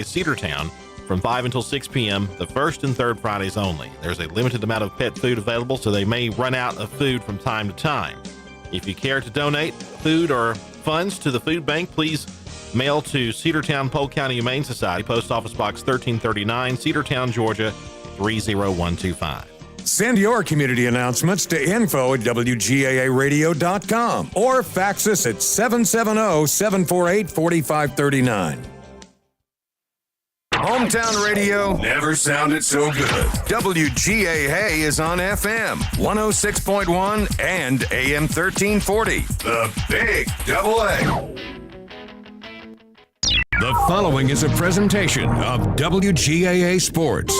Cedartown from 5 until 6 p.m. the first and third Fridays only. There's a limited amount of pet food available, so they may run out of food from time to time. If you care to donate food or funds to the food bank, please mail to Cedartown Polk County Humane Society, Post Office Box 1339, Cedartown, Georgia 30125. Send your community announcements to info@wgaaradio.com or fax us at 770-748-4539. Hometown radio never sounded so good. WGAA is on FM 106.1 and AM 1340. The Big Double A. The following is a presentation of WGAA Sports.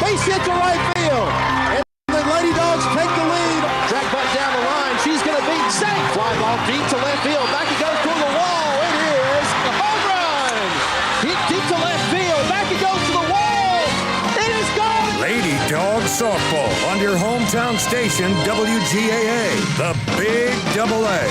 Base hit to right field. And the Lady Dogs take the lead. Track butt down the line. She's going to beat safe. Fly ball deep to left field. Back it goes toward the wall. It is a home run. Hit deep to left field. Back it goes to the wall. It is gone. Lady Dawgs softball on your hometown station, WGAA. The Big Double A.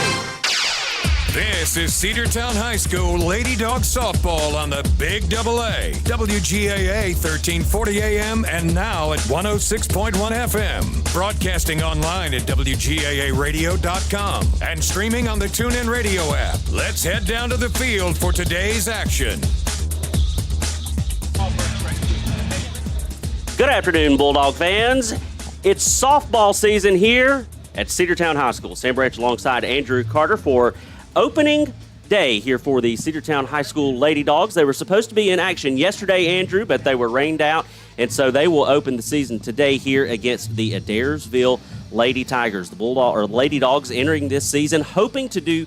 This is Cedartown High School Lady Dawgs softball on the Big Double A, WGAA 1340 AM and now at 106.1 FM. Broadcasting online at WGAAradio.com and streaming on the TuneIn Radio app. Let's head down to the field for today's action. Good afternoon, Bulldog fans. It's softball season here at Cedartown High School. Sam Branch alongside Andrew Carter for opening day here for the Cedartown High School Lady Dogs. They were supposed to be in action yesterday, Andrew, but they were rained out, and so they will open the season today here against the Adairsville Lady Tigers. The Lady Dogs entering this season, hoping to do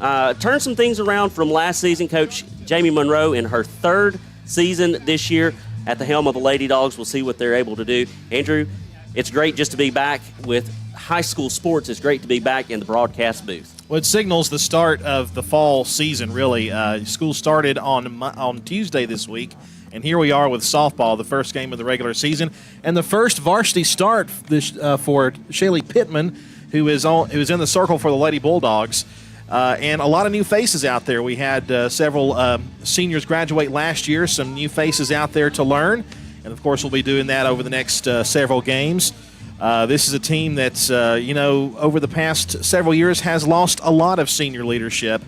turn some things around from last season. Coach Jamie Monroe in her third season this year at the helm of the Lady Dogs. We'll see what they're able to do. Andrew, it's great just to be back with high school sports. It's great to be back in the broadcast booth. Well, it signals the start of the fall season, really. School started on Tuesday this week, and here we are with softball, the first game of the regular season, and the first varsity start for Shaylee Pittman, who is in the circle for the Lady Bulldogs, and a lot of new faces out there. We had several seniors graduate last year, some new faces out there to learn, and of course we'll be doing that over the next several games. This is a team that's, over the past several years has lost a lot of senior leadership,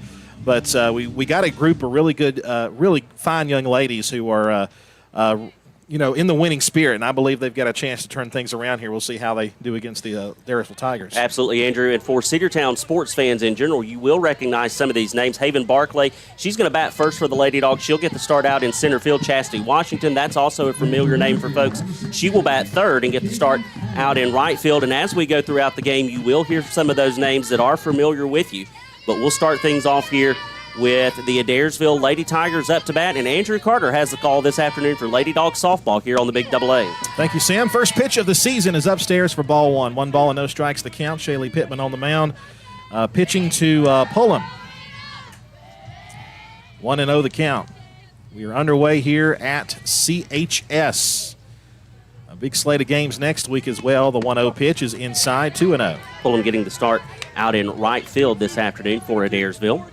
but we got a group of really good, really fine young ladies who are, in the winning spirit, and I believe they've got a chance to turn things around here. We'll see how they do against the Adairsville Tigers. Absolutely, Andrew. And for Cedartown sports fans in general, you will recognize some of these names. Haven Barclay, she's going to bat first for the Lady Dogs. She'll get the start out in center field. Chastity Washington, that's also a familiar name for folks. She will bat third and get the start out in right field. And as we go throughout the game, you will hear some of those names that are familiar with you. But we'll start things off here with the Adairsville Lady Tigers up to bat, and Andrew Carter has the call this afternoon for Lady Dogs softball here on the Big Double A. Thank you, Sam. First pitch of the season is upstairs for ball one. 1 ball and no strikes the count. Shaylee Pittman on the mound, pitching to Pullum. 1-0 the count. We are underway here at CHS. A big slate of games next week as well. The 1-0 pitch is inside, 2-0. Pullum getting the start out in right field this afternoon for Adairsville.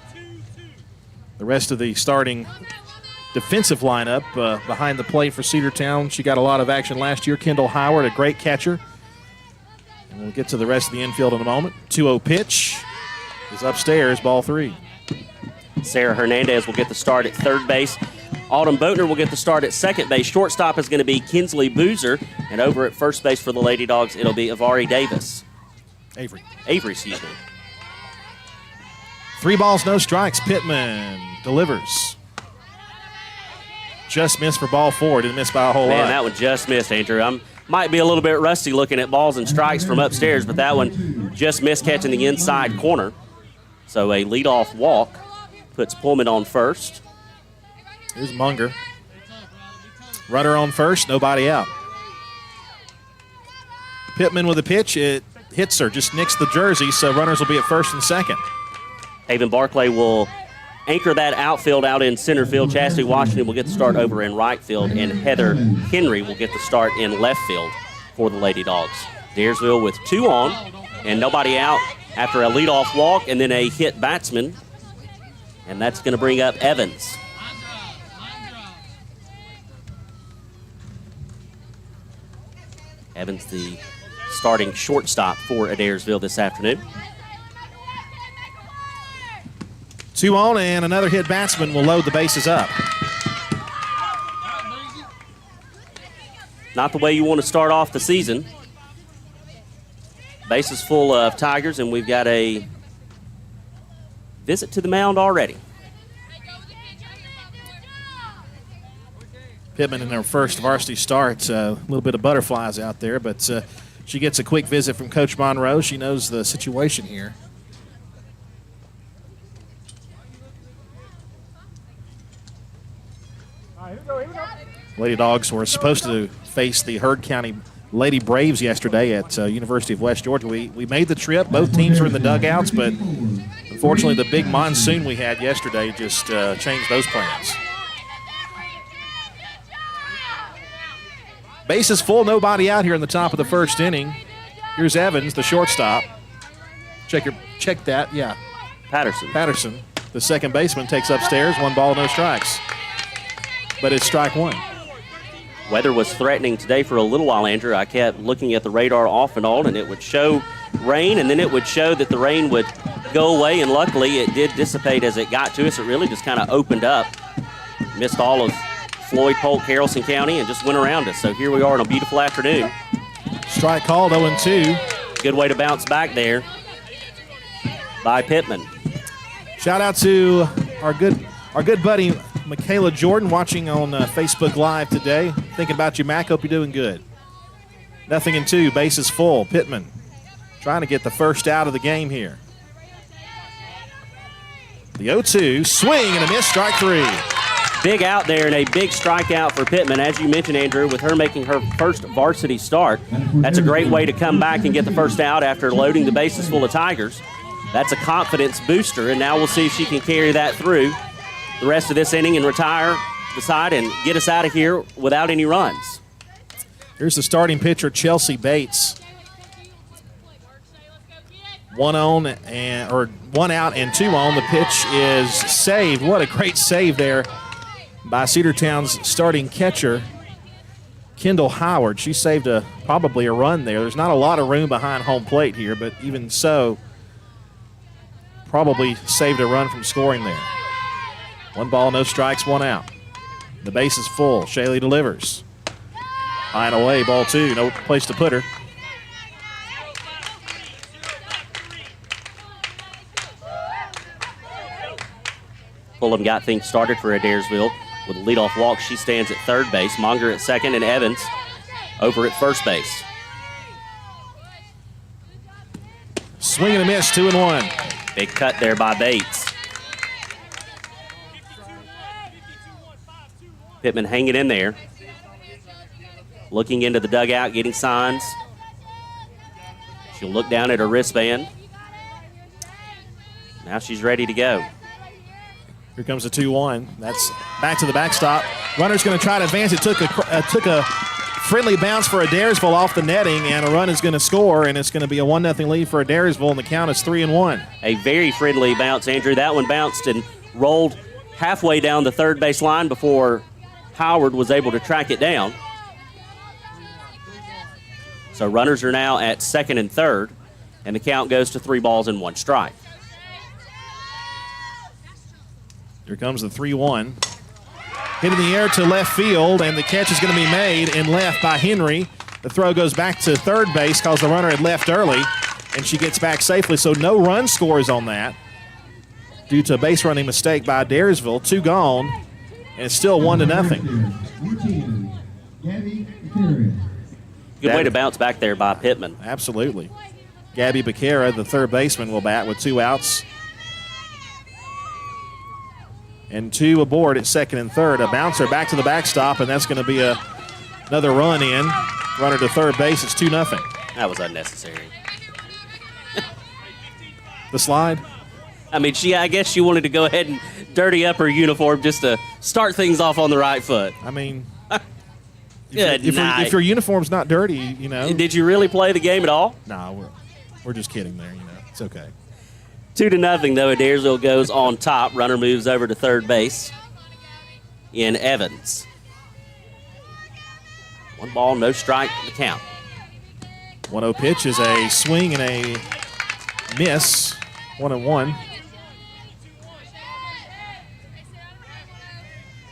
The rest of the starting defensive lineup behind the plate for Cedartown. She got a lot of action last year. Kendall Howard, a great catcher. And we'll get to the rest of the infield in a moment. 2-0 pitch is upstairs, ball 3. Sarah Hernandez will get the start at third base. Autumn Boatner will get the start at second base. Shortstop is going to be Kinsley Boozer. And over at first base for the Lady Dogs, it'll be Avari Davis. Avery, excuse me. 3 balls, no strikes. Pittman delivers. Just missed for ball 4. Didn't miss by a whole lot. Man, that one just missed, Andrew. Might be a little bit rusty looking at balls and strikes from upstairs, but that one just missed catching the inside corner. So a leadoff walk puts Pullman on first. Here's Munger. Runner on first, nobody out. Pittman with a pitch. It hits her, just nicks the jersey, so runners will be at first and second. Haven Barclay will anchor that outfield out in center field. Chastity Washington will get the start over in right field, and Heather Henry will get the start in left field for the Lady Dogs. Adairsville with 2 on and nobody out after a leadoff walk and then a hit batsman And that's going to bring up Evans. Evans, the starting shortstop for Adairsville this afternoon. 2 on, and another hit batsman will load the bases up. Not the way you want to start off the season. Bases full of Tigers, and we've got a visit to the mound already. Pittman in her first varsity start. A little bit of butterflies out there, but she gets a quick visit from Coach Monroe. She knows the situation here. Lady Dogs were supposed to face the Heard County Lady Braves yesterday at University of West Georgia. We made the trip. Both teams were in the dugouts, but unfortunately the big monsoon we had yesterday just changed those plans. Bases full, nobody out here in the top of the first inning. Here's Evans, the shortstop. Check that, yeah. Patterson, the second baseman, takes upstairs. 1 ball, no strikes. But it's strike 1. Weather was threatening today for a little while, Andrew. I kept looking at the radar off and on, and it would show rain, and then it would show that the rain would go away, and luckily it did dissipate as it got to us. It really just kind of opened up, missed all of Floyd, Polk, Haralson County, and just went around us. So here we are on a beautiful afternoon. Strike called, 0-2. Good way to bounce back there by Pittman. Shout out to our good buddy Michaela Jordan watching on Facebook Live today. Thinking about you, Mac. Hope you're doing good. 0-2, bases full. Pittman trying to get the first out of the game here. The 0-2, swing and a miss, strike 3. Big out there and a big strikeout for Pittman. As you mentioned, Andrew, with her making her first varsity start, that's a great way to come back and get the first out after loading the bases full of Tigers. That's a confidence booster, and now we'll see if she can carry that through the rest of this inning and retire the side and get us out of here without any runs. Here's the starting pitcher, Chelsea Bates. 1 out and 2 on. The pitch is saved. What a great save there by Cedartown's starting catcher, Kendall Howard. She saved probably a run there. There's not a lot of room behind home plate here, but even so, probably saved a run from scoring there. 1 ball, no strikes, 1 out. The base is full. Shaley delivers. High and away, ball 2. No place to put her. Fulham got things started for Adairsville with a leadoff walk. She stands at third base. Monger at second, and Evans over at first base. Swing and a miss, 2-1. Big cut there by Bates. Pittman hanging in there. Looking into the dugout, getting signs. She'll look down at her wristband. Now she's ready to go. Here comes the 2-1. That's back to the backstop. Runner's going to try to advance. It took a friendly bounce for Adairsville off the netting, and a run is going to score, and it's going to be a 1-0 lead for Adairsville, and the count is 3-1. A very friendly bounce, Andrew. That one bounced and rolled halfway down the third base line before Howard was able to track it down. So runners are now at second and third, and the count goes to 3 balls and 1 strike. Here comes the 3-1. Hit in the air to left field, and the catch is going to be made in left by Henry. The throw goes back to third base because the runner had left early, and she gets back safely. So no run scores on that due to a base running mistake by Adairsville. 2 gone, and it's still 1-0. Good way to bounce back there by Pittman. Absolutely. Gabby Becerra, the third baseman, will bat with 2 outs. And 2 aboard at second and third. A bouncer back to the backstop, and that's going to be another run in. Runner to third base. It's 2-0. That was unnecessary. The slide? I mean, I guess she wanted to go ahead and dirty up her uniform just to start things off on the right foot. I mean, Good night. if your uniform's not dirty, you know. Did you really play the game at all? No, we're just kidding there, you know. It's okay. 2-0 though. Adairsville goes on top. Runner moves over to third base in Evans. 1 ball, no strike, the count. 1-0 pitch is a swing and a miss. 1-1.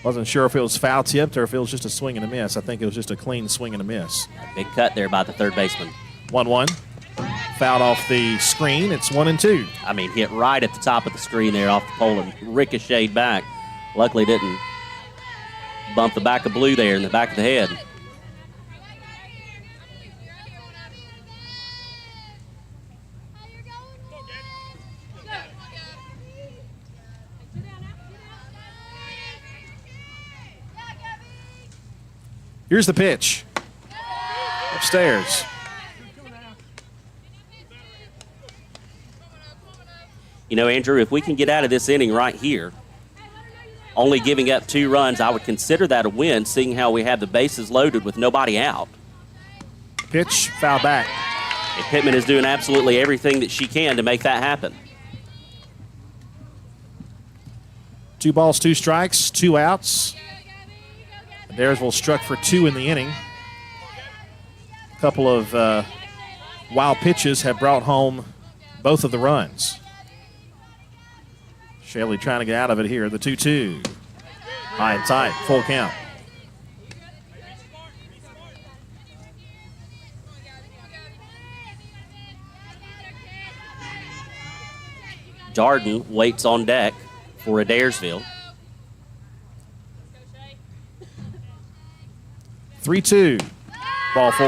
Wasn't sure if it was foul tipped or if it was just a swing and a miss. I think it was just a clean swing and a miss. Big cut there by the third baseman. 1-1. Fouled off the screen. It's 1-2. I mean, hit right at the top of the screen there off the pole and ricocheted back. Luckily didn't bump the back of blue there in the back of the head. Here's the pitch. Upstairs. You know, Andrew, if we can get out of this inning right here, only giving up 2 runs, I would consider that a win, seeing how we have the bases loaded with nobody out. Pitch, foul back. And Pittman is doing absolutely everything that she can to make that happen. 2 balls, 2 strikes, 2 outs. Adairsville struck for 2 in the inning. A couple of wild pitches have brought home both of the runs. Shaley trying to get out of it here. The 2-2. High and tight, full count. Darden waits on deck for Adairsville. 3-2. Ball 4.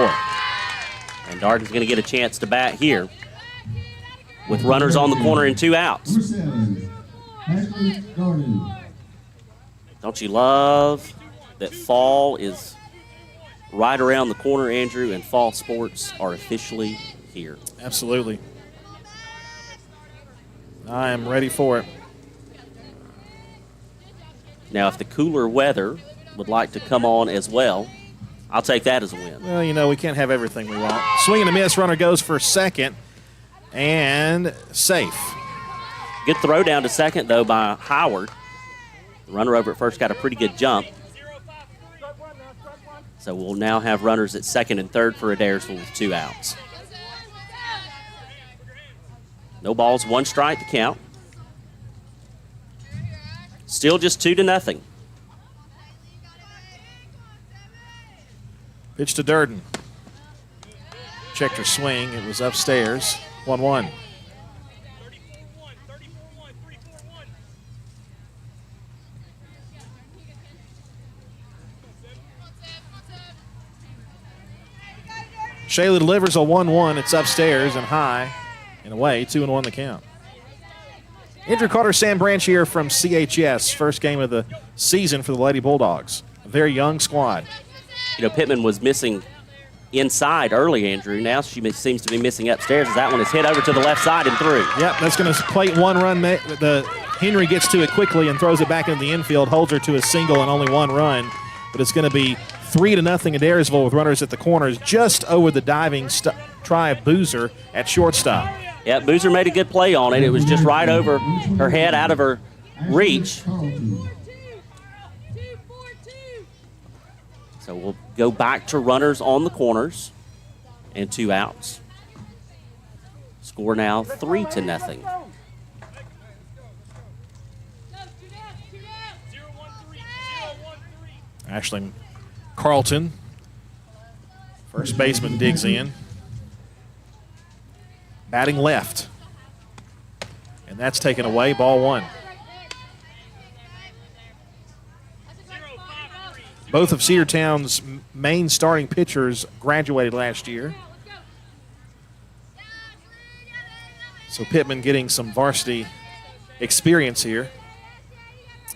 And Darden's going to get a chance to bat here with runners on the corner and 2 outs. Don't you love that fall is right around the corner, Andrew, and fall sports are officially here? Absolutely. I am ready for it. Now, if the cooler weather would like to come on as well, I'll take that as a win. Well, you know, we can't have everything we want. Swing and a miss. Runner goes for second. And safe. Good throw down to second, though, by Howard. The runner over at first got a pretty good jump. So we'll now have runners at second and third for Adairsville with 2 outs. No balls, 1 strike to count. Still just 2-0. Pitch to Durden. Checked her swing. It was upstairs. 1-1. Shayla delivers a 1-1. It's upstairs and high and away. 2-1 the count. Andrew Carter, Sam Branch here from CHS. First game of the season for the Lady Bulldogs. A very young squad. You know, Pittman was missing inside early, Andrew. Now she seems to be missing upstairs as that one is hit over to the left side and through. Yep, that's going to plate 1 run. Henry gets to it quickly and throws it back into the infield, holds her to a single and only 1 run. But it's going to be 3-0 Adairsville with runners at the corners just over the diving try of Boozer at shortstop. Yeah, Boozer made a good play on it. It was just right over her head, out of her reach. So we'll go back to runners on the corners and 2 outs. Score now 3-0. Ashley Carlton, first baseman, digs in. Batting left. And that's taken away, ball 1. Both of Cedartown's main starting pitchers graduated last year. So Pittman getting some varsity experience here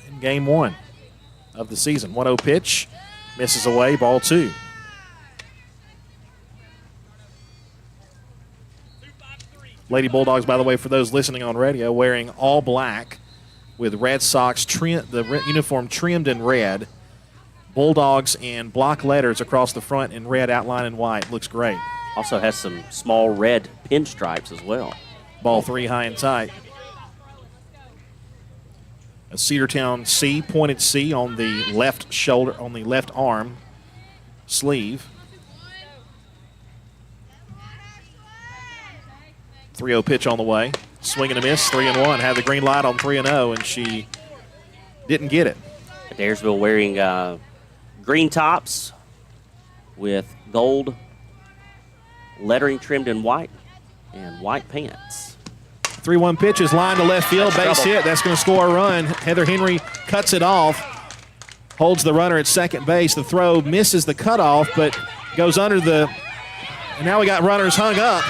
in game 1 of the season. 1-0 pitch, misses away, ball 2. Lady Bulldogs, by the way, for those listening on radio, wearing all black with Red Sox, the uniform trimmed in red. Bulldogs and block letters across the front in red, outline in white. Looks great. Also has some small red pinstripes as well. Ball 3, high and tight. A Cedartown C, pointed C on the left shoulder, on the left arm sleeve. 3-0 pitch on the way. Swing and a miss, 3-1. Had the green light on 3-0, and she didn't get it. Adairsville wearing green tops with gold lettering trimmed in white and white pants. 3-1 pitch is lined to left field, base hit. That's going to score a run. Heather Henry cuts it off, holds the runner at second base. The throw misses the cutoff, but goes under the. And now we got runners hung up,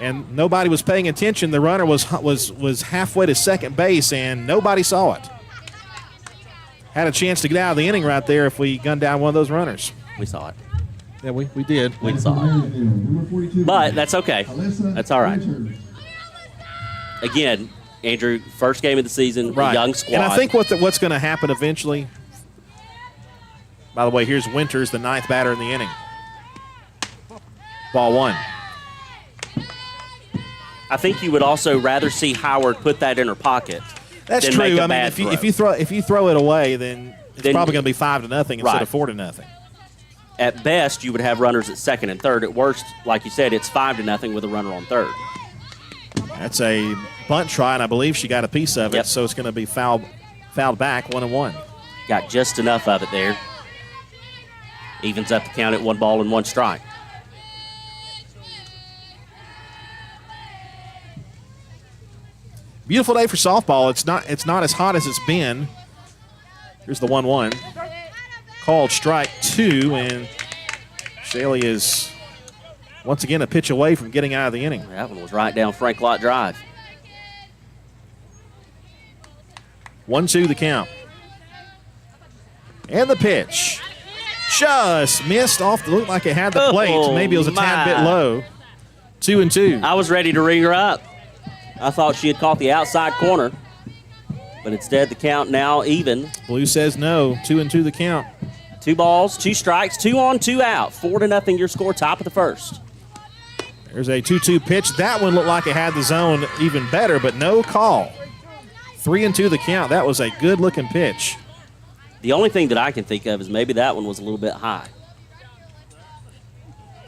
and nobody was paying attention. The runner was halfway to second base, and nobody saw it. Had a chance to get out of the inning right there if we gunned down one of those runners. We saw it. Yeah, we did. We saw it. But that's okay. That's all right. Again, Andrew, first game of the season, Right. young squad. And I think what's going to happen eventually, by the way, here's Winters, the ninth batter in the inning. Ball one. I think you would also rather see Howard put that in her pocket. That's than true. Make a I mean, bad if you throw it away, then it's probably going to be 5-0 instead Right. of 4-0. At best, you would have runners at second and third. At worst, like you said, it's 5-0 with a runner on third. That's a bunt try, and I believe she got a piece of it, Yep. so it's going to be fouled back 1-1. Got just enough of it there. Evens up the count at 1-1 strike. Beautiful day for softball. It's not as hot as it's been. Here's the 1-1. Called strike 2, and Shaley is once again a pitch away from getting out of the inning. That one was right down Frank Lott Drive. 1-2 the count. And the pitch. Just missed off. Looked like it had the plate. Maybe it was a tad bit low. 2-2. I was ready to ring her up. I thought she had caught the outside corner, but instead the count now even. Blue says no. 2-2 the count. 2 balls, 2 strikes, 2 on, 2 out. 4-0 your score, top of the first. There's a 2-2 pitch. That one looked like it had the zone even better, but no call. 3-2 the count. That was a good-looking pitch. The only thing that I can think of is maybe that one was a little bit high.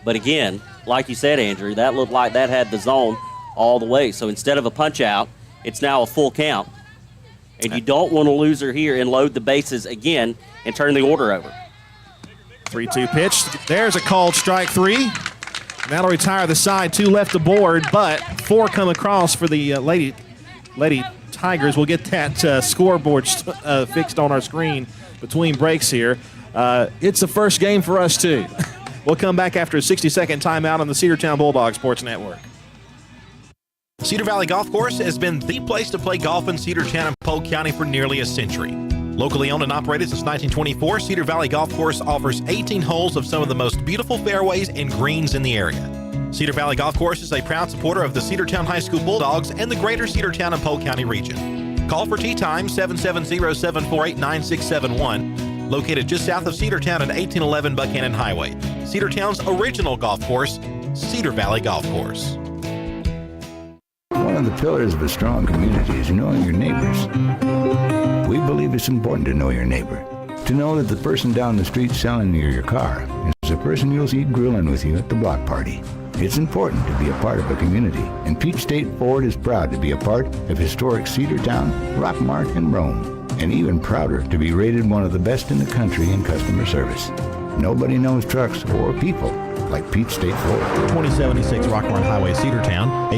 But again, like you said, Andrew, that looked like that had the zone all the way. So instead of a punch out, it's now a full count. And you don't want to lose her here and load the bases again and turn the order over. 3-2 pitch. There's a called strike 3. And that'll retire the side. 2 left to board, but 4 come across for the Lady Tigers. We'll get that scoreboard fixed on our screen between breaks here. It's the first game for us, too. We'll come back after a 60-second timeout on the Cedartown Bulldog Sports Network. Cedar Valley Golf Course has been the place to play golf in Cedartown and Polk County for nearly a century. Locally owned and operated since 1924, Cedar Valley Golf Course offers 18 holes of some of the most beautiful fairways and greens in the area. Cedar Valley Golf Course is a proud supporter of the Cedartown High School Bulldogs and the greater Cedartown and Polk County region. Call for tee time 770-748-9671. Located just south of Cedartown at 1811 Buchanan Highway. Cedartown's original golf course, Cedar Valley Golf Course. One of the pillars of a strong community is knowing your neighbors. We believe it's important to know your neighbor. To know that the person down the street selling you your car is the person you'll see grilling with you at the block party. It's important to be a part of a community, and Peach State Ford is proud to be a part of historic Cedartown, Rockmart, and Rome, and even prouder to be rated one of the best in the country in customer service. Nobody knows trucks or people like Peach State Ford. 2076 Rockmart Highway, Cedartown,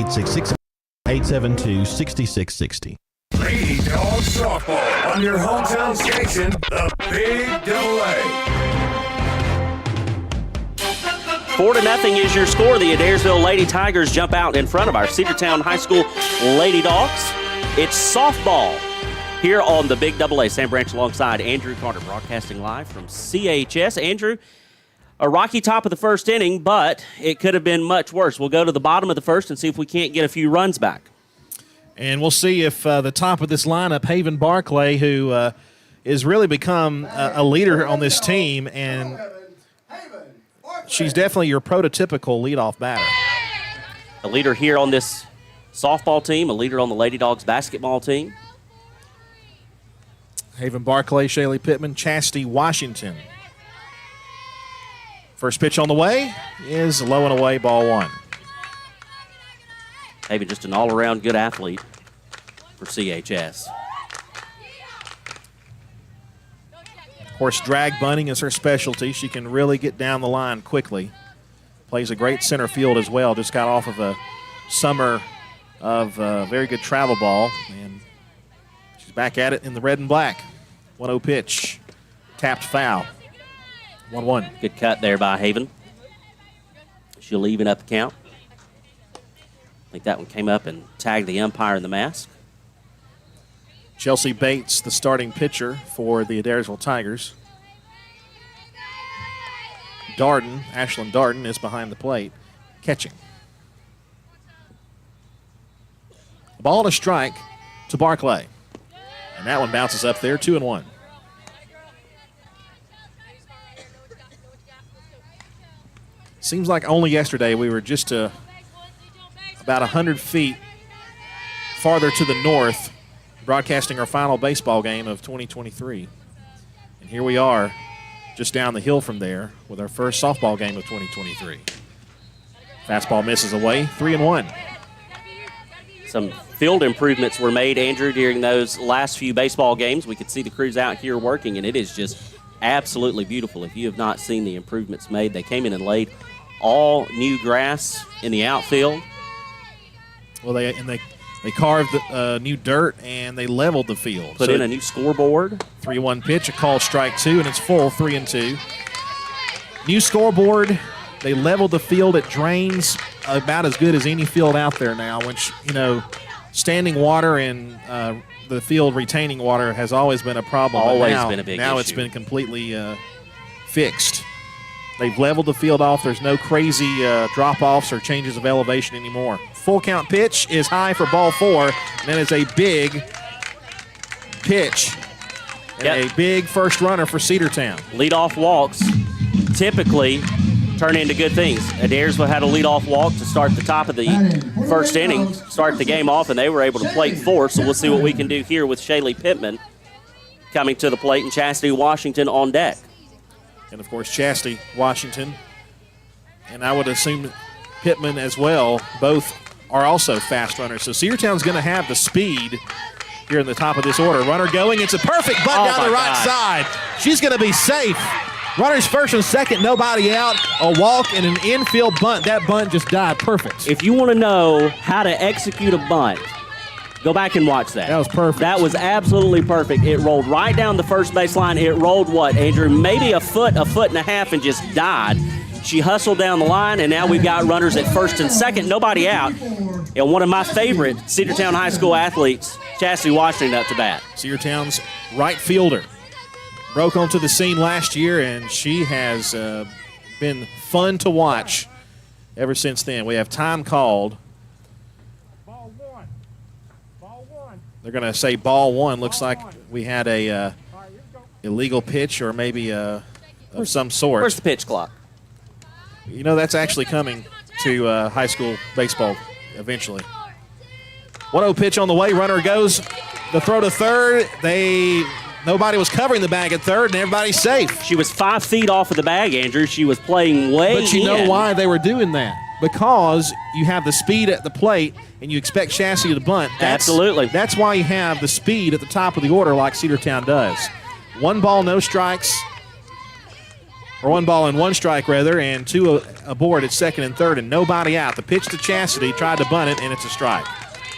866-872-6660. Lady Dawgs softball on your hometown station, the Big Double A. 4-0 is your score. The Adairsville Lady Tigers jump out in front of our Cedartown High School Lady Dogs. It's softball here on the Big Double A. Sam Branch alongside Andrew Carter, broadcasting live from CHS. Andrew, a rocky top of the first inning, but it could have been much worse. We'll go to the bottom of the first and see if we can't get a few runs back. And we'll see if the top of this lineup, Haven Barclay, who has really become a leader on this team, and she's definitely your prototypical leadoff batter. A leader here on this softball team, a leader on the Lady Dogs basketball team. Haven Barclay, Shaylee Pittman, Chastity Washington. First pitch on the way is low and away, ball one. Haven just an all-around good athlete for CHS. Of course, drag bunting is her specialty. She can really get down the line quickly. Plays a great center field as well. Just got off of a summer of very good travel ball. And she's back at it in the red and black. 1-0 pitch. Tapped foul. 1-1. Good cut there by Haven. She'll even up the count. I think that one came up and tagged the umpire in the mask. Chelsea Bates, the starting pitcher for the Adairsville Tigers. Ashlyn Darden is behind the plate, catching. A ball and a strike to Barclay. And that one bounces up there, 2-1. Seems like only yesterday we were just about 100 feet farther to the north, broadcasting our final baseball game of 2023. And here we are just down the hill from there with our first softball game of 2023. Fastball misses away, 3-1. Some field improvements were made, Andrew, during those last few baseball games. We could see the crews out here working, and it is just absolutely beautiful. If you have not seen the improvements made, they came in and laid all new grass in the outfield. Well, they carved new dirt, and they leveled the field. Put in a new scoreboard. 3-1 pitch, a called strike two, and it's full, 3-2. New scoreboard. They leveled the field. It drains about as good as any field out there now, which, standing water and the field retaining water has always been a problem. Always been a big Now issue. It's been completely fixed. They've leveled the field off. There's no crazy drop-offs or changes of elevation anymore. Full count pitch is high for ball four, and that is a big pitch. And a big first runner for Cedartown. Leadoff walks typically turn into good things. Adairsville had a leadoff walk to start the top of the first inning, start the game off, and they were able to plate four. So we'll see what we can do here with Shaylee Pittman coming to the plate and Chastity Washington on deck. And, of course, Chastity Washington, and I would assume Pittman as well, both are also fast runners. So Cedartown's going to have the speed here in the top of this order. Runner going. It's a perfect bunt down the right side. She's going to be safe. Runners first and second, nobody out. A walk and an infield bunt. That bunt just died perfect. If you want to know how to execute a bunt, go back and watch that. That was perfect. That was absolutely perfect. It rolled right down the first baseline. It rolled what, Andrew? Maybe a foot and a half and just died. She hustled down the line, and now we've got runners at first and second, nobody out. And one of my favorite Cedartown High School athletes, Chastity Washington, up to bat. Cedartown's right fielder broke onto the scene last year, and she has been fun to watch ever since then. We have time called. Ball one. They're going to say ball one. Looks like we had a illegal pitch or maybe of some sort. Where's the pitch clock? That's actually coming to high school baseball eventually. 1-0 pitch on the way. Runner goes. The throw to third. Nobody was covering the bag at third, and everybody's safe. She was 5 feet off of the bag, Andrew. She was playing way But you know in. why they were doing that? Because you have the speed at the plate, and you expect Chastity to bunt. Absolutely. That's why you have the speed at the top of the order like Cedartown does. 1 ball, no strikes. Or 1 ball and 1 strike, rather, and 2 aboard at second and third, and nobody out. The pitch to Chastity, tried to bunt it, and it's a strike.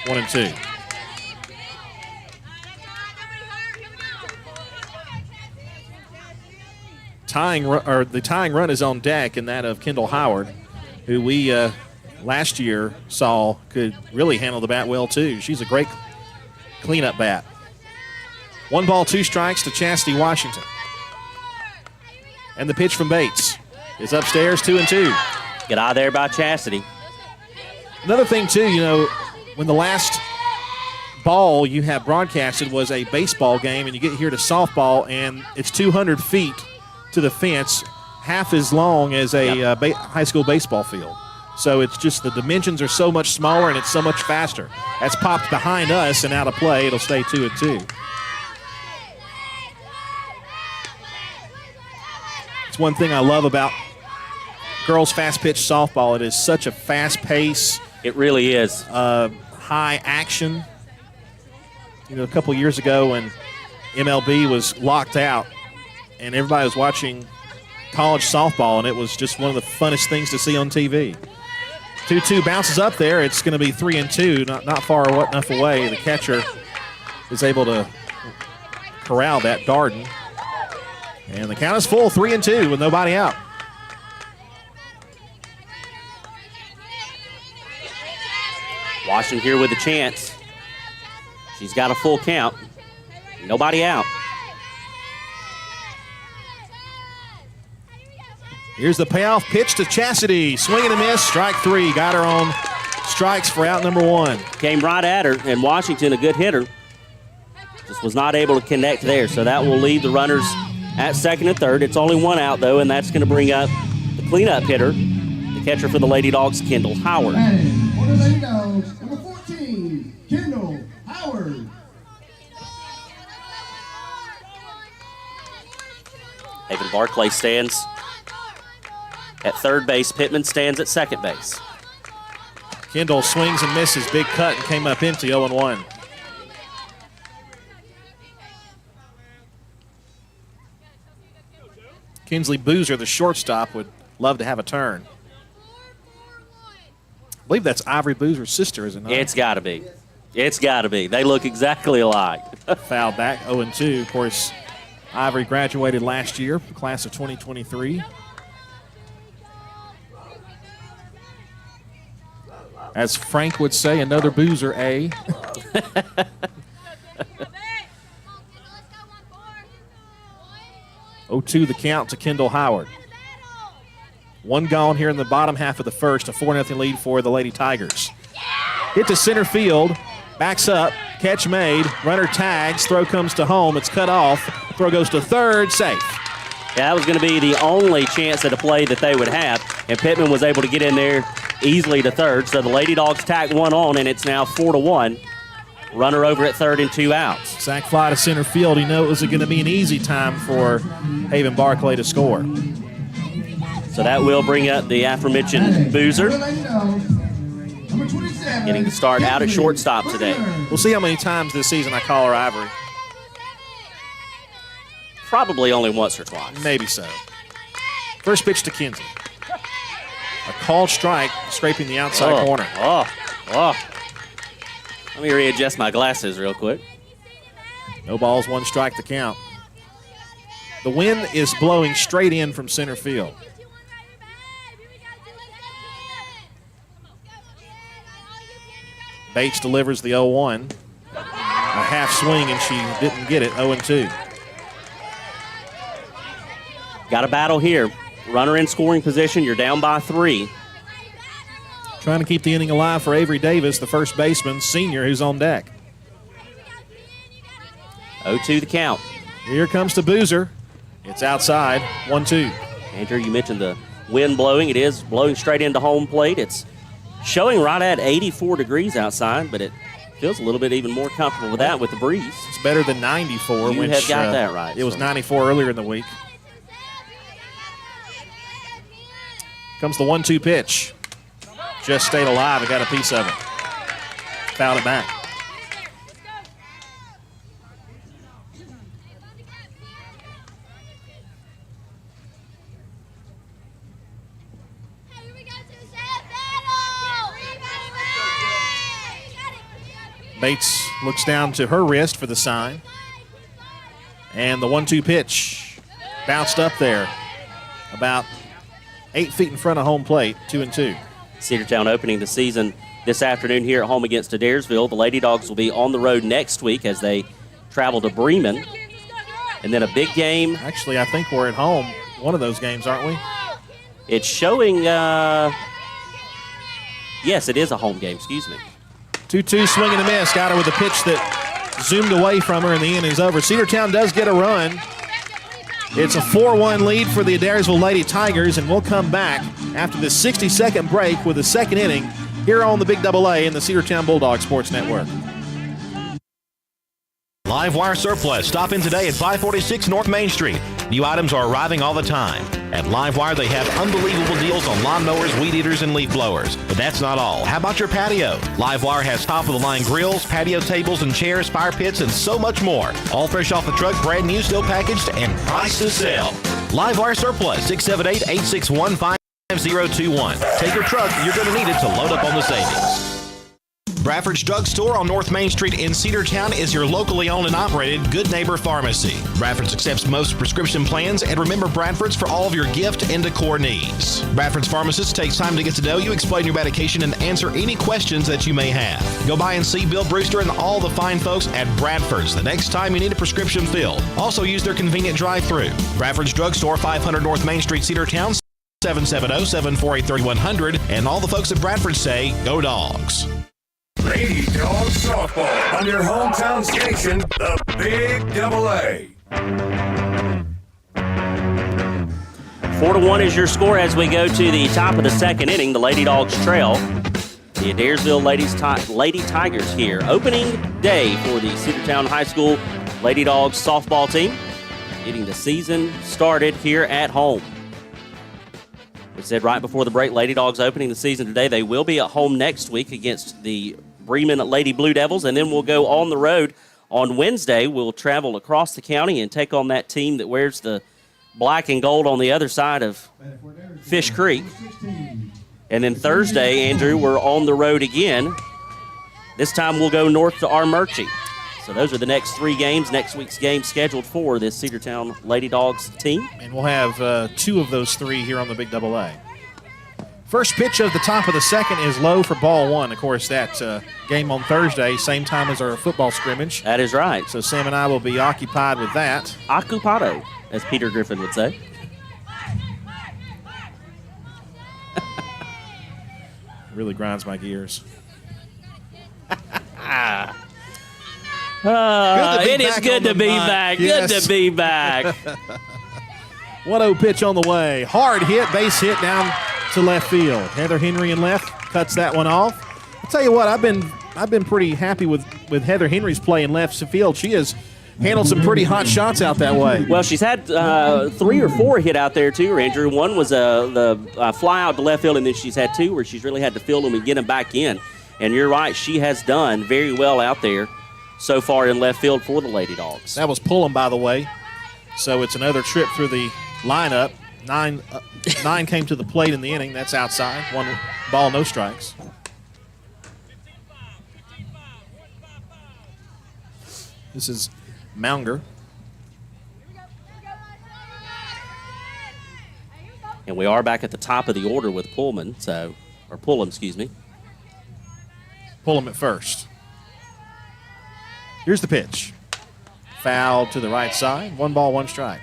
1-2. The tying run is on deck, and that of Kendall Howard, who we last year saw could really handle the bat well too. She's a great cleanup bat. 1 ball, 2 strikes to Chastity Washington. And the pitch from Bates is upstairs, 2-2. Good eye there by Chastity. Another thing too, when the last ball you have broadcasted was a baseball game, and you get here to softball, and it's 200 feet to the fence, half as long as a high school baseball field. So it's just the dimensions are so much smaller and it's so much faster. That's popped behind us and out of play. It'll stay 2-2. one thing I love about girls fast pitch softball. It is such a fast pace. It really is. High action. You know, a couple years ago when MLB was locked out and everybody was watching college softball, and it was just one of the funnest things to see on TV. 2-2 bounces up there. It's going to be 3-2, not far enough away. The catcher is able to corral that, Darden. And the count is full, 3-2 with nobody out. Washington here with a chance. She's got a full count. Nobody out. Here's the payoff pitch to Chastity. Swing and a miss, strike 3. Got her on strikes for out number 1. Came right at her, and Washington, a good hitter, just was not able to connect there. So that will leave the runners at second and third. It's only 1 out, though, and that's going to bring up the cleanup hitter, the catcher for the Lady Dogs, Kendall Howard. And for the Lady Dogs, number 14, Kendall Howard. Haven Barclay stands at third base. Pittman stands at second base. Kendall swings and misses. Big cut and came up empty, 0-1. Kinsley Boozer, the shortstop, would love to have a turn. I believe that's Ivory Boozer's sister, isn't it? It's got to be. It's got to be. They look exactly alike. Foul back, 0-2. Of course, Ivory graduated last year, class of 2023. As Frank would say, another Boozer, eh? 0-2 the count to Kendall Howard. 1 gone here in the bottom half of the first, a 4-0 lead for the Lady Tigers. Hit to center field, backs up, catch made, runner tags, throw comes to home, it's cut off, throw goes to third, safe. Yeah, that was going to be the only chance at a play that they would have, and Pittman was able to get in there easily to third. So the Lady Dogs tack 1 on, and it's now 4-1. Runner over at third and 2 outs. Sack fly to center field. He knew it was going to be an easy time for Haven Barclay to score. So that will bring up the aforementioned Boozer, getting to start out at shortstop today. We'll see how many times this season I call her Ivory. Probably only once or twice. Maybe so. First pitch to Kinsey. A called strike, scraping the outside corner. Let me readjust my glasses real quick. No balls, 1 strike to count. The wind is blowing straight in from center field. Bates delivers the 0-1. A half swing, and she didn't get it, 0-2. Got a battle here. Runner in scoring position. You're down by 3. Trying to keep the inning alive for Avery Davis, the first baseman, senior, who's on deck. 0-2 the count. Here comes to Boozer. It's outside, 1-2. Andrew, you mentioned the wind blowing. It is blowing straight into home plate. It's showing right at 84 degrees outside, but it feels a little bit even more comfortable with that with the breeze. It's better than 94. You have got that right. It was 94 earlier in the week. Comes the 1-2 pitch. Just stayed alive and got a piece of it. Fouled it back. Bates looks down to her wrist for the sign. And the 1-2 pitch bounced up there about 8 feet in front of home plate, 2-2. Cedartown opening the season this afternoon here at home against Adairsville. The Lady Dogs will be on the road next week as they travel to Bremen. And then a big game. Actually, I think we're at home one of those games, aren't we? It's showing, yes, it is a home game, excuse me. 2-2 swing and a miss. Got her with a pitch that zoomed away from her, and the inning's over. Cedartown does get a run. It's a 4-1 lead for the Adairsville Lady Tigers, and we'll come back after this 60-second break with the second inning here on the Big AA in the Cedartown Bulldog Sports Network. Live Wire Surplus. Stop in today at 546 North Main Street. New items are arriving all the time. At Livewire, they have unbelievable deals on lawnmowers, weed eaters, and leaf blowers. But that's not all. How about your patio? Livewire has top-of-the-line grills, patio tables and chairs, fire pits, and so much more. All fresh off the truck, brand new, still packaged, and price to sell. Livewire Surplus, 678-861-5021. Take your truck. You're going to need it to load up on the savings. Bradford's Drug Store on North Main Street in Cedartown is your locally owned and operated Good Neighbor Pharmacy. Bradford's accepts most prescription plans, and remember Bradford's for all of your gift and decor needs. Bradford's pharmacist takes time to get to know you, explain your medication, and answer any questions that you may have. Go by and see Bill Brewster and all the fine folks at Bradford's the next time you need a prescription filled. Also use their convenient drive-thru. Bradford's Drug Store, 500 North Main Street, Cedartown, 770-748-3100, and all the folks at Bradford say, go Dogs. Lady Dogs Softball on your hometown station, the Big AA. 4-1 is your score as we go to the top of the second inning. The Lady Dogs trail the Adairsville Lady Tigers here. Opening day for the Cedartown High School Lady Dogs softball team, getting the season started here at home. We said right before the break, Lady Dogs opening the season today. They will be at home next week against the Bremen Lady Blue Devils, and then we'll go on the road on Wednesday. We'll travel across the county and take on that team that wears the black and gold on the other side of Fish Creek. And then Thursday, Andrew, we're on the road again. This time we'll go north to Armurchie. So those are the next three games, next week's game scheduled for this Cedartown Lady Dogs team. And we'll have two of those three here on the Big AA. First pitch of the top of the second is low for ball one. Of course, that game on Thursday, same time as our football scrimmage. That is right. So Sam and I will be occupied with that. Occupado, as Peter Griffin would say. Really grinds my gears. It is good to be back. Yes. Good to be back. 1-0 pitch on the way. Hard hit, base hit down to left field. Heather Henry in left cuts that one off. I'll tell you what, I've been pretty happy with Heather Henry's play in left field. She has handled some pretty hot shots out that way. Well, she's had 3 or 4 hit out there too, Andrew. One was the fly out to left field, and then she's had 2 where she's really had to field them and get them back in. And you're right, she has done very well out there so far in left field for the Lady Dogs. That was Pullum, by the way. So it's another trip through the lineup. 9 came to the plate in the inning. That's outside. 1 ball, no strikes. This is Mounger. And we are back at the top of the order with Pullum, excuse me. Pullum at first. Here's the pitch. Foul to the right side. 1 ball, 1 strike.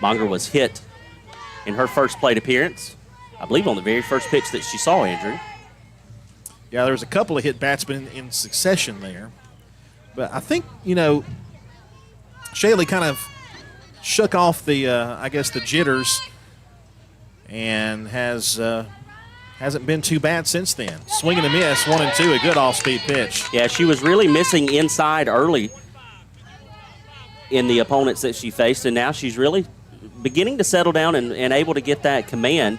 Monger was hit in her first plate appearance, I believe on the very first pitch that she saw, Andrew. Yeah, there was a couple of hit bats, but in succession there. But I think, Shaley kind of shook off the, the jitters and hasn't been too bad since then. Swing and a miss, 1-2, a good off-speed pitch. Yeah, she was really missing inside early in the opponents that she faced, and now she's really beginning to settle down and able to get that command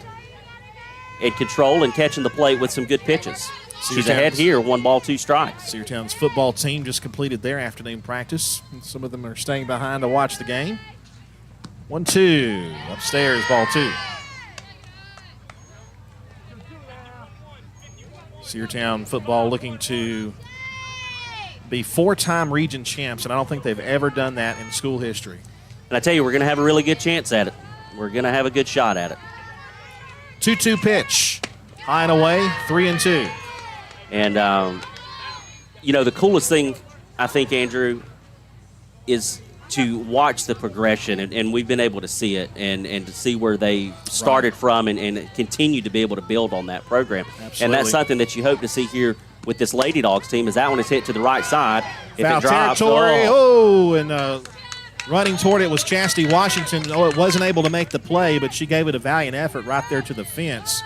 and control and catching the plate with some good pitches. She's ahead here, 1 ball, 2 strikes. Cedartown's football team just completed their afternoon practice. Some of them are staying behind to watch the game. 1-2, upstairs, ball 2. Cedartown football looking to be 4-time region champs, and I don't think they've ever done that in school history. And I tell you, we're going to have a really good chance at it. We're going to have a good shot at it. 2-2 pitch. High and away, 3-2. And, the coolest thing, I think, Andrew, is to watch the progression. And we've been able to see it and to see where they started from and continue to be able to build on that program. Absolutely. And that's something that you hope to see here with this Lady Dogs team, is that one is hit to the right side. If Foul it drops, territory. And running toward it was Chastity Washington. It wasn't able to make the play, but she gave it a valiant effort right there to the fence.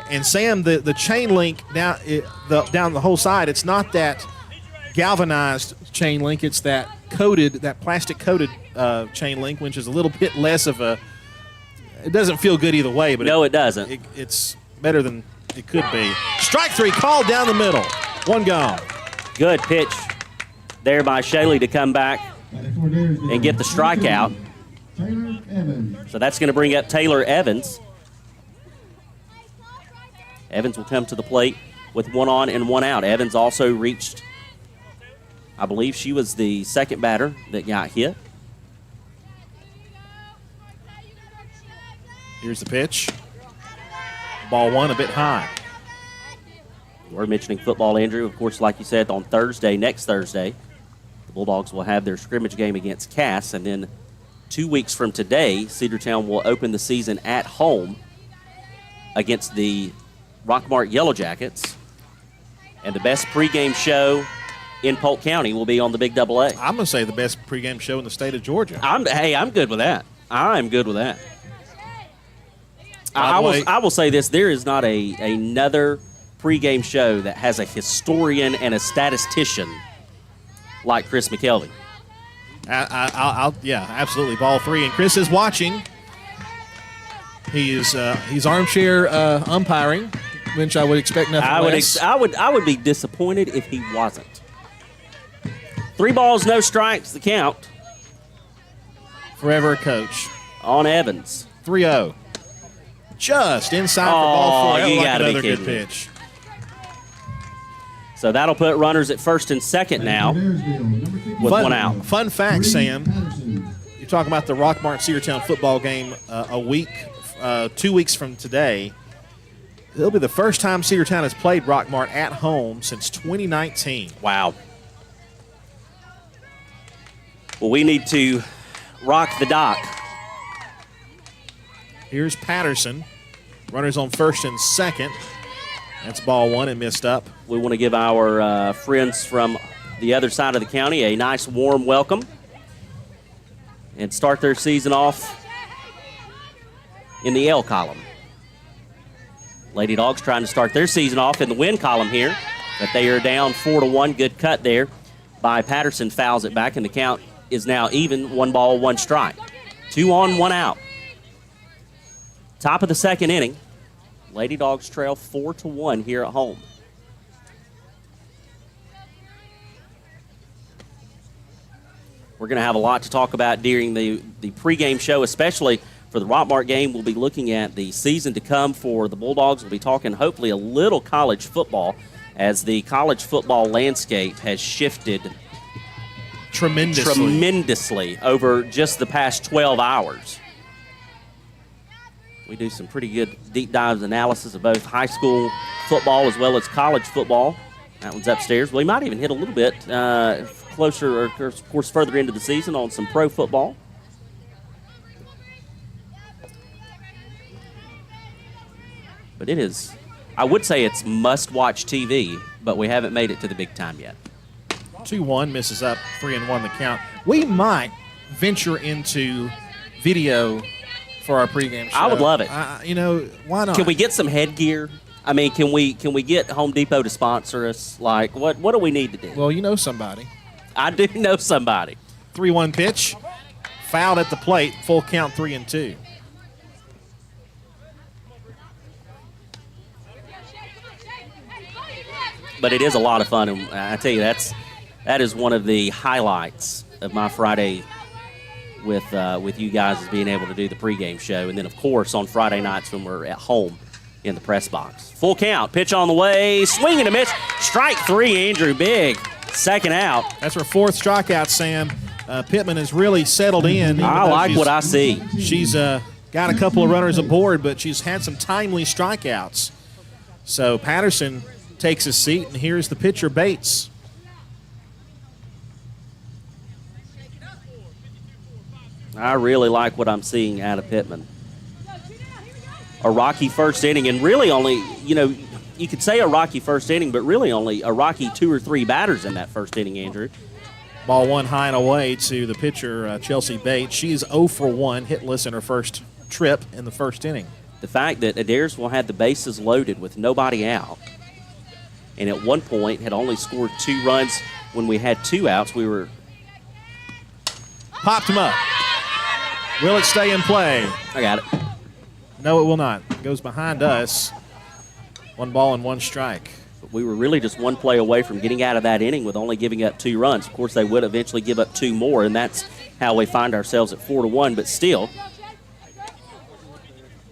And Sam, the chain link down the whole side, it's not that galvanized chain link. It's that plastic coated chain link, which is a little bit less of a. It doesn't feel good either way, but no, it doesn't. It's better than it could be. Strike 3 called down the middle. One gone. Good pitch there by Shaley to come back and get the strikeout. Taylor Evans. So that's going to bring up Taylor Evans. Evans will come to the plate with 1 on and 1 out. Evans also reached, I believe she was the second batter that got hit. Here's the pitch. Ball 1 a bit high. We're mentioning football, Andrew. Of course, like you said, on next Thursday, the Bulldogs will have their scrimmage game against Cass, and then 2 weeks from today, Cedartown will open the season at home against the Rockmart Yellow Jackets. And the best pregame show in Polk County will be on the Big AA. I'm going to say the best pregame show in the state of Georgia. I'm good with that. I'm good with that. I will say this. There is not another pregame show that has a historian and a statistician like Chris McKelvey. Yeah, absolutely. Ball 3. And Chris is watching. He's armchair umpiring, which I would expect nothing less. I would be disappointed if he wasn't. 3 balls, no strikes, the count. Forever a coach. On Evans. 3-0. Just inside for ball 4. You Like gotta be another good kidding me. pitch. So that'll put runners at first and second now with 1 out. Fun fact, Sam. You're talking about the Rockmart Cedartown football game a week, 2 weeks from today. It'll be the first time Cedartown has played Rockmart at home since 2019. Wow. Well, we need to rock the dock. Here's Patterson. Runners on first and second. That's ball 1 and missed up. We want to give our friends from the other side of the county a nice warm welcome and start their season off in the L column. Lady Dogs trying to start their season off in the win column here, but they are down 4-1. Good cut there by Patterson. Fouls it back, and the count is now even. 1 ball, 1 strike. 2 on, 1 out. Top of the second inning. Lady Dogs trail 4-1 here at home. We're going to have a lot to talk about during the pregame show, especially for the Rockmart game. We'll be looking at the season to come for the Bulldogs. We'll be talking hopefully a little college football as the college football landscape has shifted tremendously over just the past 12 hours. We do some pretty good deep dives analysis of both high school football as well as college football. That one's upstairs. We might even hit a little bit closer, or of course, further into the season on some pro football. But it is, I would say it's must-watch TV, but we haven't made it to the big time yet. 2-1, misses up, 3-1 the count. We might venture into video for our pregame show. I would love it. Why not? Can we get some headgear? I mean, can we get Home Depot to sponsor us? Like, what do we need to do? Well, you know somebody. I do know somebody. 3-1 pitch, fouled at the plate, full count 3-2. But it is a lot of fun, and I tell you, that is one of the highlights of my Friday with you guys, is being able to do the pregame show. And then, of course, on Friday nights when we're at home in the press box. Full count, pitch on the way, swing and a miss. Strike 3, Andrew Big. Second out. That's her 4th strikeout, Sam. Pittman has really settled in. I like what I see. She's got a couple of runners aboard, but she's had some timely strikeouts. So Patterson takes his seat, and here's the pitcher, Bates. I really like what I'm seeing out of Pittman. A rocky first inning, and really only, you could say a rocky first inning, but really only a rocky 2 or 3 batters in that first inning, Andrew. Ball 1 high and away to the pitcher, Chelsea Bates. She is 0 for 1, hitless in her first trip in the first inning. The fact that Adairsville had the bases loaded with nobody out, and at one point had only scored 2 runs when we had 2 outs, we were... Popped him up. Will it stay in play? I got it. No, it will not. It goes behind us. 1 ball and 1 strike. But we were really just 1 play away from getting out of that inning with only giving up 2 runs. Of course, they would eventually give up 2 more, and that's how we find ourselves at 4-1. But still,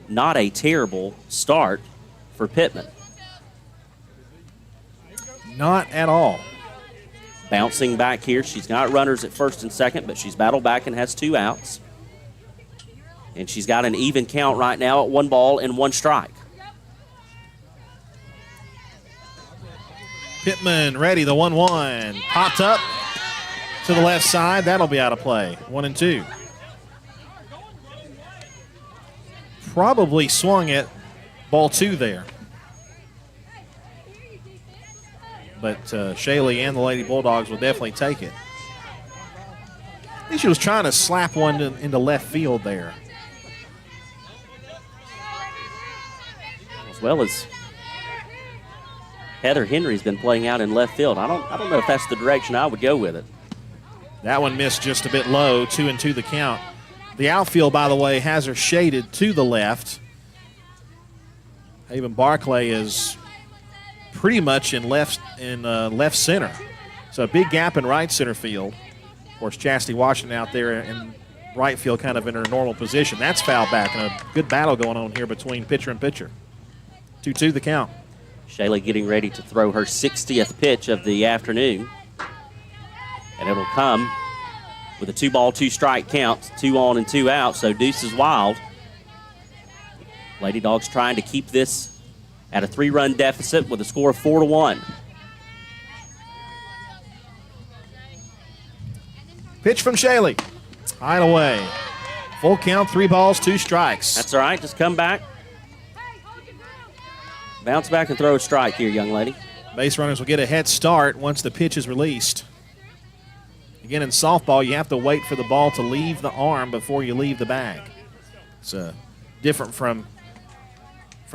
not a terrible start for Pittman. Not at all. Bouncing back here. She's got runners at first and second, but she's battled back and has 2 outs. And she's got an even count right now at 1 ball and 1 strike. Pittman ready, the 1-1. Popped up to the left side. That'll be out of play. 1-2. Probably swung it. Ball 2 there. But Shaylee and the Lady Bulldogs will definitely take it. I think she was trying to slap one into left field there. As well as Heather Henry's been playing out in left field. I don't know if that's the direction I would go with it. That one missed just a bit low, 2-2 the count. The outfield, by the way, has her shaded to the left. Haven Barclay is pretty much in left center. So a big gap in right center field. Of course, Chastity Washington out there in right field kind of in her normal position. That's foul back, and a good battle going on here between pitcher and pitcher. 2-2 the count. Shaylee getting ready to throw her 60th pitch of the afternoon. And it'll come with a 2-ball, 2-strike count, 2 on and 2 out, so deuce is wild. Lady Dogs trying to keep this at a 3-run deficit with a score of 4-1. Pitch from Shaylee. High and away. Full count, 3 balls, 2 strikes. That's all right. Just come back. Bounce back and throw a strike here, young lady. Base runners will get a head start once the pitch is released. Again, in softball, you have to wait for the ball to leave the arm before you leave the bag. It's different from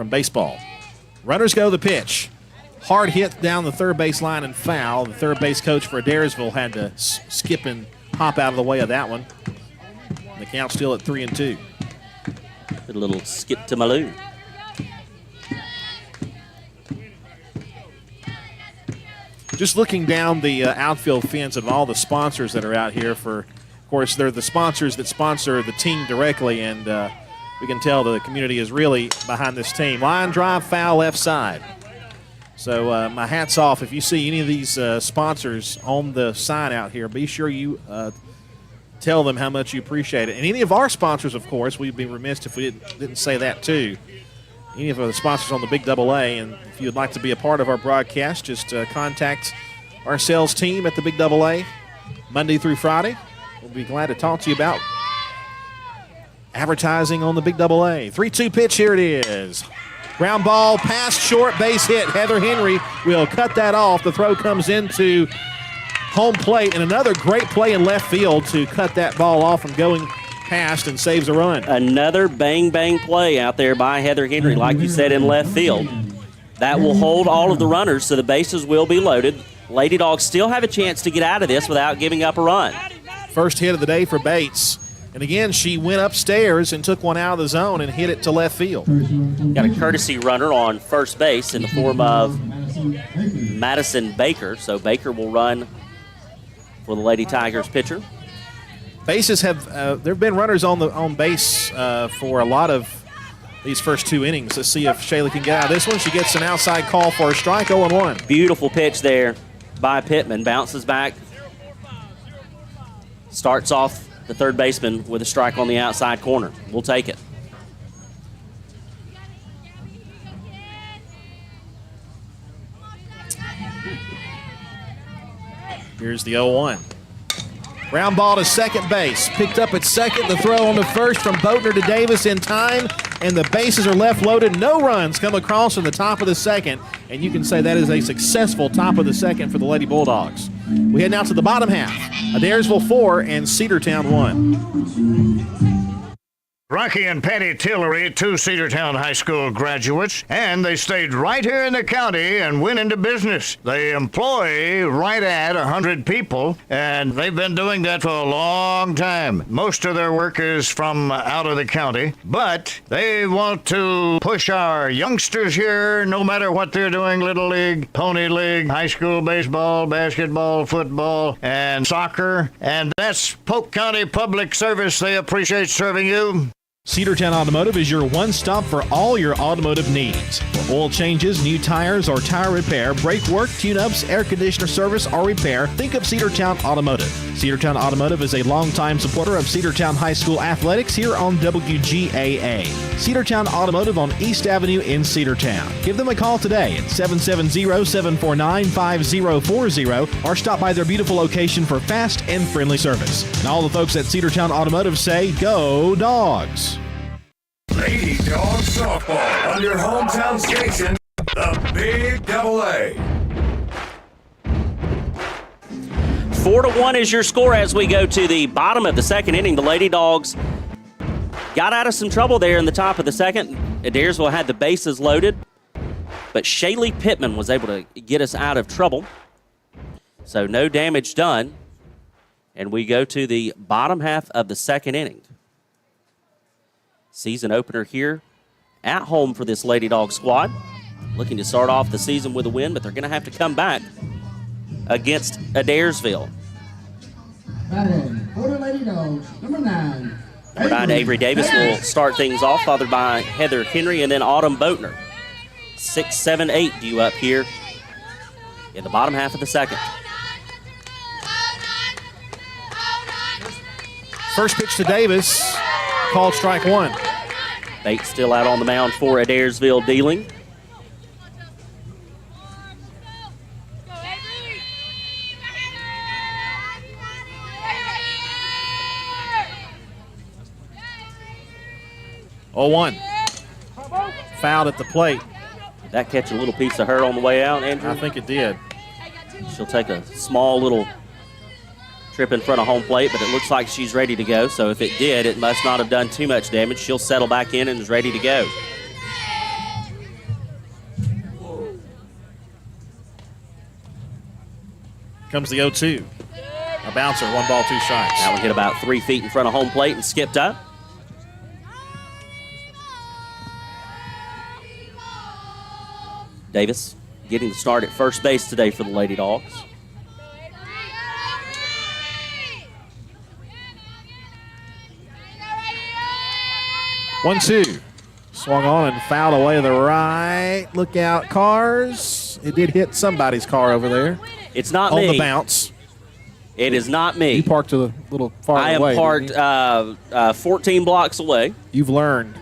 baseball. Runners go the pitch. Hard hit down the third base line and foul. The third base coach for Adairsville had to skip and hop out of the way of that one. And the count's still at 3-2. Did a little skip to Malou. Just looking down the outfield fence of all the sponsors that are out here of course, they're the sponsors that sponsor the team directly, and we can tell the community is really behind this team. Line drive, foul, left side. So my hat's off. If you see any of these sponsors on the sign out here, be sure you tell them how much you appreciate it. And any of our sponsors, of course, we'd be remiss if we didn't say that too. Any of the sponsors on the Big AA, and if you'd like to be a part of our broadcast, just contact our sales team at the Big AA Monday through Friday. We'll be glad to talk to you about advertising on the Big AA. 3-2 pitch, here it is. Ground ball, past short, base hit. Heather Henry will cut that off. The throw comes into home plate, and another great play in left field to cut that ball off from going past and saves a run. Another bang play out there by Heather Henry, like you said, in left field. That will hold all of the runners, so the bases will be loaded. Lady Dogs still have a chance to get out of this without giving up a run. First hit of the day for Bates. And again, she went upstairs and took one out of the zone and hit it to left field. Got a courtesy runner on first base in the form of Madison Baker. So Baker will run for the Lady Tigers pitcher. Bases have there have been runners on base for a lot of these first 2 innings. Let's see if Shaylee can get out of this one. She gets an outside call for a strike, 0-1. Beautiful pitch there by Pittman. Bounces back. Starts off the third baseman with a strike on the outside corner. We'll take it. Here's the 0-1. Ground ball to second base. Picked up at second. The throw on to first from Boatner to Davis in time. And the bases are left loaded. No runs come across in the top of the second. And you can say that is a successful top of the second for the Lady Bulldogs. We head now to the bottom half. Adairsville 4 and Cedartown 1. Rocky and Patty Tillery, two Cedartown High School graduates, and they stayed right here in the county and went into business. They employ right at 100 people, and they've been doing that for a long time. Most of their work is from out of the county, but they want to push our youngsters here, no matter what they're doing, Little League, Pony League, high school baseball, basketball, football, and soccer, and that's Polk County Public Service. They appreciate serving you. Cedartown Automotive is your one-stop for all your automotive needs. For oil changes, new tires, or tire repair, brake work, tune-ups, air conditioner service, or repair, think of Cedartown Automotive. Cedartown Automotive is a longtime supporter of Cedartown High School athletics here on WGAA. Cedartown Automotive on East Avenue in Cedartown. Give them a call today at 770-749-5040 or stop by their beautiful location for fast and friendly service. And all the folks at Cedartown Automotive say, go Dogs! Lady Dawgs softball on your hometown station, the Big AA. 4-1 is your score as we go to the bottom of the second inning. The Lady Dogs got out of some trouble there in the top of the second. Adairsville had the bases loaded, but Shaylee Pittman was able to get us out of trouble. So no damage done. And we go to the bottom half of the second inning. Season opener here at home for this Lady Dog squad. Looking to start off the season with a win, but they're going to have to come back against Adairsville. Batting for the Lady Dogs, number 9. Number 9, Avery Davis will start things off, followed by Heather Henry and then Autumn Boatner. 6, 7, 8 due up here in the bottom half of the second. First pitch to Davis, called strike one. Bates still out on the mound for Adairsville dealing. Oh, 1. Fouled at the plate. Did that catch a little piece of her on the way out, Andrew? I think it did. She'll take a small little trip in front of home plate, but it looks like she's ready to go. So if it did, it must not have done too much damage. She'll settle back in and is ready to go. Comes the 0-2. A bouncer, 1 ball, 2 strikes. That one hit about 3 feet in front of home plate and skipped up. Davis getting the start at first base today for the Lady Dogs. One, 2. Swung on and fouled away to the right. Look out, cars. It did hit somebody's car over there. It's not on me. On the bounce. It is not me. You parked a little far away. I am parked 14 blocks away. You've learned.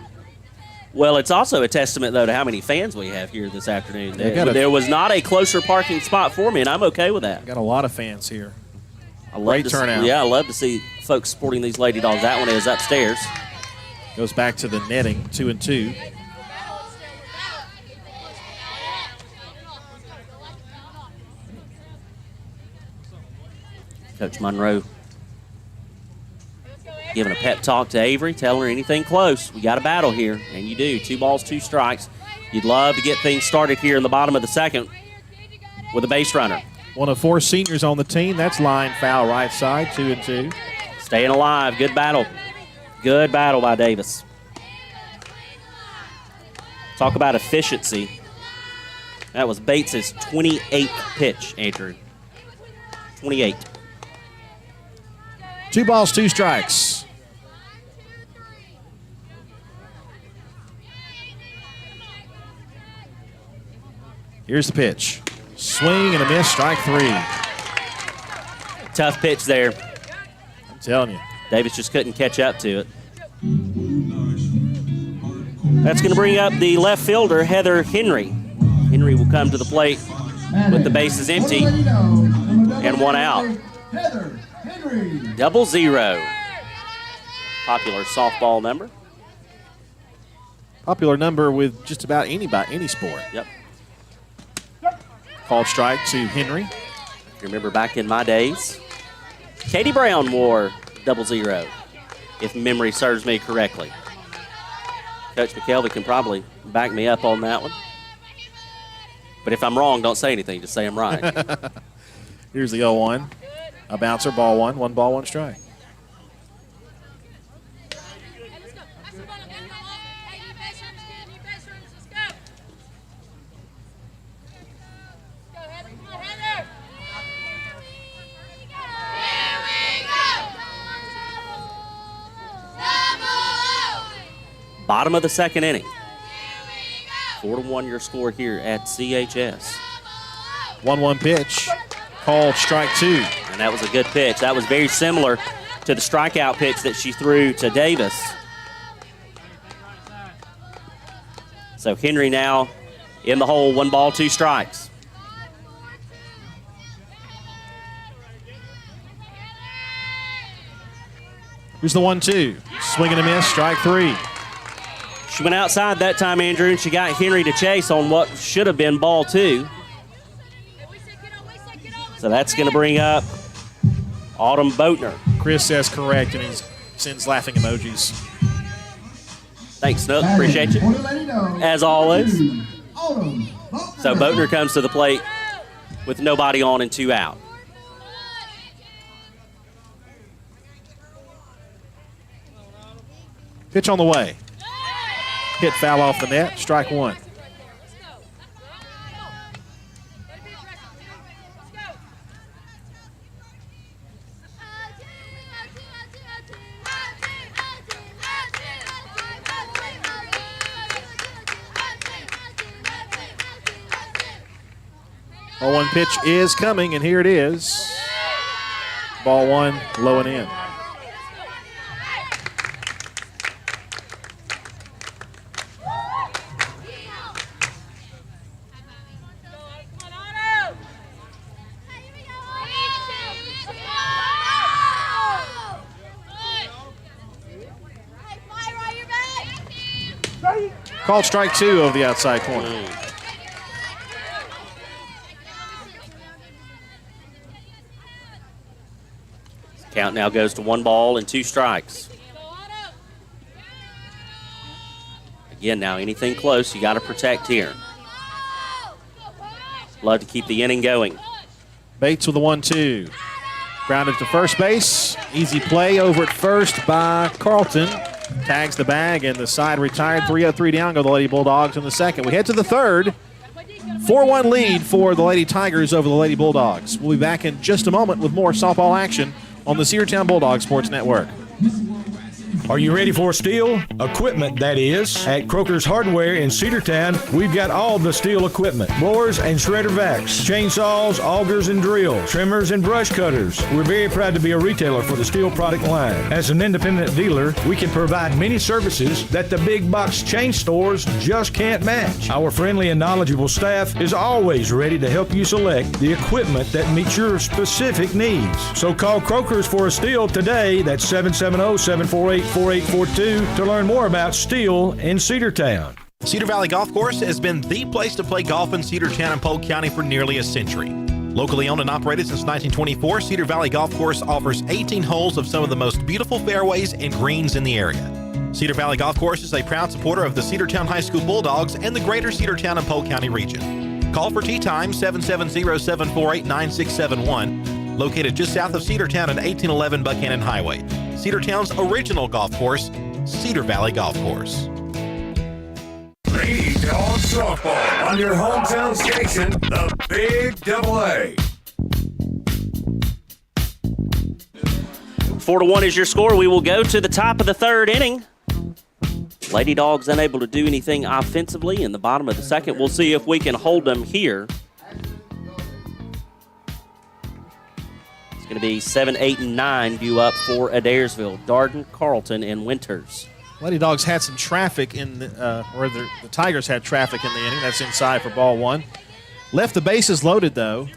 Well, it's also a testament, though, to how many fans we have here this afternoon. There was not a closer parking spot for me, and I'm okay with that. Got a lot of fans here. Great turnout. I love to see folks supporting these Lady Dogs. That one is upstairs. Goes back to the netting, 2-2. Coach Monroe giving a pep talk to Avery, telling her anything close. We got a battle here, and you do. 2 balls, 2 strikes. You'd love to get things started here in the bottom of the second with a base runner. One of 4 seniors on the team. That's line foul right side, 2-2. Staying alive. Good battle. Good battle by Davis. Talk about efficiency. That was Bates' 28th pitch, Andrew. 28. 2 balls, 2 strikes. Here's the pitch. Swing and a miss, strike 3. Tough pitch there. I'm telling you. Davis just couldn't catch up to it. That's going to bring up the left fielder, Heather Henry. Henry will come to the plate with the bases empty and 1 out. 0-0. Popular softball number. Popular number with just about any sport. Yep. Called strike to Henry. Remember back in my days, Katie Brown wore 0-0, if memory serves me correctly. Coach McKelvey can probably back me up on that one. But if I'm wrong, don't say anything. Just say I'm right. Here's the 0-1. A bouncer, ball one. 1 ball, 1 strike. Bottom of the second inning. 4-1 your score here at CHS. 1-1 pitch. Called strike 2. And that was a good pitch. That was very similar to the strikeout pitch that she threw to Davis. So Henry now in the hole, 1 ball, 2 strikes. Here's the 1-2. Swing and a miss, strike 3. She went outside that time, Andrew, and she got Henry to chase on what should have been ball 2. So that's going to bring up Autumn Boatner. Chris says correct, and he sends laughing emojis. Thanks, Snook. Appreciate you. As always. So Boatner comes to the plate with nobody on and 2 out. Pitch on the way. Hit foul off the net, strike 1. Oh, 1 pitch is coming, and here it is. Ball 1, low and in. Called strike 2 over the outside corner. Count now goes to 1 ball and 2 strikes. Again, now anything close, you got to protect here. Love to keep the inning going. Bates with a 1-2. Grounded to first base. Easy play over at first by Carlton. Tags the bag, and the side retired. 3-0-3 down go the Lady Bulldogs in the second. We head to the third. 4-1 lead for the Lady Tigers over the Lady Bulldogs. We'll be back in just a moment with more softball action on the Cedartown Bulldog Sports Network. Are you ready for steel? Equipment, that is. At Croker's Hardware in Cedartown, we've got all the steel equipment. Blowers and shredder vacs, chainsaws, augers and drills, trimmers and brush cutters. We're very proud to be a retailer for the steel product line. As an independent dealer, we can provide many services that the big box chain stores just can't match. Our friendly and knowledgeable staff is always ready to help you select the equipment that meets your specific needs. So call Croker's for a steel today. That's 770-748-4842 to learn more about steel in Cedartown. Cedar Valley Golf Course has been the place to play golf in Cedartown and Polk County for nearly a century. Locally owned and operated since 1924, Cedar Valley Golf Course offers 18 holes of some of the most beautiful fairways and greens in the area. Cedar Valley Golf Course is a proud supporter of the Cedartown High School Bulldogs and the greater Cedartown and Polk County region. Call for tee time 770-748-9671, located just south of Cedartown at 1811 Buchanan Highway. Cedartown's original golf course, Cedar Valley Golf Course. Lady Dog Softball on your hometown station, the Big AA. 4-1 is your score. We will go to the top of the third inning. Lady Dogs unable to do anything offensively in the bottom of the second. We'll see if we can hold them here. It's going to be 7, 8, and 9 due up for Adairsville, Darden, Carlton, and Winters. Lady Dogs had some traffic in the Tigers had traffic in the inning. That's inside for ball 1. Left the bases loaded, though.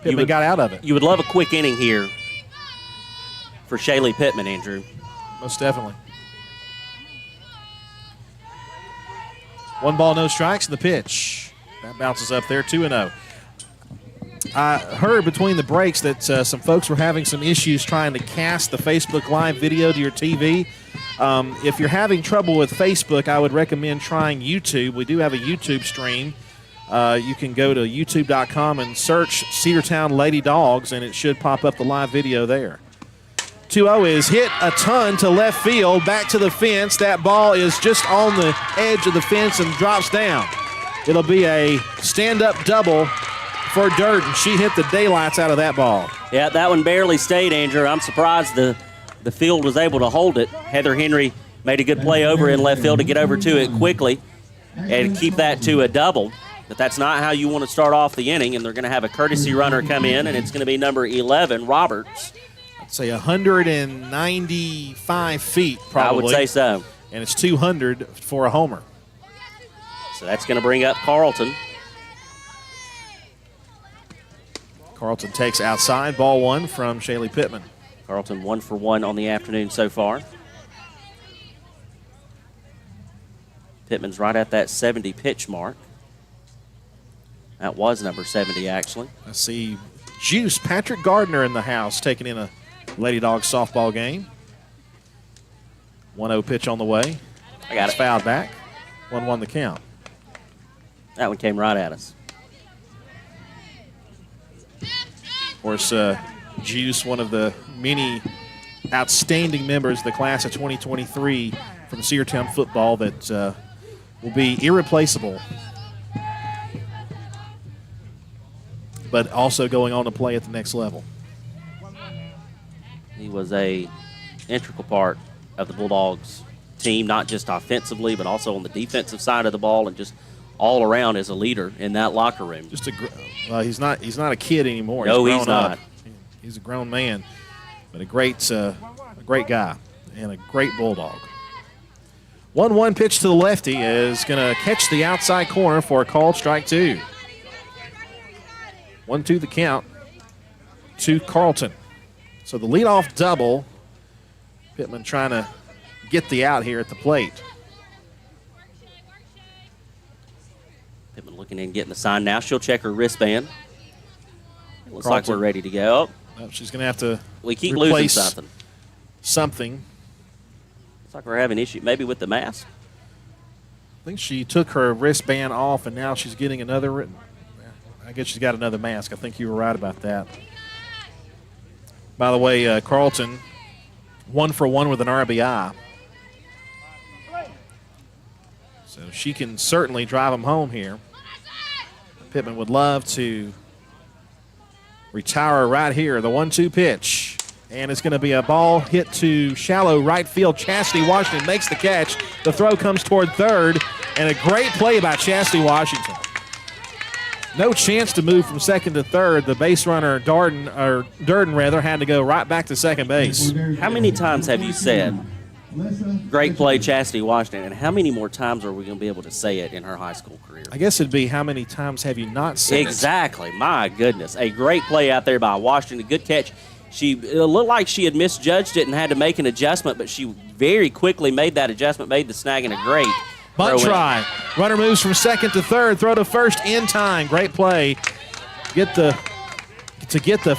Pittman got out of it. You would love a quick inning here for Shaylee Pittman, Andrew. Most definitely. 1 ball, no strikes, and the pitch. That bounces up there, 2-0. I heard between the breaks that some folks were having some issues trying to cast the Facebook Live video to your TV. If you're having trouble with Facebook, I would recommend trying YouTube. We do have a YouTube stream. You can go to youtube.com and search Cedartown Lady Dogs, and it should pop up the live video there. 2-0 is hit a ton to left field, back to the fence. That ball is just on the edge of the fence and drops down. It'll be a stand-up double for Durden. She hit the daylights out of that ball. Yeah, that one barely stayed, Andrew. I'm surprised the field was able to hold it. Heather Henry made a good play over in left field to get over to it quickly and keep that to a double. But that's not how you want to start off the inning, and they're going to have a courtesy runner come in, and it's going to be number 11, Roberts. I'd say 195 feet, probably. I would say so. And it's 200 for a homer. So that's going to bring up Carlton. Carlton takes outside, ball one from Shaylee Pittman. Carlton 1 for 1 on the afternoon so far. Pittman's right at that 70 pitch mark. That was number 70, actually. I see Juice Patrick Gardner in the house taking in a Lady Dogs softball game. 1-0 pitch on the way. I got it's it. Fouled back. 1-1 the count. That one came right at us. Of course, Juice, one of the many outstanding members of the class of 2023 from Cedartown football that will be irreplaceable, but also going on to play at the next level. He was a integral part of the Bulldogs team, not just offensively, but also on the defensive side of the ball, and just all around as a leader in that locker room. Just he's not a kid anymore. No, he's he's not. Up. He's a grown man, but a great guy and a great Bulldog. 1-1 pitch to the lefty is going to catch the outside corner for a called strike two. 1-2 the count to Carlton. So the leadoff double. Pittman trying to get the out here at the plate. Pittman looking in, getting the sign now. She'll check her wristband. Looks like Carlton. we're ready to go. Oh, she's going to have to We keep losing replace something. Looks like we're having issue maybe with the mask. I think she took her wristband off, and now she's getting another. I guess she's got another mask. I think you were right about that. By the way, Carlton 1 for 1 with an RBI. So she can certainly drive them home here. Pittman would love to retire right here. The 1-2 pitch. And it's going to be a ball hit to shallow right field. Chastity Washington makes the catch. The throw comes toward third. And a great play by Chastity Washington. No chance to move from second to third. The base runner, Durden, had to go right back to second base. How many times have you said, great play, Chastity Washington, and how many more times are we going to be able to say it in her high school career? I guess it'd be how many times have you not said Exactly. My goodness. A great play out there by Washington. A good catch. It looked like she had misjudged it and had to make an adjustment, but she very quickly made that adjustment, made the snag, and a great bunt throw try. Runner moves from second to third. Throw to first in time. Great play. Get the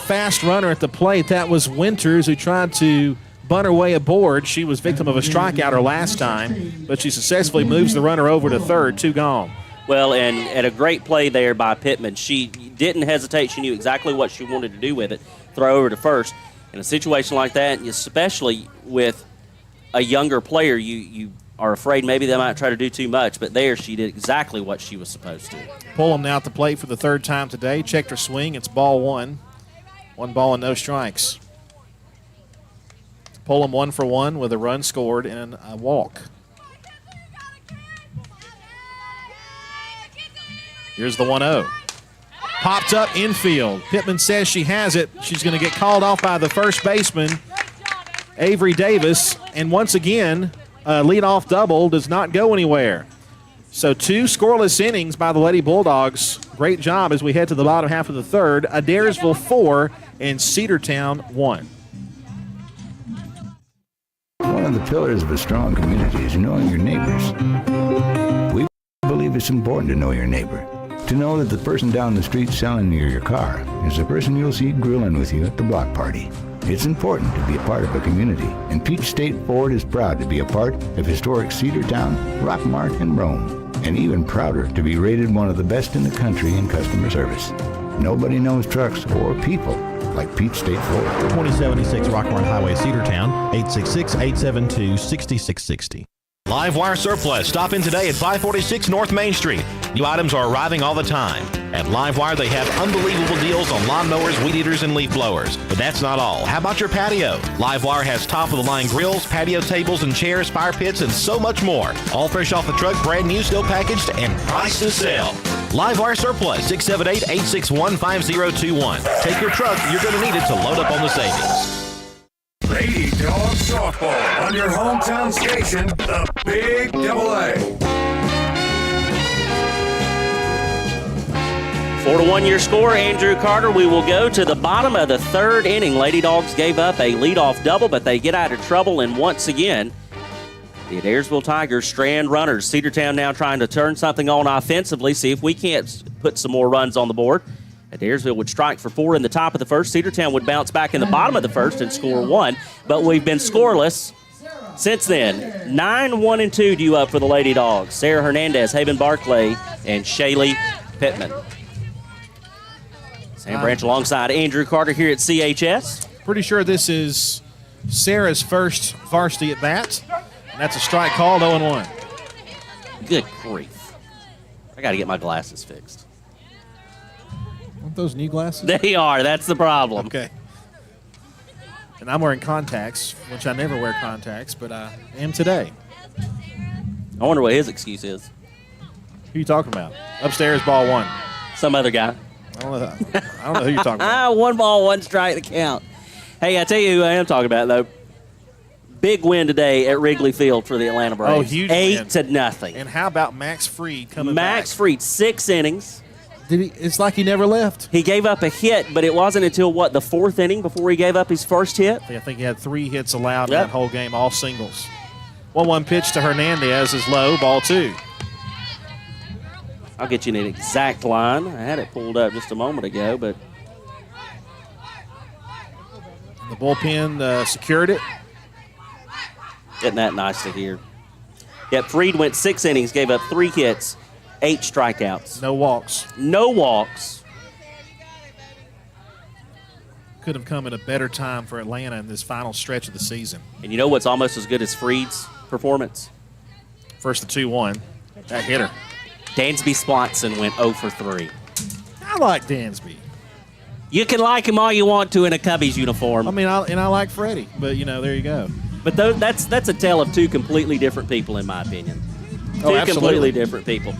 fast runner at the plate. That was Winters, who tried to bunt her way aboard. She was victim of a strikeout her last time, but she successfully moves the runner over to third. 2 gone. Well, and a great play there by Pittman. She didn't hesitate. She knew exactly what she wanted to do with it. Throw over to first. In a situation like that, especially with a younger player, you are afraid maybe they might try to do too much, but there she did exactly what she was supposed to. Pullum now at the plate for the third time today. Checked her swing. It's ball one. 1 ball and no strikes. Pullum 1 for 1 with a run scored and a walk. Here's the 1-0. Popped up infield. Pittman says she has it. She's going to get called off by the first baseman, Avery Davis. And once again, a leadoff double does not go anywhere. So 2 scoreless innings by the Lady Bulldogs. Great job as we head to the bottom half of the third. Adairsville 4 and Cedartown 1. One of the pillars of a strong community is knowing your neighbors. We believe it's important to know your neighbor. To know that the person down the street selling you your car is the person you'll see grilling with you at the block party. It's important to be a part of a community, and Peach State Ford is proud to be a part of historic Cedartown, Rockmart, and Rome, and even prouder to be rated one of the best in the country in customer service. Nobody knows trucks or people like Peach State Ford. 2076 Rockmart Highway, Cedartown, 866-872-6660. Livewire Surplus. Stop in today at 546 North Main Street. New items are arriving all the time. At Livewire, they have unbelievable deals on lawnmowers, weed eaters, and leaf blowers. But that's not all. How about your patio? Livewire has top-of-the-line grills, patio tables and chairs, fire pits, and so much more. All fresh off the truck, brand new, still packaged, and priced to sell. Livewire Surplus, 678-861-5021. Take your truck. You're going to need it to load up on the savings. Lady Dog Softball on your hometown station, the Big AA. 4-1 your score, Andrew Carter. We will go to the bottom of the third inning. Lady Dogs gave up a leadoff double, but they get out of trouble, and once again, the Adairsville Tigers strand runners. Cedartown now trying to turn something on offensively, see if we can't put some more runs on the board. Adairsville would strike for 4 in the top of the first. Cedartown would bounce back in the bottom of the first and score 1. But we've been scoreless since then. 9-1-2 due up for the Lady Dogs. Sarah Hernandez, Haven Barclay, and Shaylee Pittman. Sam Branch alongside Andrew Carter here at CHS. Pretty sure this is Sarah's first varsity at bat. And that's a strike called, 0-1. Good grief. I got to get my glasses fixed. Aren't those new glasses? They are. That's the problem. Okay. And I'm wearing contacts, which I never wear contacts, but I am today. I wonder what his excuse is. Who are you talking about? Upstairs, ball 1. Some other guy. I don't know who you're talking about. 1 ball, 1 strike to count. Hey, I tell you who I am talking about, though. Big win today at Wrigley Field for the Atlanta Braves. Oh, huge win. 8-0. And how about Max Fried coming back? Max Fried, 6 innings. It's like he never left. He gave up a hit, but it wasn't until, the 4th inning before he gave up his first hit? I think he had 3 hits allowed in that whole game, all singles. 1-1 pitch to Hernandez is low, ball 2. I'll get you an exact line. I had it pulled up just a moment ago, but the bullpen secured it. Isn't that nice to hear? Yep, Fried went 6 innings, gave up 3 hits, 8 strikeouts. No walks. No walks. Could have come at a better time for Atlanta in this final stretch of the season. And you know what's almost as good as Fried's performance? First the 2-1. That hitter. Dansby Swanson went 0 for 3. I like Dansby. You can like him all you want to in a Cubbies uniform. I mean, I like Freddie, but, there you go. But that's a tale of 2 completely different people, in my opinion. 2 completely different people.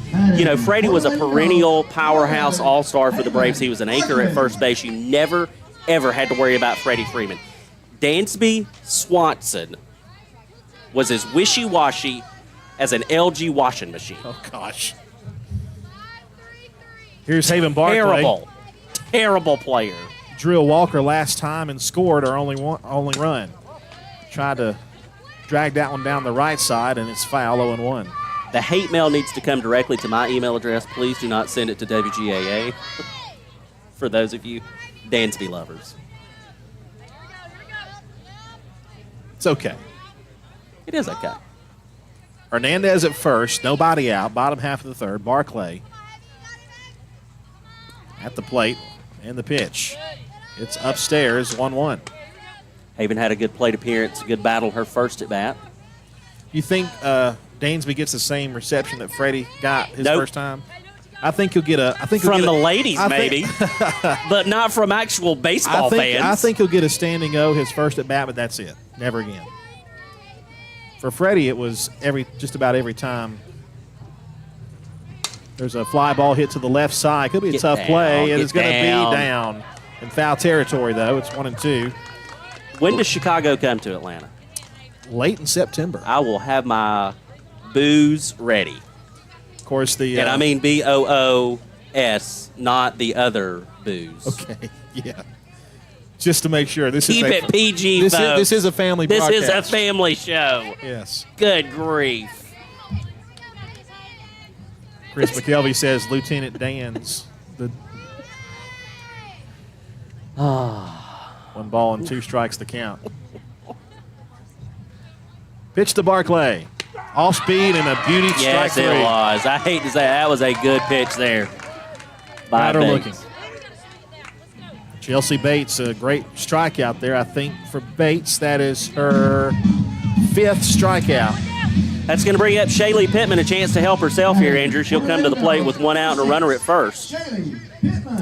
Freddie was a perennial powerhouse all-star for the Braves. He was an anchor at first base. You never, ever had to worry about Freddie Freeman. Dansby Swanson was as wishy-washy as an LG washing machine. Oh, gosh. Here's Haven Barclay. Terrible player. Drill Walker last time and scored our only run. Tried to drag that one down the right side, and it's foul, 0-1. The hate mail needs to come directly to my email address. Please do not send it to WGAA. For those of you Dansby lovers. It's okay. It is okay. Hernandez at first, nobody out, bottom half of the third. Barclay at the plate and the pitch. It's upstairs, 1-1. Haven had a good plate appearance, a good battle her first at bat. You think Dansby gets the same reception that Freddie got his first time? I think he'll get from the ladies, maybe, but not from actual baseball fans. I think he'll get a standing O his first at bat, but that's it. Never again. For Freddie, it was just about every time. There's a fly ball hit to the left side. Could be a tough play, and it's going to be down in foul territory, though. It's 1-2. When does Chicago come to Atlanta? Late in September. I will have my booze ready. Of course, and I mean BOOS, not the other booze. Okay, yeah. Just to make sure. Keep it PG, folks. This is a family broadcast. This is a family show. Yes. Good grief. Chris McKelvey says Lieutenant Dan's. 1 ball and 2 strikes the count. Pitch to Barclay. Off speed and a beauty strike Yes, three. it was. I hate to say that was a good pitch there. By Better Bates. looking. Chelsea Bates, a great strikeout there. I think for Bates, that is her 5th strikeout. That's going to bring up Shaylee Pittman a chance to help herself here, Andrew. She'll come to the plate with 1 out and a runner at first.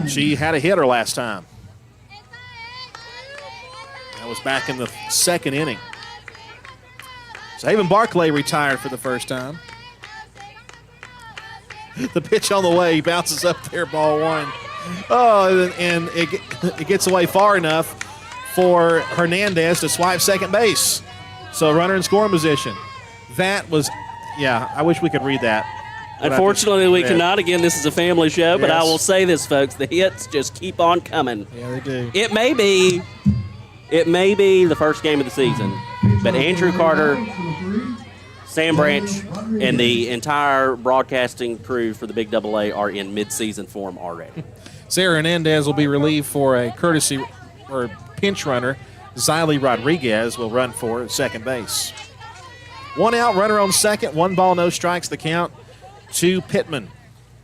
She had a hitter last time. That was back in the 2nd inning. So Haven Barclay retired for the first time. The pitch on the way, he bounces up there, ball 1. Oh, and it gets away far enough for Hernandez to swipe second base. So runner in scoring position. That was, I wish we could read that. Unfortunately, we cannot. Again, this is a family show, but I Yes. will say this, folks. The hits just keep on coming. Yeah, they do. It may be the first game of the season, but Andrew Carter, Sam Branch, and the entire broadcasting crew for the Big AA are in mid-season form already. Sarah Hernandez will be relieved for a courtesy or pinch runner. Xylee Rodriguez will run for second base. 1 out, runner on second, 1 ball, no strikes, the count to Pittman.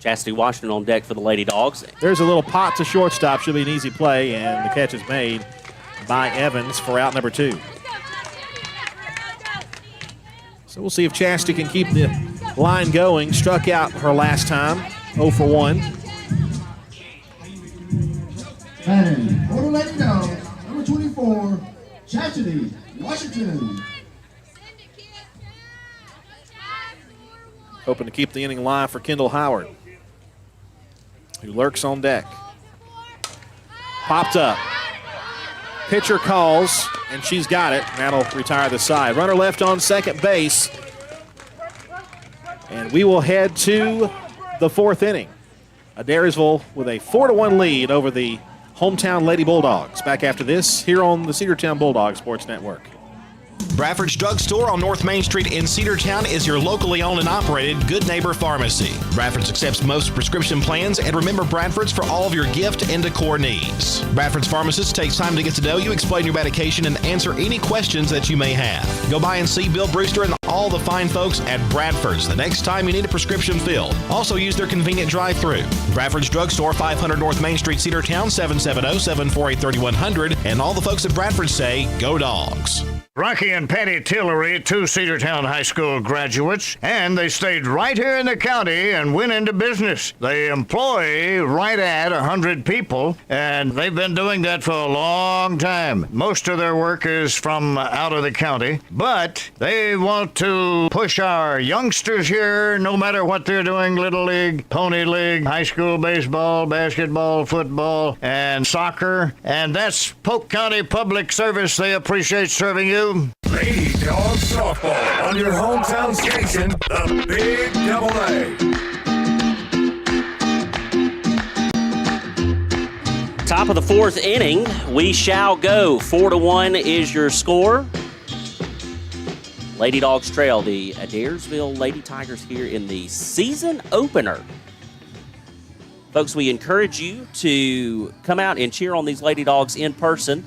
Chastity Washington on deck for the Lady Dogs. There's a little pot to shortstop, should be an easy play, and the catch is made by Evans for out number 2. So we'll see if Chastity can keep the line going. Struck out her last time, 0 for 1. And for the Lady Dogs, number 24, Chastity Washington. Hoping to keep the inning alive for Kendall Howard, who lurks on deck. Popped up. Pitcher calls, and she's got it. That'll retire the side. Runner left on second base. And we will head to the 4th inning. Adairsville with a 4-1 lead over the hometown Lady Bulldogs. Back after this here on the Cedartown Bulldog Sports Network. Bradford's Drug Store on North Main Street in Cedartown is your locally owned and operated Good Neighbor Pharmacy. Bradford's accepts most prescription plans, and remember Bradford's for all of your gift and decor needs. Bradford's pharmacist takes time to get to know you, explain your medication, and answer any questions that you may have. Go by and see Bill Brewster and all the fine folks at Bradford's the next time you need a prescription filled. Also use their convenient drive-thru. Bradford's Drug Store, 500 North Main Street, Cedartown, 770-748-3100. And all the folks at Bradford say, go Dogs. Rocky and Patty Tillery, 2 Cedartown High School graduates, and they stayed right here in the county and went into business. They employ right at 100 people, and they've been doing that for a long time. Most of their work is from out of the county, but they want to push our youngsters here, no matter what they're doing, Little League, Pony League, high school baseball, basketball, football, and soccer, and that's Polk County Public Service. They appreciate serving you. Lady Dogs Softball on your hometown station, the Big AA. Top of the 4th inning, we shall go. 4-1 is your score. Lady Dogs trail the Adairsville Lady Tigers here in the season opener. Folks, we encourage you to come out and cheer on these Lady Dogs in person.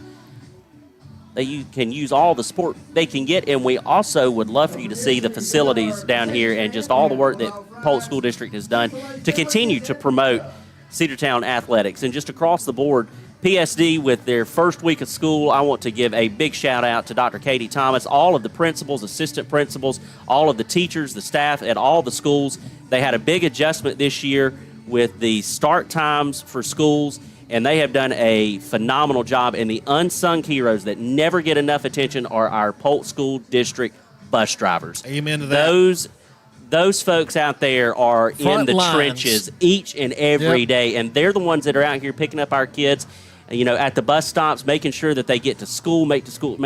You can use all the support they can get, and we also would love for you to see the facilities down here and just all the work that Polk School District has done to continue to promote Cedartown athletics. And just across the board, PSD with their first week of school, I want to give a big shout out to Dr. Katie Thomas, all of the principals, assistant principals, all of the teachers, the staff at all the schools. They had a big adjustment this year with the start times for schools, and they have done a phenomenal job. And the unsung heroes that never get enough attention are our Polk School District bus drivers. Amen to that. Those folks out there are Front in the lines. trenches each and every day, and they're the ones that are out here picking up our kids, at the bus stops, making sure that they get to school, make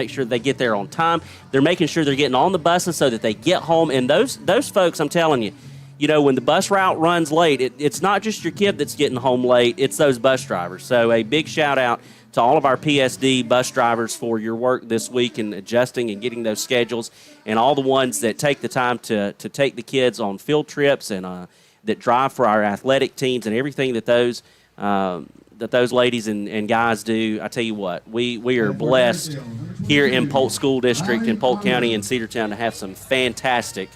sure they get there on time. They're making sure they're getting on the buses so that they get home. And those folks, I'm telling you, when the bus route runs late, it's not just your kid that's getting home late, it's those bus drivers. So a big shout out to all of our PSD bus drivers for your work this week in adjusting and getting those schedules, and all the ones that take the time to take the kids on field trips and that drive for our athletic teams and everything that those that those ladies and guys do, I tell you what, we are blessed here in Polk School District, in Polk County, and Cedartown to have some fantastic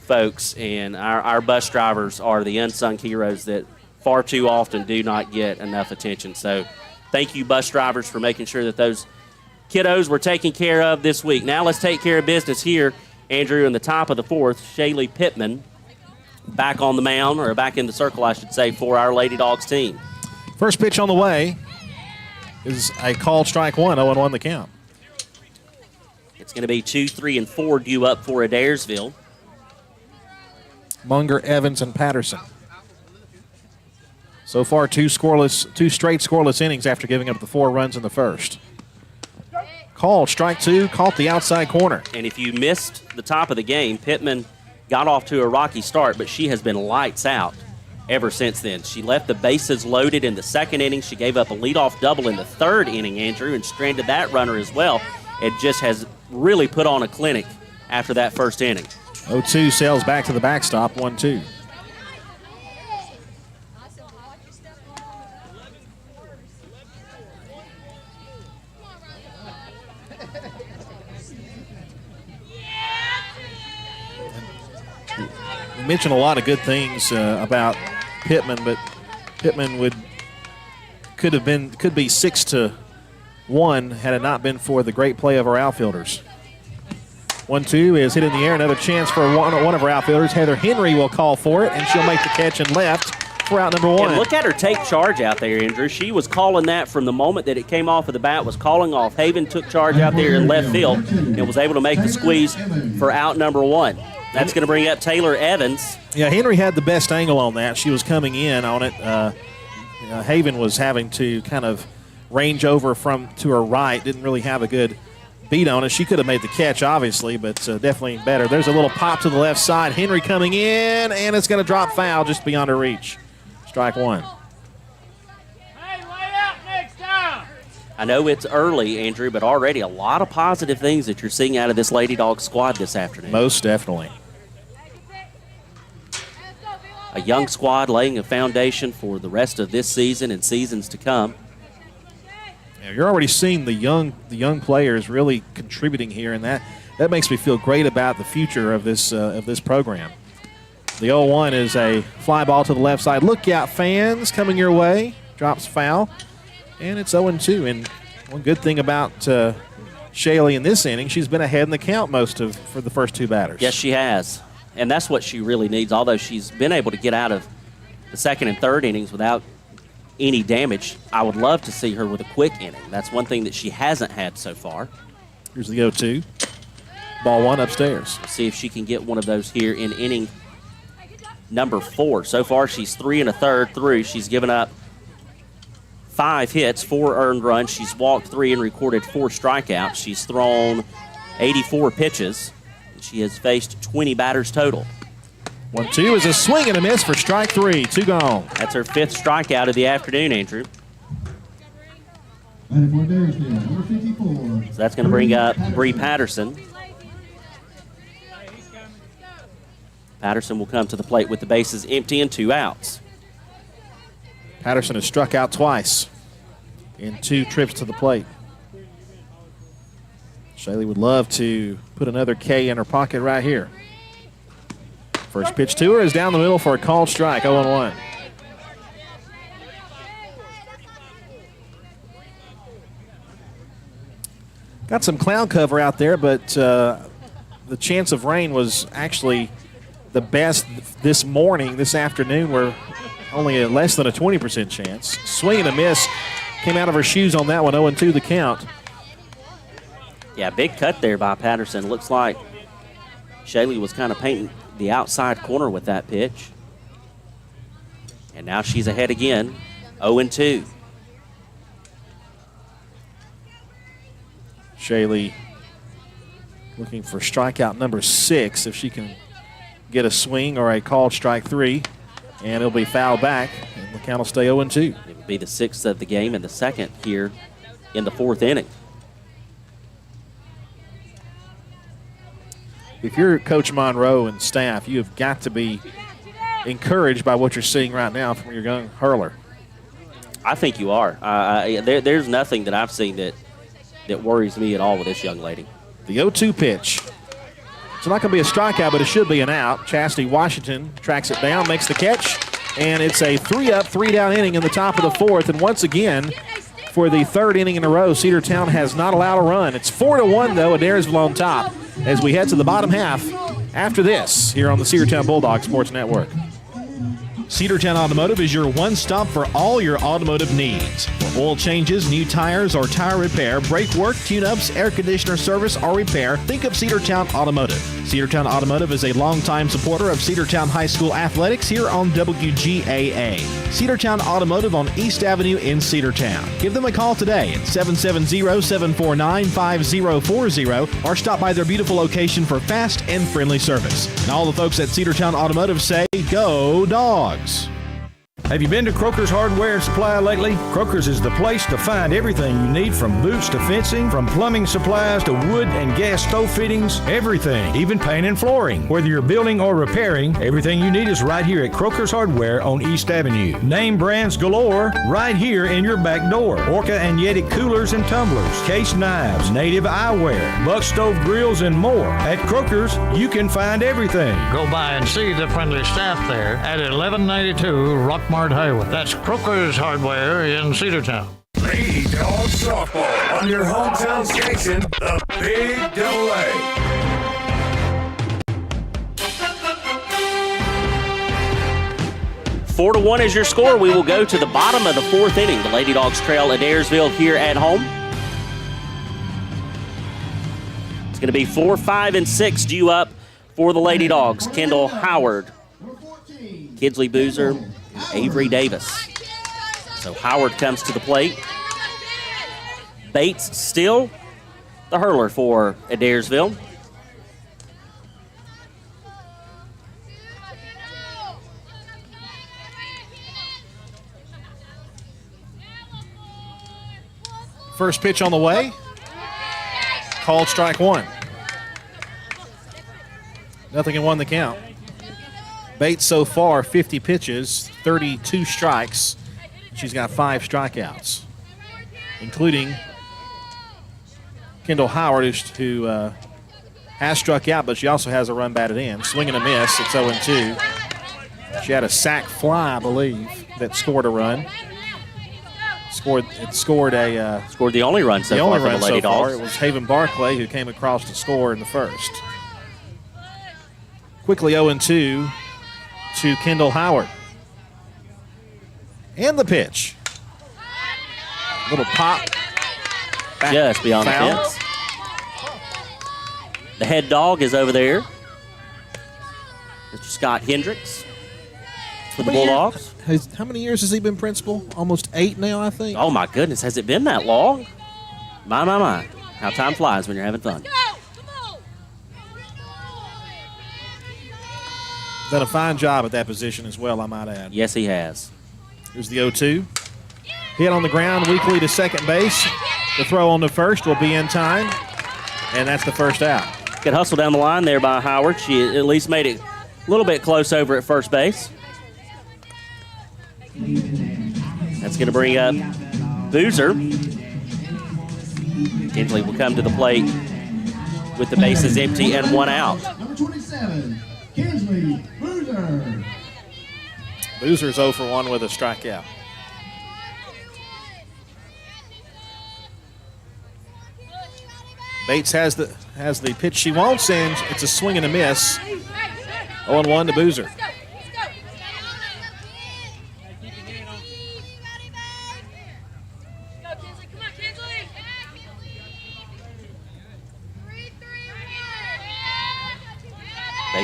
folks. And our bus drivers are the unsung heroes that far too often do not get enough attention. So thank you, bus drivers, for making sure that those kiddos were taken care of this week. Now let's take care of business here, Andrew, in the top of the fourth. Shaylee Pittman back on the mound, or back in the circle, I should say, for our Lady Dogs team. First pitch on the way is a called strike one, 0-1 the count. It's going to be 2, 3, and 4 due up for Adairsville. Munger, Evans, and Patterson. So far, two straight scoreless innings after giving up the 4 runs in the first. Called strike two, caught the outside corner. And if you missed the top of the game, Pittman got off to a rocky start, but she has been lights out ever since then. She left the bases loaded in the second inning. She gave up a leadoff double in the third inning, Andrew, and stranded that runner as well. It just has really put on a clinic after that first inning. 0-2 sails back to the backstop, 1-2. You mentioned a lot of good things about Pittman, but Pittman could be 6-1 had it not been for the great play of our outfielders. 1-2 is hit in the air. Another chance for one of our outfielders. Heather Henry will call for it, and she'll make the catch and left for out number 1. And look at her take charge out there, Andrew. She was calling that from the moment that it came off of the bat, was calling off. Haven took charge out there in left field and was able to make the squeeze for out number 1. That's going to bring up Taylor Evans. Yeah, Henry had the best angle on that. She was coming in on it. Haven was having to kind of range over to her right. Didn't really have a good beat on it. She could have made the catch, obviously, but definitely better. There's a little pop to the left side. Henry coming in, and it's going to drop foul just beyond her reach. Strike one. Hey, lay out next time. I know it's early, Andrew, but already a lot of positive things that you're seeing out of this Lady Dog squad this afternoon. Most definitely. A young squad laying a foundation for the rest of this season and seasons to come. Yeah, you're already seeing the young players really contributing here, and that makes me feel great about the future of this program. The 0-1 is a fly ball to the left side. Look out, fans, coming your way. Drops foul, and it's 0-2. And one good thing about Shaylee in this inning, she's been ahead in the count for the first 2 batters. Yes, she has. And that's what she really needs. Although she's been able to get out of the second and third innings without any damage, I would love to see her with a quick inning. That's one thing that she hasn't had so far. Here's the 0-2. Ball 1 upstairs. We'll see if she can get one of those here in inning number 4. So far, she's 3 1/3 through. She's given up 5 hits, 4 earned runs. She's walked 3 and recorded 4 strikeouts. She's thrown 84 pitches. She has faced 20 batters total. 1-2 is a swing and a miss for strike 3. 2 gone. That's her 5th strikeout of the afternoon, Andrew. So that's going to bring up Bree Patterson. Patterson will come to the plate with the bases empty and 2 outs. Patterson has struck out twice in 2 trips to the plate. Shaylee would love to put another K in her pocket right here. First pitch to her is down the middle for a called strike, 0-1. Got some cloud cover out there, but the chance of rain was actually the best this afternoon. We're only less than a 20% chance. Swing and a miss. Came out of her shoes on that one, 0-2 the count. Yeah, big cut there by Patterson. Looks like Shaylee was kind of painting the outside corner with that pitch. And now she's ahead again, 0-2. Shaylee looking for strikeout number 6 if she can get a swing or a called strike 3. And it'll be fouled back, and the count will stay 0-2. It will be the 6th of the game and the 2nd here in the 4th inning. If you're Coach Monroe and staff, you have got to be encouraged by what you're seeing right now from your young hurler. I think you are. There's nothing that I've seen that worries me at all with this young lady. The 0-2 pitch. It's not going to be a strikeout, but it should be an out. Chastity Washington tracks it down, makes the catch, and it's a 3-up, 3-down inning in the top of the fourth. And once again, for the third inning in a row, Cedartown has not allowed a run. It's 4-1, though, Adairsville on top as we head to the bottom half after this here on the Cedartown Bulldogs Sports Network. Cedartown Automotive is your one-stop for all your automotive needs. For oil changes, new tires, or tire repair, brake work, tune-ups, air conditioner service, or repair, think of Cedartown Automotive. Cedartown Automotive is a longtime supporter of Cedartown High School athletics here on WGAA. Cedartown Automotive on East Avenue in Cedartown. Give them a call today at 770-749-5040 or stop by their beautiful location for fast and friendly service. And all the folks at Cedartown Automotive say, go Dawgs! Have you been to Croker's Hardware and Supply lately? Croker's is the place to find everything you need, from boots to fencing, from plumbing supplies to wood and gas stove fittings, everything, even paint and flooring. Whether you're building or repairing, everything you need is right here at Croker's Hardware on East Avenue. Name brands galore right here in your back door. Orca and Yeti coolers and tumblers, case knives, native eyewear, buck stove grills, and more. At Croker's, you can find everything. Go by and see the friendly staff there at 1192 Rockmart Highway. That's Croker's Hardware in Cedartown. Lady Dogs softball on your hometown station, the Big Double A. Four to 1 is your score. We will go to the bottom of the fourth inning. The Lady Dogs trail Adairsville here at home. It's going to be 4, 5, and 6 due up for the Lady Dogs. Kendall Howard, Kidsley Boozer, and Avery Davis. So Howard comes to the plate. Bates still the hurler for Adairsville. First pitch on the way. Called strike one. Nothing in one the count. Bates so far, 50 pitches, 32 strikes. She's got 5 strikeouts, including Kendall Howard, who has struck out, but she also has a run batted in. Swing and a miss. It's 0-2. She had a sac fly, I believe, that scored a run. Scored the only run so far for the Lady Dogs. It was Haven Barclay who came across to score in the first. Quickly 0-2 to Kendall Howard. And the pitch. Little pop. Just beyond foul. the fence. The head dog is over there. Mr. Scott Hendricks for the Bulldogs. How many years has he been principal? Almost 8 now, I think. Oh, my goodness. Has it been that long? My. How time flies when you're having fun. Done a fine job at that position as well, I might add. Yes, he has. Here's the 0-2. Hit on the ground weakly to second base. The throw on to first will be in time, and that's the first out. Good hustle down the line there by Howard. She at least made it a little bit close over at first base. That's going to bring up Boozer. Kinsley will come to the plate with the bases empty and 1 out. Number 27, Kinsley Boozer. Boozer's 0 for 1 with a strikeout. Bates has the pitch she wants, and it's a swing and a miss. 0-1 to Boozer.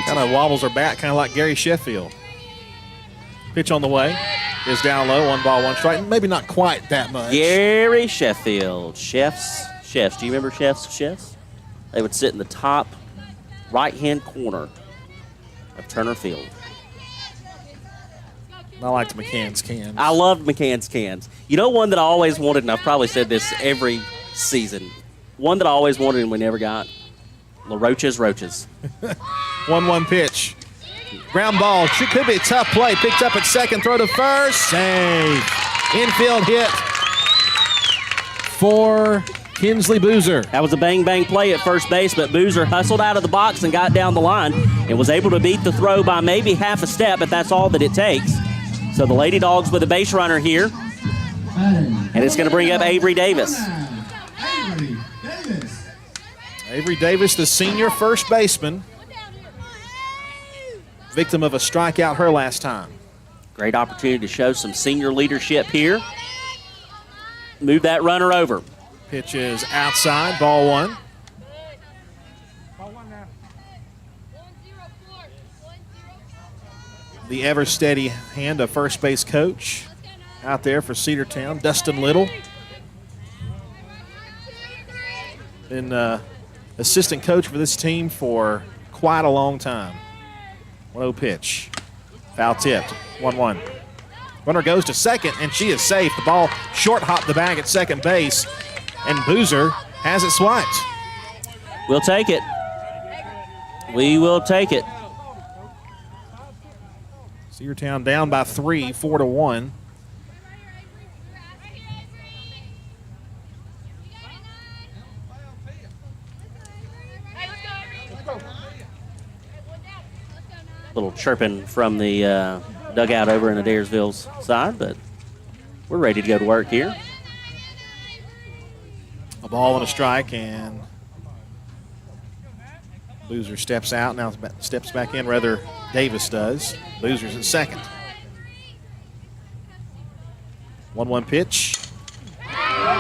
Kind of wobbles her bat, kind of like Gary Sheffield. Pitch on the way is down low, 1 ball, 1 strike. Maybe not quite that much. Gary Sheffield. Chefs. Do you remember Chefs? They would sit in the top right-hand corner of Turner Field. I liked McCann's cans. I loved McCann's cans. You know one that I always wanted, and I've probably said this every season, one that I always wanted and we never got? LaRoche's Roaches. 1-1 pitch. Ground ball. Could be a tough play. Picked up at second. Throw to first. Save. Infield hit for Kinsley Boozer. That was a bang-bang play at first base, but Boozer hustled out of the box and got down the line and was able to beat the throw by maybe half a step, but that's all that it takes. So the Lady Dogs with a base runner here, and it's going to bring up Avery Davis. Avery Davis, the senior first baseman, victim of a strikeout her last time. Great opportunity to show some senior leadership here. Move that runner over. Pitch is outside, ball one. The ever steady hand of first base coach out there for Cedartown, Dustin Little. Been assistant coach for this team for quite a long time. 1-0 pitch. Foul tipped. 1-1. Runner goes to second, and she is safe. The ball short hopped the bag at second base, and Boozer has it swiped. We'll take it. We will take it. Cedartown down by 3, 4-1. Little chirping from the dugout over in Adairsville's side, but we're ready to go to work here. A ball and a strike, and Boozer steps out. Now steps back in, rather Davis does. Boozer's in second. 1-1 pitch.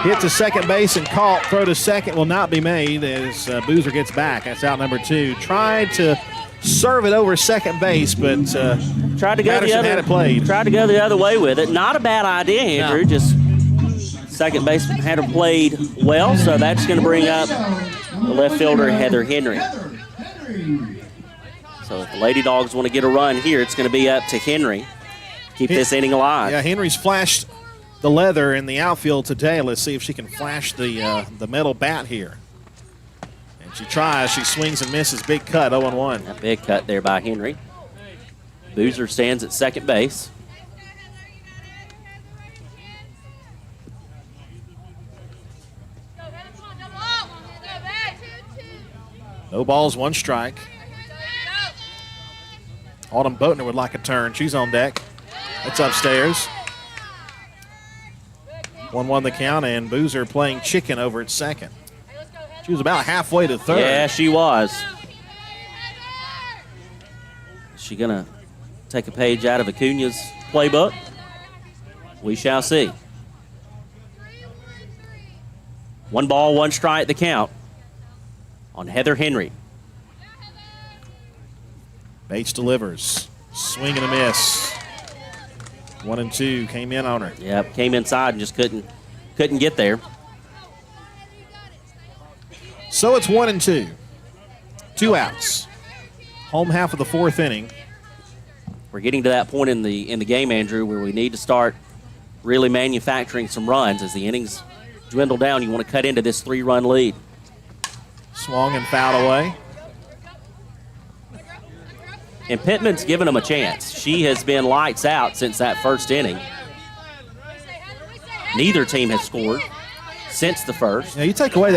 Hit to second base and caught. Throw to second will not be made as Boozer gets back. That's out number 2. Tried to serve it over second base, but tried to go the other way with it. Not a bad idea, Andrew. No. Just second base had her played well, so that's going to bring up the left fielder, Heather Henry. So if the Lady Dogs want to get a run here, it's going to be up to Henry. Keep this inning alive. Yeah, Henry's flashed the leather in the outfield today. Let's see if she can flash the metal bat here. And she tries. She swings and misses. Big cut, 0-1. A big cut there by Henry. Boozer stands at second base. No balls, 1 strike. Autumn Boatner would like a turn. She's on deck. That's upstairs. 1-1 the count, and Boozer playing chicken over at second. She was about halfway to third. Yeah, she was. Is she going to take a page out of Acuna's playbook? We shall see. 1 ball, 1 strike the count on Heather Henry. Bates delivers. Swing and a miss. 1-2 came in on her. Yep, came inside and just couldn't get there. So it's 1-2. 2 outs. Home half of the 4th inning. We're getting to that point in the game, Andrew, where we need to start really manufacturing some runs as the innings dwindle down. You want to cut into this 3-run lead. Swung and fouled away. And Pittman's given them a chance. She has been lights out since that first inning. Neither team has scored since the first. Yeah, you take away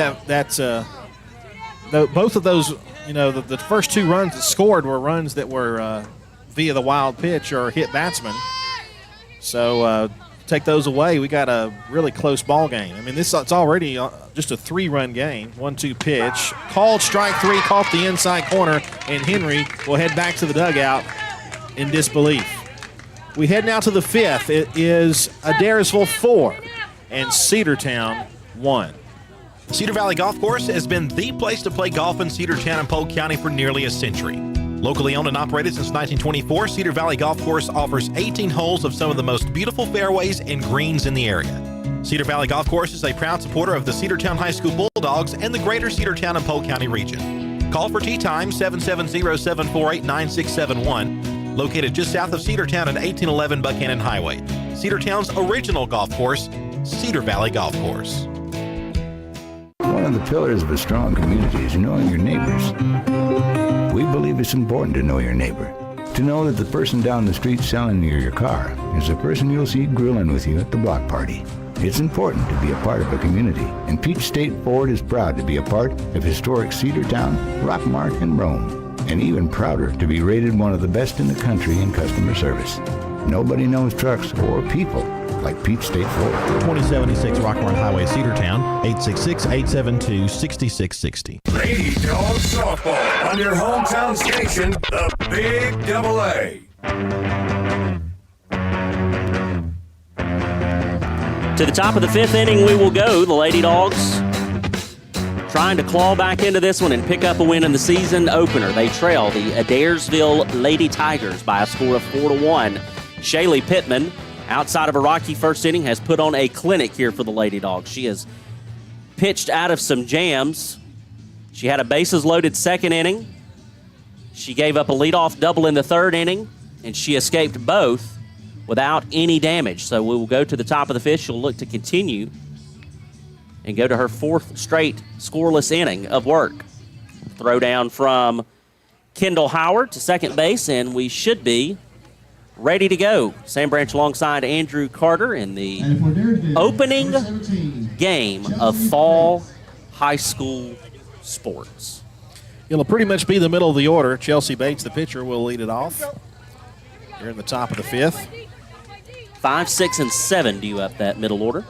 both of those, the first 2 runs that scored were runs that were via the wild pitch or hit batsman. So take those away, we got a really close ball game. I mean, it's already just a 3-run game. 1-2 pitch. Called strike 3, caught the inside corner, and Henry will head back to the dugout in disbelief. We head now to the 5th. It is Adairsville 4 and Cedartown 1. Cedar Valley Golf Course has been the place to play golf in Cedartown and Polk County for nearly a century. Locally owned and operated since 1924, Cedar Valley Golf Course offers 18 holes of some of the most beautiful fairways and greens in the area. Cedar Valley Golf Course is a proud supporter of the Cedartown High School Bulldogs and the greater Cedartown and Polk County region. Call for tee time 770-748-9671, located just south of Cedartown at 1811 Buchanan Highway. Cedartown's original golf course, Cedar Valley Golf Course. One of the pillars of a strong community is knowing your neighbors. We believe it's important to know your neighbor. To know that the person down the street selling you your car is the person you'll see grilling with you at the block party. It's important to be a part of a community, and Peach State Ford is proud to be a part of historic Cedartown, Rockmart, and Rome, and even prouder to be rated one of the best in the country in customer service. Nobody knows trucks or people like Peach State Ford. 2076 Rockmart Highway, Cedartown, 866-872-6660. Lady Dogs softball on your hometown station, the Big Double A. To the top of the 5th inning we will go. The Lady Dogs trying to claw back into this one and pick up a win in the season opener. They trail the Adairsville Lady Tigers by a score of 4-1. Shaylee Pittman, outside of a rocky first inning, has put on a clinic here for the Lady Dogs. She has pitched out of some jams. She had a bases-loaded second inning. She gave up a leadoff double in the third inning, and she escaped both without any damage. So we will go to the top of the 5th. She'll look to continue and go to her 4th straight scoreless inning of work. Throw down from Kendall Howard to second base, and we should be ready to go. Sam Branch alongside Andrew Carter in the opening game of fall high school sports. It'll pretty much be the middle of the order. Chelsea Bates, the pitcher, will lead it off. Here in the top of the 5th. 5, 6, and 7 due up that middle order.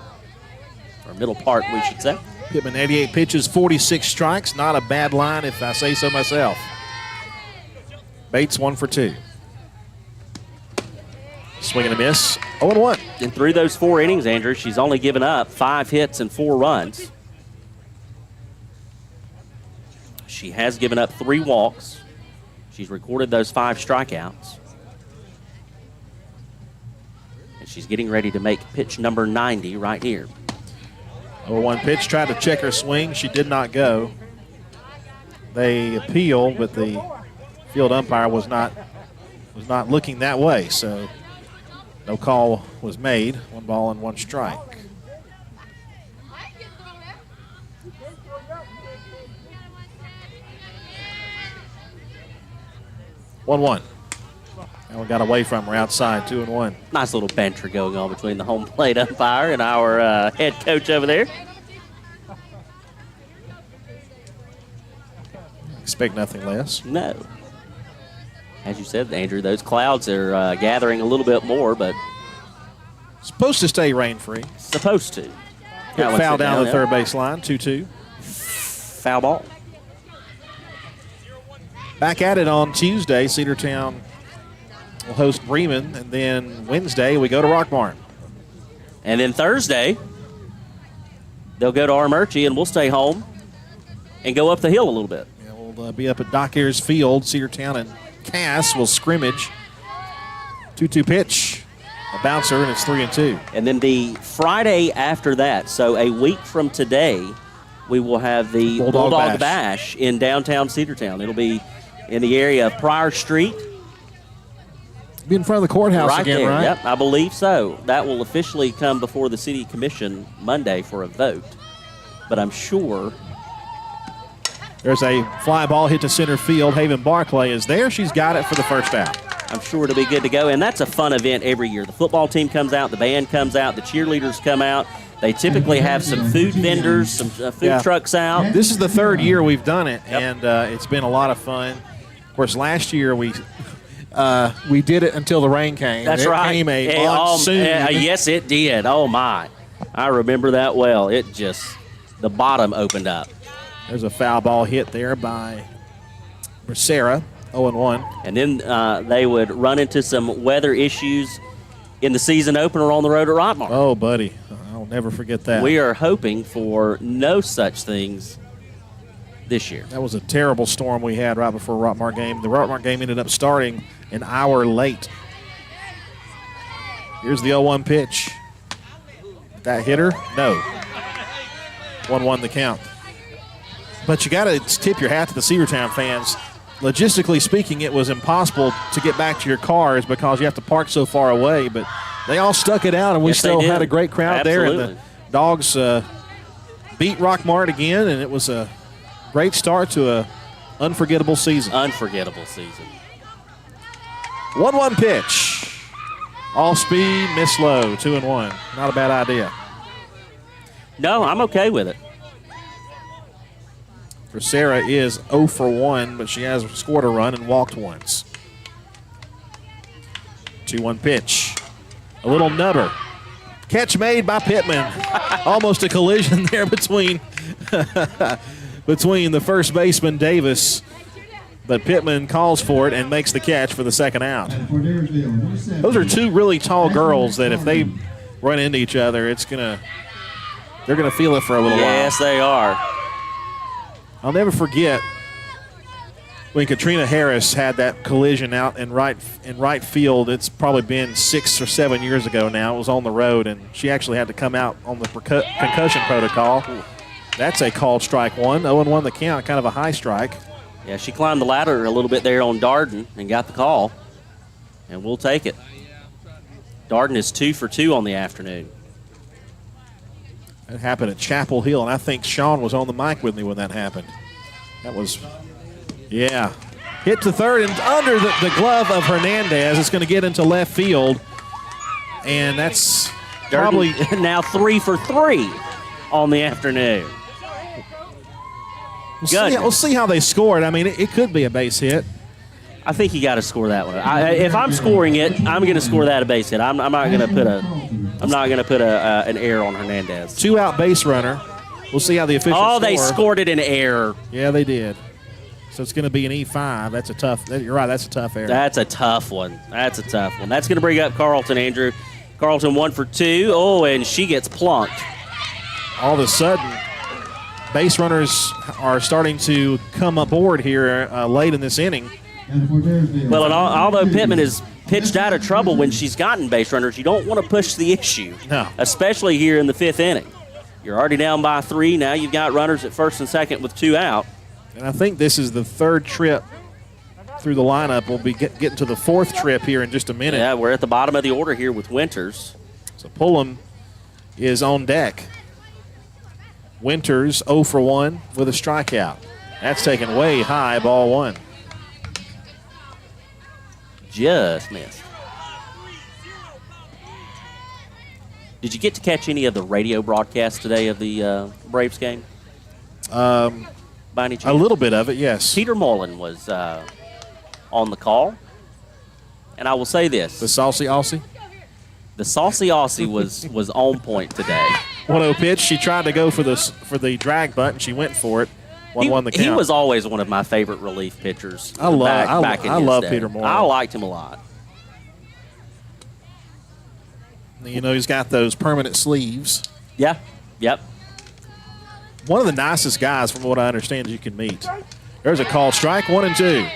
Or middle part, we should say. Pittman, 88 pitches, 46 strikes. Not a bad line, if I say so myself. Bates, 1 for 2. Swing and a miss, 0-1. And through those 4 innings, Andrew, she's only given up 5 hits and 4 runs. She has given up 3 walks. She's recorded those 5 strikeouts. And she's getting ready to make pitch number 90 right here. 0-1 pitch, tried to check her swing. She did not go. They appealed, but the field umpire was not looking that way, so no call was made. 1 ball and 1 strike. One. That one got away from her outside, 2-1. Nice little banter going on between the home plate umpire and our head coach over there. Expect nothing less. No. As you said, Andrew, those clouds are gathering a little bit more, but supposed to stay rain-free. Supposed to. Hit foul down the third base line, 2-2. Foul ball. Back at it on Tuesday. Cedartown will host Bremen, and then Wednesday we go to Rockmart. And then Thursday, they'll go to Armurchie, and we'll stay home and go up the hill a little bit. Yeah, we'll be up at Doc Ayers Field. Cedartown and Cass will scrimmage. 2-2 pitch, a bouncer, and it's 3-2. And then the Friday after that, so a week from today, we will have the Bulldog Bash in downtown Cedartown. It'll be in the area of Pryor Street. Be in front of the courthouse right again, there. right? Yep, I believe so. That will officially come before the City Commission Monday for a vote. But I'm sure. There's a fly ball hit to center field. Haven Barclay is there. She's got it for the first out. I'm sure it'll be good to go. And that's a fun event every year. The football team comes out, the band comes out, the cheerleaders come out. They typically have some food vendors, some food trucks out. This is the 3rd year we've done it, and it's been a lot of fun. Of course, last year we did it until the rain came. That's right. It came a monsoon. Yes, it did. Oh, my. I remember that well. It just, the bottom opened up. There's a foul ball hit there by Bracera, 0-1. And then they would run into some weather issues in the season opener on the road at Rockmart. Oh, buddy. I'll never forget that. We are hoping for no such things this year. That was a terrible storm we had right before Rockmart game. The Rockmart game ended up starting an hour late. Here's the 0-1 pitch. That hitter? No. 1-1 the count. But you got to tip your hat to the Cedartown fans. Logistically speaking, it was impossible to get back to your cars because you have to park so far away. But they all stuck it out, and we still had a great crowd there. And the Dogs beat Rockmart again, and it was a great start to an unforgettable season. Unforgettable season. 1-1 pitch. Off speed, miss low, 2-1. Not a bad idea. No, I'm okay with it. For Sarah is 0 for 1, but she has scored a run and walked once. 2-1 pitch. A little nubber. Catch made by Pittman. Almost a collision there between the first baseman, Davis. But Pittman calls for it and makes the catch for the second out. Those are two really tall girls that if they run into each other, they're gonna feel it for a little while. Yes, they are. I'll never forget when Katrina Harris had that collision out in right field. It's probably been 6 or 7 years ago now. It was on the road, and she actually had to come out on the concussion protocol. That's a called strike one. 0-1 the count, kind of a high strike. Yeah, she climbed the ladder a little bit there on Darden and got the call, and we'll take it. Darden is 2 for 2 on the afternoon. That happened at Chapel Hill, and I think Sean was on the mic with me when that happened. That was, yeah. Hit to third and under the glove of Hernandez. It's going to get into left field, and that's probably Darden now 3 for 3 on the afternoon. We'll see how they score it. I mean, it could be a base hit. I think you got to score that one. If I'm scoring it, I'm going to score that a base hit. I'm not going to put an error on Hernandez. 2-out base runner. We'll see how the officials Oh, score. they scored it in error. Yeah, they did. So it's going to be an E5. That's a tough. You're right. That's a tough error. That's a tough one. That's going to bring up Carlton, Andrew. Carlton 1 for 2. Oh, and she gets plunked. All of a sudden, base runners are starting to come aboard here late in this inning. Well, and although Pittman is pitched out of trouble when she's gotten base runners, you don't want to push the issue, no. Especially here in the 5th inning. You're already down by 3. Now you've got runners at first and second with 2 out. And I think this is the third trip through the lineup. We'll be getting to the 4th trip here in just a minute. Yeah, we're at the bottom of the order here with Winters. So Pullum is on deck. Winters 0 for 1 with a strikeout. That's taken way high, ball 1. Just missed. Did you get to catch any of the radio broadcast today of the Braves game? By any chance? A little bit of it, yes. Peter Mullen was on the call. And I will say this. The Saucy Aussie? The Saucy Aussie was on point today. 1-0 pitch. She tried to go for the drag butt, and she went for it. 1-1 the count. He was always one of my favorite relief pitchers. I love Peter Moore. I liked him a lot. You know, he's got those permanent sleeves. Yeah. Yep. One of the nicest guys, from what I understand, you can meet. There's a called strike, 1-2.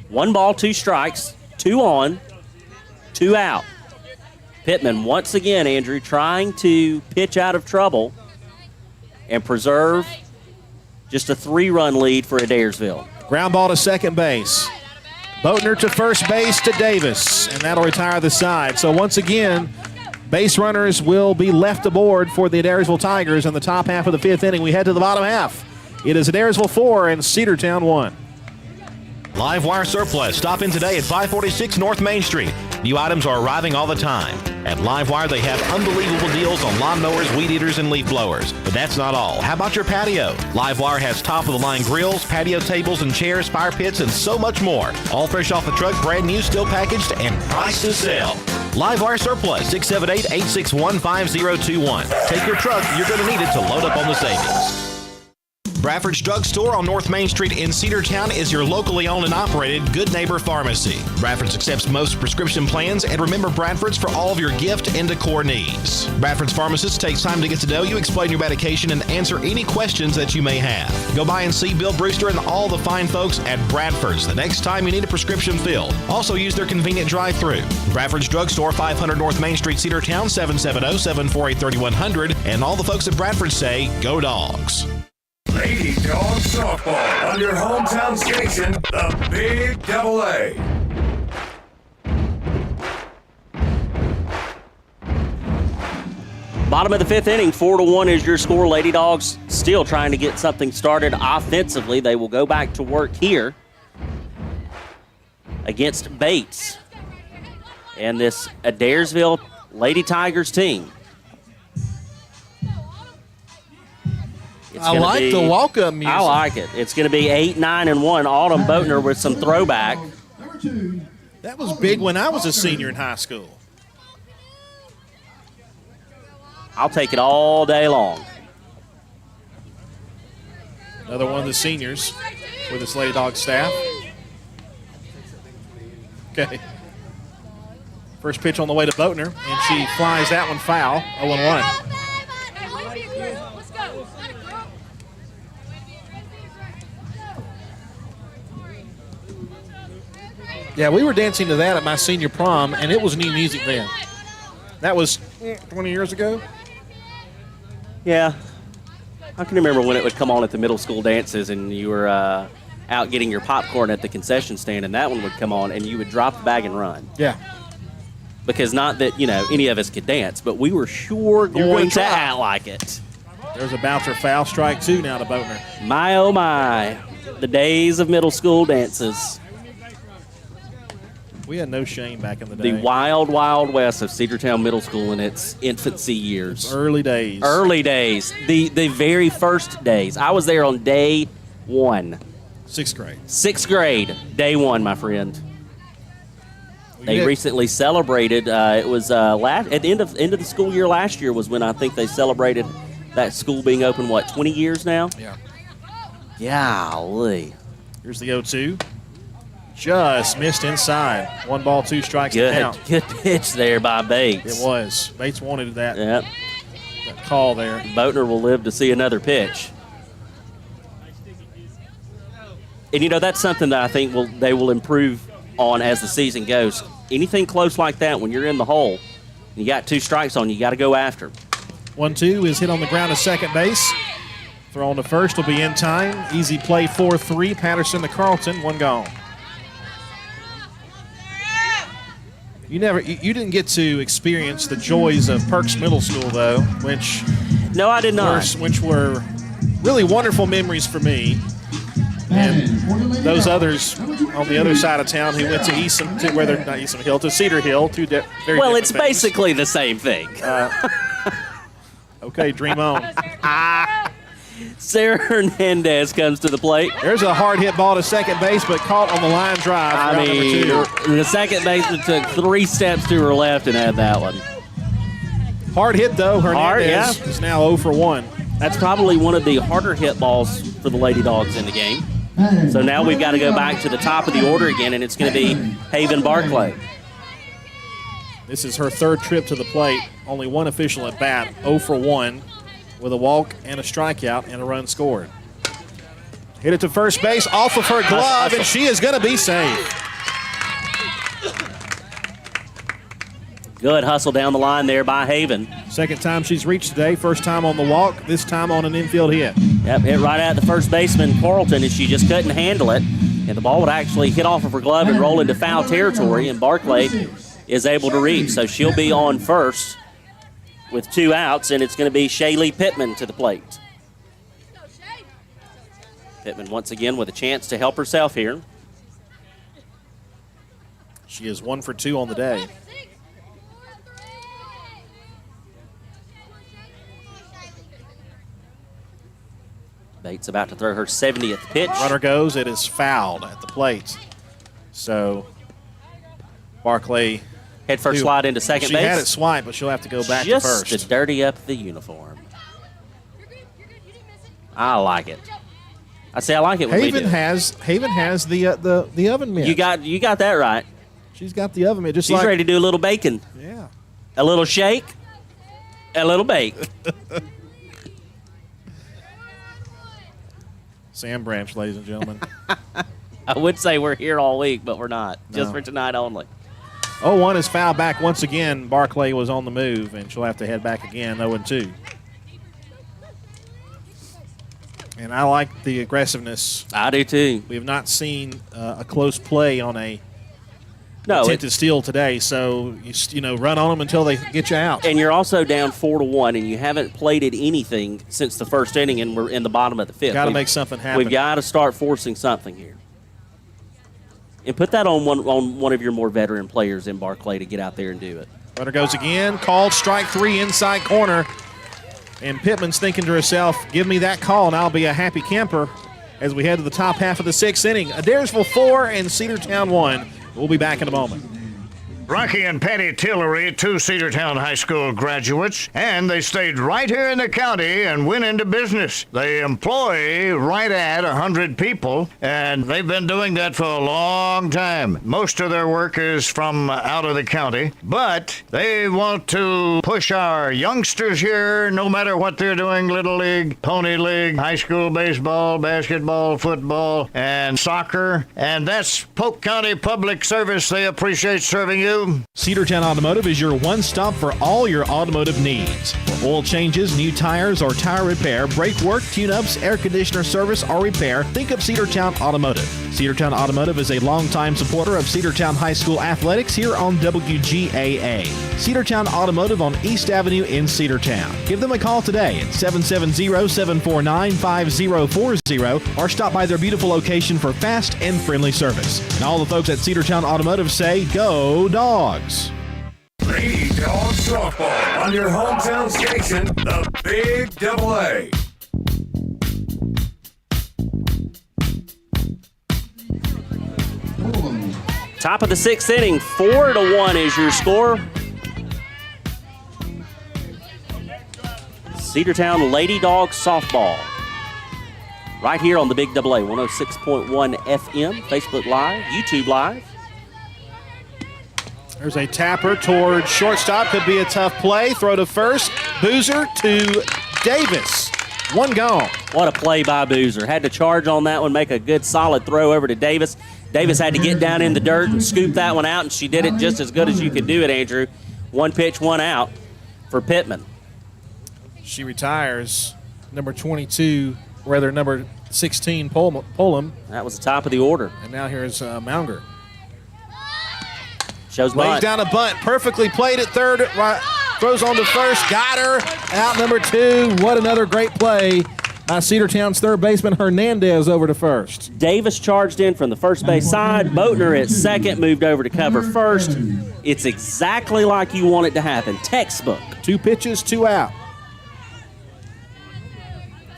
One ball, 2 strikes, 2 on, 2 out. Pittman once again, Andrew, trying to pitch out of trouble and preserve just a 3-run lead for Adairsville. Ground ball to second base. Boatner to first base to Davis, and that'll retire the side. So once again, base runners will be left aboard for the Adairsville Tigers in the top half of the 5th inning. We head to the bottom half. It is Adairsville 4 and Cedartown 1. Live Wire Surplus. Stop in today at 546 North Main Street. New items are arriving all the time. At Live Wire, they have unbelievable deals on lawnmowers, weed eaters, and leaf blowers. But that's not all. How about your patio? Live Wire has top-of-the-line grills, patio tables and chairs, fire pits, and so much more. All fresh off the truck, brand new, still packaged, and priced to sell. Live Wire Surplus, 678-861-5021. Take your truck. You're going to need it to load up on the savings. Bradford's Drug Store on North Main Street in Cedartown is your locally owned and operated Good Neighbor Pharmacy. Bradford's accepts most prescription plans, and remember Bradford's for all of your gift and decor needs. Bradford's pharmacist takes time to get to know you, explain your medication, and answer any questions that you may have. Go by and see Bill Brewster and all the fine folks at Bradford's the next time you need a prescription filled. Also use their convenient drive-thru. Bradford's Drug Store, 500 North Main Street, Cedartown, 770-748-3100. And all the folks at Bradford say, go Dogs. Lady Dog Softball on your hometown station, the Big Double A. Bottom of the 5th inning, 4-1 is your score. Lady Dogs still trying to get something started offensively. They will go back to work here against Bates and this Adairsville Lady Tigers team. I like the walk-up music. I like it. It's going to be 8, 9, and 1. Autumn Boatner with some throwback. Number 2. That was big when I was a senior in high school. I'll take it all day long. Another one of the seniors with this Lady Dog staff. Okay. First pitch on the way to Boatner, and she flies that one foul, 0-1. Yeah, we were dancing to that at my senior prom, and it was new music then. That was 20 years ago. Yeah. I can remember when it would come on at the middle school dances and you were out getting your popcorn at the concession stand, and that one would come on and you would drop the bag and run. Yeah. Because not that, any of us could dance, but we were sure going to act like it. There's a bouncer foul, strike 2 now to Boatner. My, oh my. The days of middle school dances. We had no shame back in the day. The wild, wild west of Cedartown Middle School in its infancy years. Early days. Early days. The very first days. I was there on day 1. 6th grade. 6th grade, day 1, my friend. They recently celebrated. It was at the end of the school year last year was when I think they celebrated that school being open. 20 years now? Yeah. Golly. Here's the 0-2. Just missed inside. 1 ball, 2 strikes to count. Good pitch there by Bates. It was. Bates wanted that. Yep. That call there. Boatner will live to see another pitch. And that's something that I think they will improve on as the season goes. Anything close like that, when you're in the hole, and you got 2 strikes on you got to go after. 1-2 is hit on the ground to second base. Throw on to first will be in time. Easy play, 4-3. Patterson to Carlton, 1 gone. You didn't get to experience the joys of Perks Middle School, though, which no, I did not. Which were really wonderful memories for me. And those others on the other side of town who went to to Cedar Hill, very different it's things. basically the same thing. Okay, dream on. Sarah Hernandez comes to the plate. There's a hard hit ball to second base, but caught on the line drive. The second baseman took 3 steps to her left and had that one. Hard hit, though. Hernandez is now 0 for 1. That's probably one of the harder hit balls for the Lady Dogs in the game. So now we've got to go back to the top of the order again, and it's going to be Haven Barclay. This is her 3rd trip to the plate. Only 1 official at bat, 0 for 1. With a walk and a strikeout and a run scored. Hit it to first base off of her glove, and she is going to be safe. Good hustle down the line there by Haven. Second time she's reached today. First time on the walk, this time on an infield hit. Yep, hit right at the first baseman, Carlton, and she just couldn't handle it. And the ball would actually hit off of her glove and roll into foul territory, and Barclay is able to reach. So she'll be on first with 2 outs, and it's going to be Shaylee Pittman to the plate. Pittman once again with a chance to help herself here. She is 1 for 2 on the day. Bates about to throw her 70th pitch. Runner goes. It is fouled at the plate. So Barclay head first slide into second base. She had it swiped, but she'll have to go back to first. Just to dirty up the uniform. I like it. I like it when we do. Haven has the oven mitt. You got that right. She's got the oven mitt. She's ready to do a little bacon. Yeah. A little shake, a little bake. Sam Branch, ladies and gentlemen. I would say we're here all week, but we're not. No. Just for tonight only. 0-1 is fouled back once again. Barclay was on the move, and she'll have to head back again, 0-2. And I like the aggressiveness. I do too. We have not seen a close play on a attempted steal today. So, run on them until they get you out. And you're also down 4-1, and you haven't plated anything since the first inning, and we're in the bottom of the fifth. Got to make something happen. We've got to start forcing something here. And put that on one of your more veteran players in Barclay to get out there and do it. Runner goes again. Called strike 3 inside corner. And Pittman's thinking to herself, give me that call and I'll be a happy camper as we head to the top half of the 6th inning. Adairsville 4 and Cedartown 1. We'll be back in a moment. Rocky and Patty Tillery, 2 Cedartown High School graduates, and they stayed right here in the county and went into business. They employ right at 100 people, and they've been doing that for a long time. Most of their work is from out of the county, but they want to push our youngsters here, no matter what they're doing, Little League, Pony League, high school baseball, basketball, football, and soccer, and that's Polk County Public Service. They appreciate serving you. Cedartown Automotive is your one-stop for all your automotive needs. Oil changes, new tires or tire repair, brake work, tune-ups, air conditioner service or repair, think of Cedartown Automotive. Cedartown Automotive is a longtime supporter of Cedartown High School athletics here on WGAA. Cedartown Automotive on East Avenue in Cedartown. Give them a call today at 770-749-5040 or stop by their beautiful location for fast and friendly service. And all the folks at Cedartown Automotive say, go Dawgs! Lady Dogs softball on your hometown station, the Big AA. Top of the 6th inning, 4-1 is your score. Cedartown Lady Dogs softball. Right here on the Big AA, 106.1 FM, Facebook Live, YouTube Live. There's a tapper toward shortstop. Could be a tough play. Throw to first. Boozer to Davis. One gone. What a play by Boozer. Had to charge on that one, make a good solid throw over to Davis. Davis had to get down in the dirt and scoop that one out, and she did it just as good as you could do it, Andrew. 1 pitch, 1 out for Pittman. She retires. Number 16, Pullum. That was the top of the order. And now here's Maunger. Shows Lays bunt. down a bunt. Perfectly played at third. Right, throws on to first. Got her. Out number 2. What another great play. Cedartown's third baseman Hernandez over to first. Davis charged in from the first base side. Boatner at second moved over to cover first. It's exactly like you want it to happen. Textbook. 2 pitches, 2 out.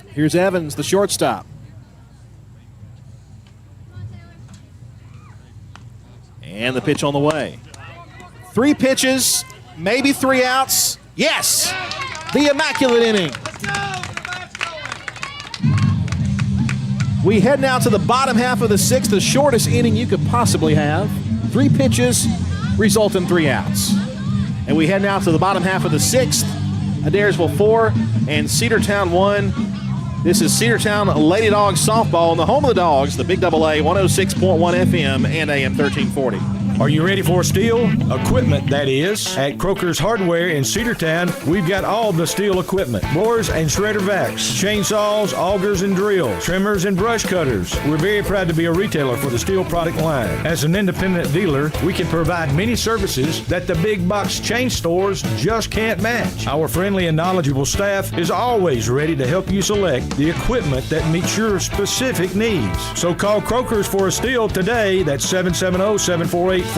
Here's Evans, the shortstop. And the pitch on the way. 3 pitches, maybe 3 outs. Yes! The immaculate inning. We head now to the bottom half of the 6th, the shortest inning you could possibly have. 3 pitches result in 3 outs. And we head now to the bottom half of the 6th. Adairsville 4 and Cedartown 1. This is Cedartown Lady Dogs softball on the home of the Dogs, the Big AA, 106.1 FM and AM 1340. Are you ready for steel? Equipment, that is. At Croker's Hardware in Cedartown, we've got all the steel equipment. Blowers and shredder vacs, chainsaws, augers and drills, trimmers and brush cutters. We're very proud to be a retailer for the steel product line. As an independent dealer, we can provide many services that the big box chain stores just can't match. Our friendly and knowledgeable staff is always ready to help you select the equipment that meets your specific needs. So call Croker's for a steel today. That's 770-748-4842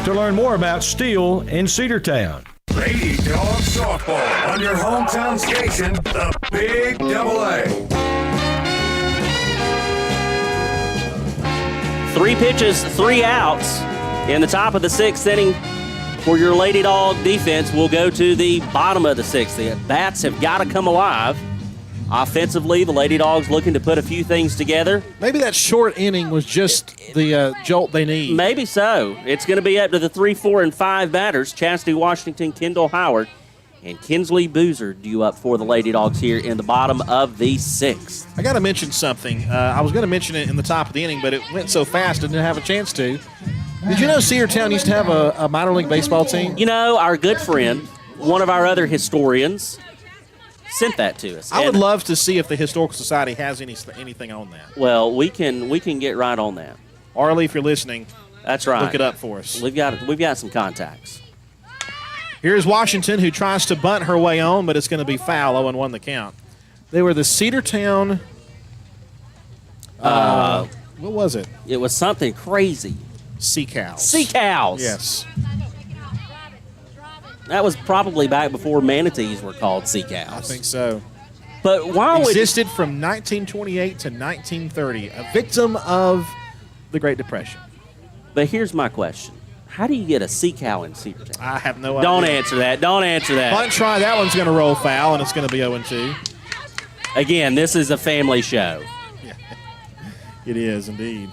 to learn more about steel in Cedartown. Lady Dogs softball on your hometown station, the Big AA. 3 pitches, 3 outs in the top of the 6th inning for your Lady Dog defense. We'll go to the bottom of the 6th. The bats have got to come alive. Offensively, the Lady Dogs looking to put a few things together. Maybe that short inning was just the jolt they need. Maybe so. It's going to be up to the 3, 4, and 5 batters. Chastity Washington, Kendall Howard, and Kinsley Boozer due up for the Lady Dogs here in the bottom of the 6th. I got to mention something. I was going to mention it in the top of the inning, but it went so fast I didn't have a chance to. Did you know Cedartown used to have a minor league baseball team? You know, our good friend, one of our other historians, sent that to us. I would love to see if the Historical Society has anything on that. Well, we can get right on that. Arlie, if you're listening, That's right. look it up for us. We've got some contacts. Here's Washington, who tries to bunt her way on, but it's going to be foul. 0-1 the count. They were the Cedartown. What was it? It was something crazy. Sea Cows. Sea Cows. Yes. That was probably back before manatees were called sea cows. I think so. But why would existed from 1928 to 1930, a victim of the Great Depression. But here's my question. How do you get a sea cow in Cedartown? I have no idea. Don't answer that. Don't answer that. Bunt try, that one's going to roll foul, and it's going to be 0-2. Again, this is a family show. It is, indeed.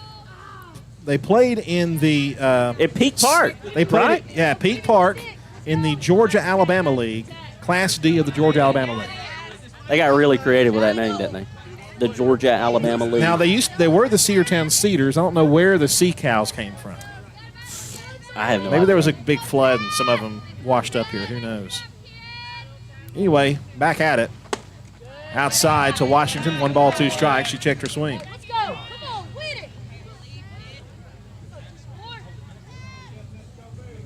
They played in the... at Peak Park, They played right? at Peak Park in the Georgia-Alabama League, Class D of the Georgia-Alabama League. They got really creative with that name, didn't they? The Georgia-Alabama League. Now, they were the Cedartown Cedars. I don't know where the Sea Cows came from. I have no idea. Maybe there was a big flood and some of them washed up here. Who knows? Anyway, back at it. Outside to Washington. 1 ball, 2 strikes. She checked her swing. Let's go. Come on, win it.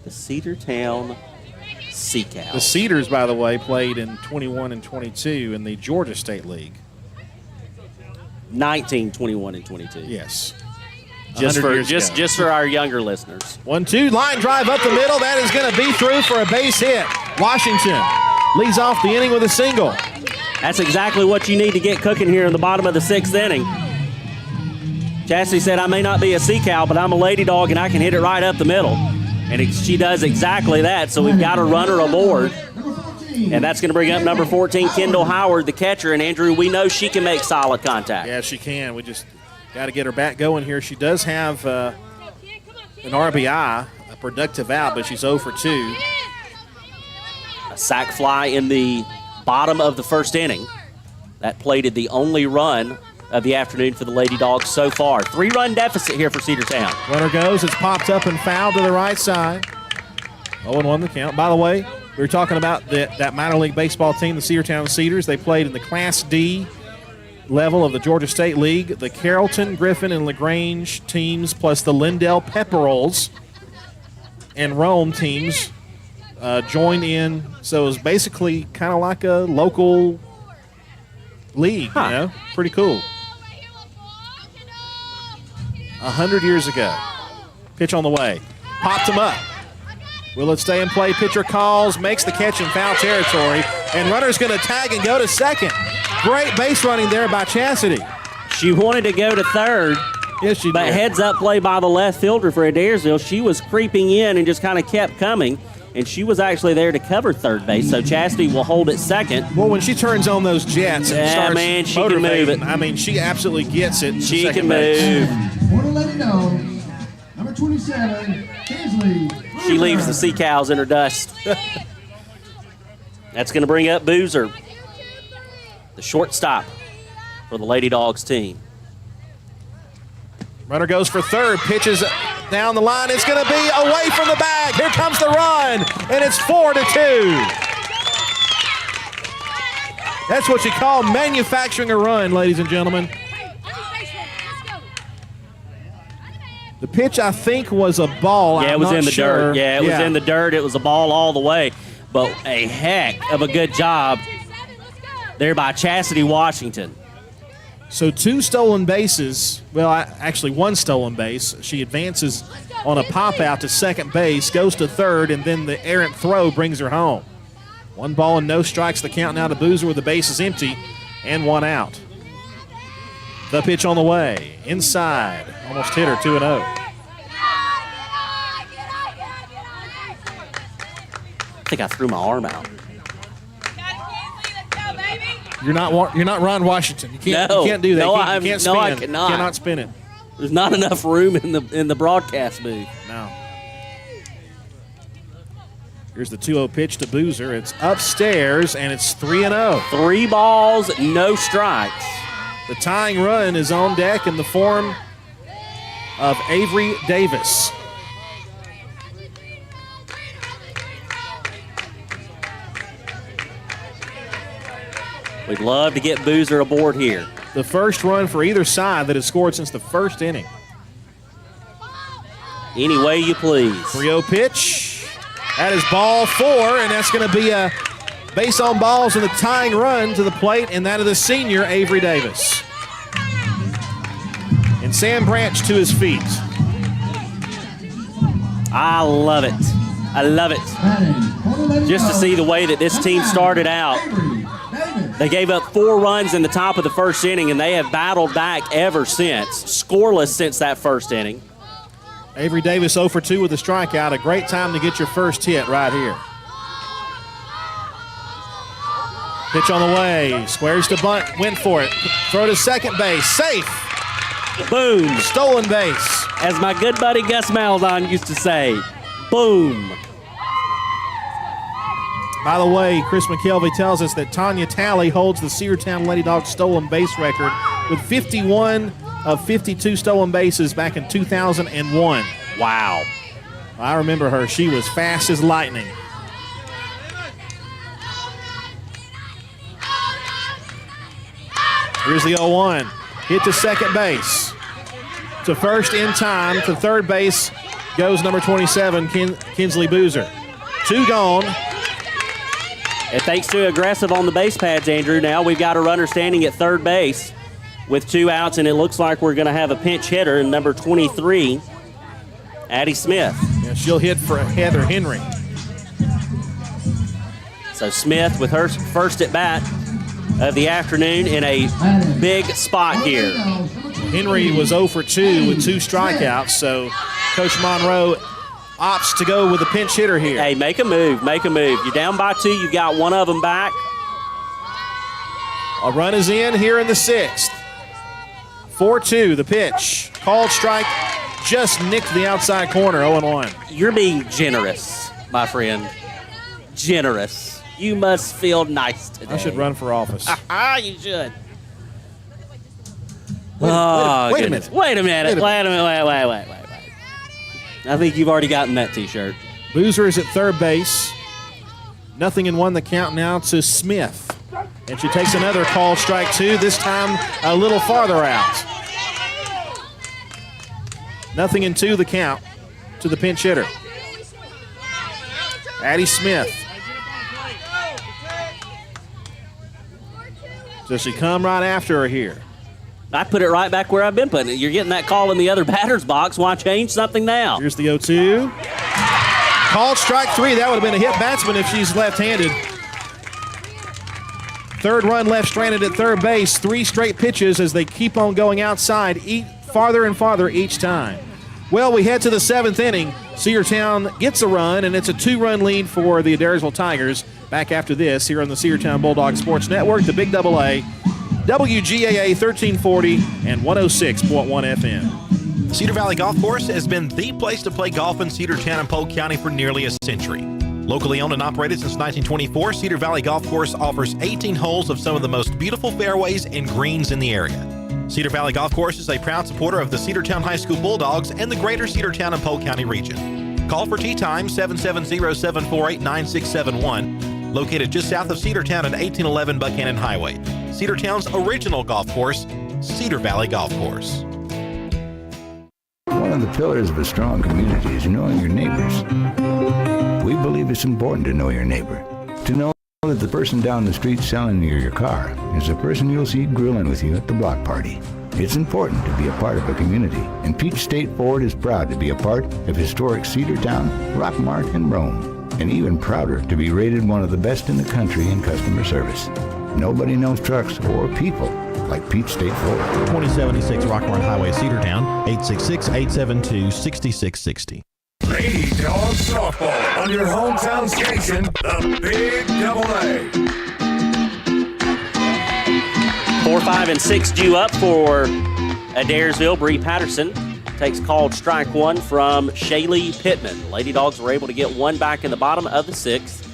The Cedartown Sea Cows. The Cedars, by the way, played in 21 and 22 in the Georgia State League. 19, 21, and 22. Yes. Just for our younger listeners. 1-2, line drive up the middle. That is going to be through for a base hit. Washington leads off the inning with a single. That's exactly what you need to get cooking here in the bottom of the 6th inning. Chastity said, I may not be a sea cow, but I'm a lady dog, and I can hit it right up the middle. And she does exactly that, so we've got a runner aboard. And that's going to bring up number 14, Kendall Howard, the catcher. And, Andrew, we know she can make solid contact. Yeah, she can. We just got to get her bat going here. She does have an RBI, a productive out, but she's 0 for 2. A sac fly in the bottom of the 1st inning. That plated the only run of the afternoon for the Lady Dogs so far. 3-run deficit here for Cedartown. Runner goes. It's popped up and fouled to the right side. 0-1 the count. By the way, we were talking about that minor league baseball team, the Cedartown Cedars. They played in the Class D level of the Georgia State League. The Carrollton, Griffin, and LaGrange teams, plus the Lindell Pepperolls and Rome teams joined in. So it was basically kind of like a local league, you know? Pretty cool. 100 years ago. Pitch on the way. Popped him up. Will it stay in play? Pitcher calls, makes the catch in foul territory, and runner's going to tag and go to second. Great base running there by Chastity. She wanted to go to third. Yes, she did. But heads up play by the left fielder for Adairsville. She was creeping in and just kind of kept coming, and she was actually there to cover third base, so Chastity will hold it second. Well, when she turns on those jets and starts man, she can move it. I mean, she absolutely gets it. She to can second base. move. Want to let you know, number 27, Kingsley. She leaves the Sea Cows in her dust. That's going to bring up Boozer, the shortstop for the Lady Dogs team. Runner goes for third, pitches down the line. It's going to be away from the bag. Here comes the run, and it's 4-2. That's what you call manufacturing a run, ladies and gentlemen. The pitch, I think, was a ball. Yeah, it was in the dirt. Yeah, it was in the dirt. It was a ball all the way. But a heck of a good job there by Chastity Washington. So 2 stolen bases. Well, actually 1 stolen base. She advances on a pop out to second base, goes to third, and then the errant throw brings her home. 1 ball and no strikes. The count now to Boozer with the bases empty and 1 out. The pitch on the way. Inside. Almost hit her 2-0. I think I threw my arm out. You're not Ron Washington. You can't do that. You can't spin. I cannot. You cannot spin it. There's not enough room in the broadcast booth. No. Here's the 2-0 pitch to Boozer. It's upstairs, and it's 3-0. 3 balls, no strikes. The tying run is on deck in the form of Avery Davis. We'd love to get Boozer aboard here. The first run for either side that has scored since the 1st inning. Any way you please. 3-0 pitch. That is ball 4, and that's going to be a base on balls and the tying run to the plate, and that of the senior, Avery Davis. And Sam Branch to his feet. I love it. I love it. Just to see the way that this team started out. They gave up 4 runs in the top of the first inning, and they have battled back ever since. Scoreless since that first inning. Avery Davis 0 for 2 with a strikeout. A great time to get your first hit right here. Pitch on the way. Squares to bunt. Went for it. Throw to second base. Safe. Boom. Stolen base. As my good buddy Gus Malzahn used to say, boom. By the way, Chris McKelvey tells us that Tanya Talley holds the Cedartown Lady Dogs stolen base record with 51 of 52 stolen bases back in 2001. Wow. I remember her. She was fast as lightning. Here's the 0-1. Hit to second base. To first in time. To third base goes number 27, Kinsley Boozer. 2 gone. And thanks to aggressive on the base pads, Andrew, now we've got a runner standing at third base with 2 outs, and it looks like we're going to have a pinch hitter in number 23, Addie Smith. Yeah, she'll hit for Heather Henry. So Smith with her first at bat of the afternoon in a big spot here. Henry was 0 for 2 with 2 strikeouts, so Coach Monroe opts to go with a pinch hitter here. Hey, make a move, make a move. You're down by 2, you've got one of them back. A run is in here in the 6th. 4-2, the pitch. Called strike, just nicked the outside corner, 0-1. You're being generous, my friend. Generous. You must feel nice today. I should run for office. You should. Wait a minute. Wait a minute. I think you've already gotten that T-shirt. Boozer is at third base. Nothing in 1 the count now to Smith. And she takes another called strike 2, this time a little farther out. Nothing in 2 the count to the pinch hitter. Addie Smith. Does she come right after her here? I put it right back where I've been putting it. You're getting that call in the other batter's box. Why change something now? Here's the 0-2. Called strike 3. That would have been a hit batsman if she's left-handed. Third run left stranded at third base. 3 straight pitches as they keep on going outside, farther and farther each time. Well, we head to the 7th inning. Cedartown gets a run, and it's a 2-run lead for the Adairsville Tigers. Back after this here on the Cedartown Bulldog Sports Network, the Big AA, WGAA 1340 and 106.1 FM. Cedar Valley Golf Course has been the place to play golf in Cedartown and Polk County for nearly a century. Locally owned and operated since 1924, Cedar Valley Golf Course offers 18 holes of some of the most beautiful fairways and greens in the area. Cedar Valley Golf Course is a proud supporter of the Cedartown High School Bulldogs and the greater Cedartown and Polk County region. Call for tee time 770-748-9671. Located just south of Cedartown at 1811 Buchanan Highway. Cedartown's original golf course, Cedar Valley Golf Course. One of the pillars of a strong community is knowing your neighbors. We believe it's important to know your neighbor. To know that the person down the street selling you your car is the person you'll see grilling with you at the block party. It's important to be a part of a community, and Peach State Ford is proud to be a part of historic Cedartown, Rockmart, and Rome. And even prouder to be rated one of the best in the country in customer service. Nobody knows trucks or people like Peach State Ford. 2076 Rockmart Highway, Cedartown, 866-872-6660. Lady Dogs Softball on your hometown station, the Big AA. 4, 5, and 6 due up for Adairsville. Bree Patterson takes called strike 1 from Shaylee Pittman. Lady Dogs were able to get 1 back in the bottom of the 6th.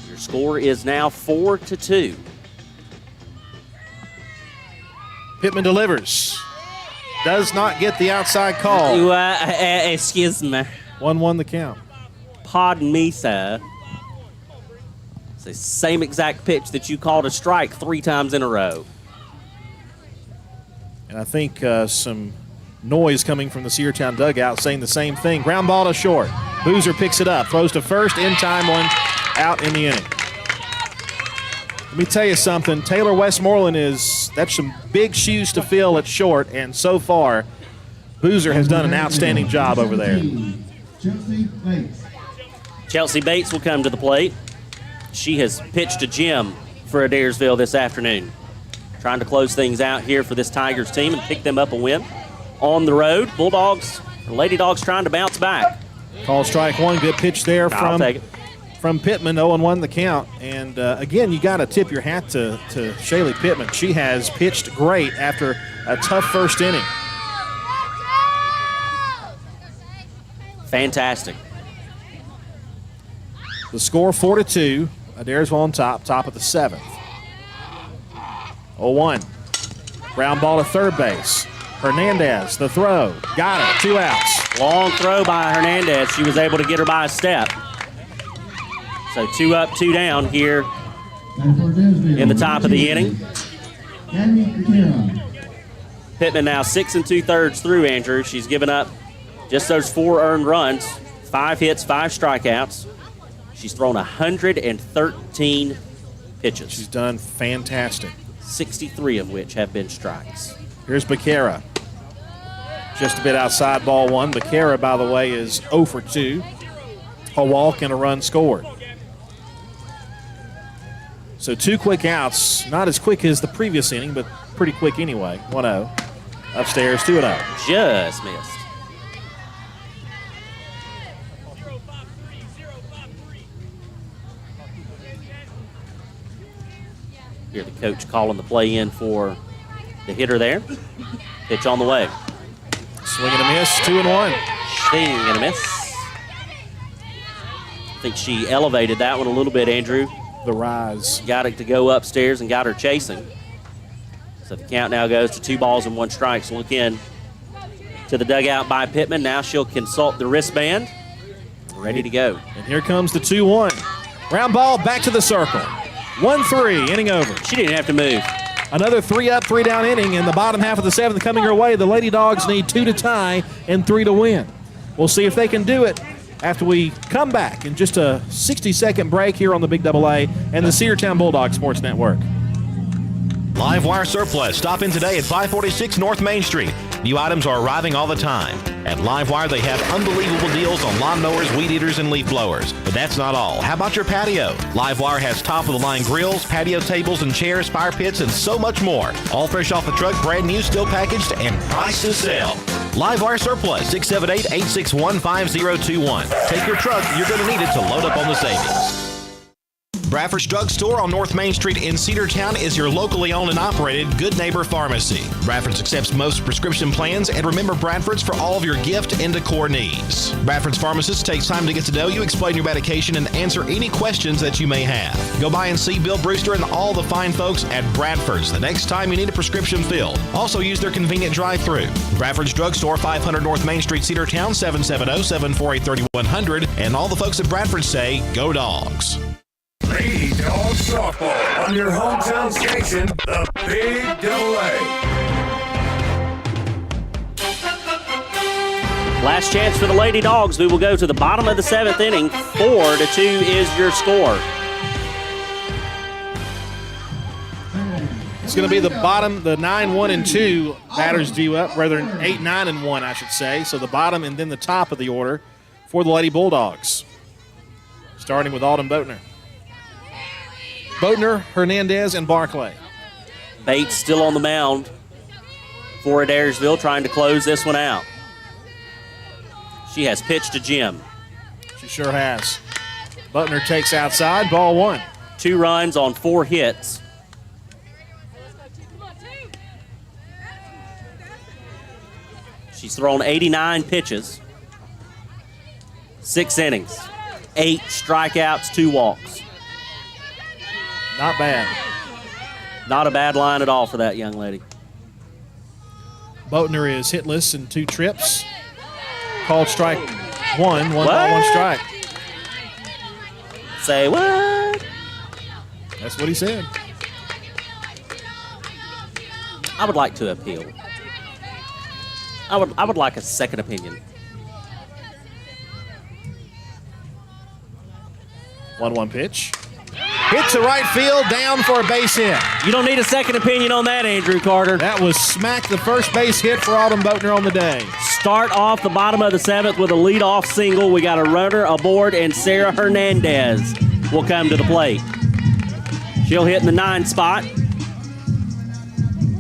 Your score is now 4-2. Pittman delivers. Does not get the outside call. Excuse me. 1-1 the count. Pardon me, sir. It's the same exact pitch that you called a strike 3 times in a row. And I think some noise coming from the Cedartown dugout saying the same thing. Ground ball to short. Boozer picks it up, throws to first, in time, one out in the inning. Let me tell you something. Taylor Westmoreland that's some big shoes to fill at short, and so far, Boozer has done an outstanding job over there. Chelsea Bates will come to the plate. She has pitched a gem for Adairsville this afternoon. Trying to close things out here for this Tigers team and pick them up a win on the road. Bulldogs, or Lady Dogs, trying to bounce back. Call strike one. Good pitch there I'll take it. from Pittman. 0-1 the count. And again, you got to tip your hat to Shaylee Pittman. She has pitched great after a tough first inning. Fantastic. The score 4-2. Adairsville on top of the 7th. 0-1. Ground ball to third base. Hernandez, the throw. Got it. 2 outs. Long throw by Hernandez. She was able to get her by a step. So 2 up, 2 down here in the top of the inning. Pittman now 6 2/3 through, Andrew. She's given up just those 4 earned runs, 5 hits, 5 strikeouts. She's thrown 113 pitches. She's done fantastic. 63 of which have been strikes. Here's Becerra. Just a bit outside, ball 1. Becerra, by the way, is 0 for 2. A walk and a run scored. So 2 quick outs. Not as quick as the previous inning, but pretty quick anyway. 1-0. Upstairs, 2-0. Just missed. Hear the coach calling the play in for the hitter there. Pitch on the way. Swing and a miss, 2-1. Swing and a miss. I think she elevated that one a little bit, Andrew. The rise. Got it to go upstairs and got her chasing. So the count now goes to 2 balls and 1 strike. So look in to the dugout by Pittman. Now she'll consult the wristband. Ready to go. And here comes the 2-1. Ground ball back to the circle. 1-3, inning over. She didn't have to move. Another 3 up, 3 down inning in the bottom half of the 7th coming her way. The Lady Dogs need 2 to tie and 3 to win. We'll see if they can do it after we come back in just a 60-second break here on the Big AA and the Cedartown Bulldog Sports Network. Live Wire Surplus. Stop in today at 546 North Main Street. New items are arriving all the time. At Live Wire, they have unbelievable deals on lawnmowers, weed eaters, and leaf blowers. But that's not all. How about your patio? Live Wire has top-of-the-line grills, patio tables and chairs, fire pits, and so much more. All fresh off the truck, brand new, still packaged, and price to sell. Live Wire Surplus, 678-861-5021. Take your truck. You're going to need it to load up on the savings. Bradford's Drug Store on North Main Street in Cedartown is your locally owned and operated Good Neighbor Pharmacy. Bradford's accepts most prescription plans, and remember Bradford's for all of your gift and decor needs. Bradford's pharmacist takes time to get to know you, explain your medication, and answer any questions that you may have. Go by and see Bill Brewster and all the fine folks at Bradford's the next time you need a prescription filled. Also use their convenient drive-thru. Bradford's Drug Store, 500 North Main Street, Cedartown, 770-748-3100. And all the folks at Bradford say, go Dogs. Lady Dog Softball on your hometown station, the Big AA. Last chance for the Lady Dogs. We will go to the bottom of the 7th inning. 4-2 is your score. It's going to be the bottom, the 9-1-2 batters due up, rather 8-9-1, I should say. So the bottom and then the top of the order for the Lady Bulldogs. Starting with Alden Boatner. Boatner, Hernandez, and Barclay. Bates still on the mound for Adairsville, trying to close this one out. She has pitched a gem. She sure has. Boatner takes outside, ball 1. 2 runs on 4 hits. She's thrown 89 pitches, 6 innings, 8 strikeouts, 2 walks. Not bad. Not a bad line at all for that young lady. Boatner is hitless in 2 trips. Called strike 1, 1 ball, 1 strike. Say what? That's what he said. I would like to appeal. I would like a second opinion. 1-1 pitch. Hit to right field, down for a base hit. You don't need a second opinion on that, Andrew Carter. That was smack the first base hit for Autumn Boatner on the day. Start off the bottom of the 7th with a leadoff single. We got a runner aboard, and Sarah Hernandez will come to the plate. She'll hit in the 9 spot.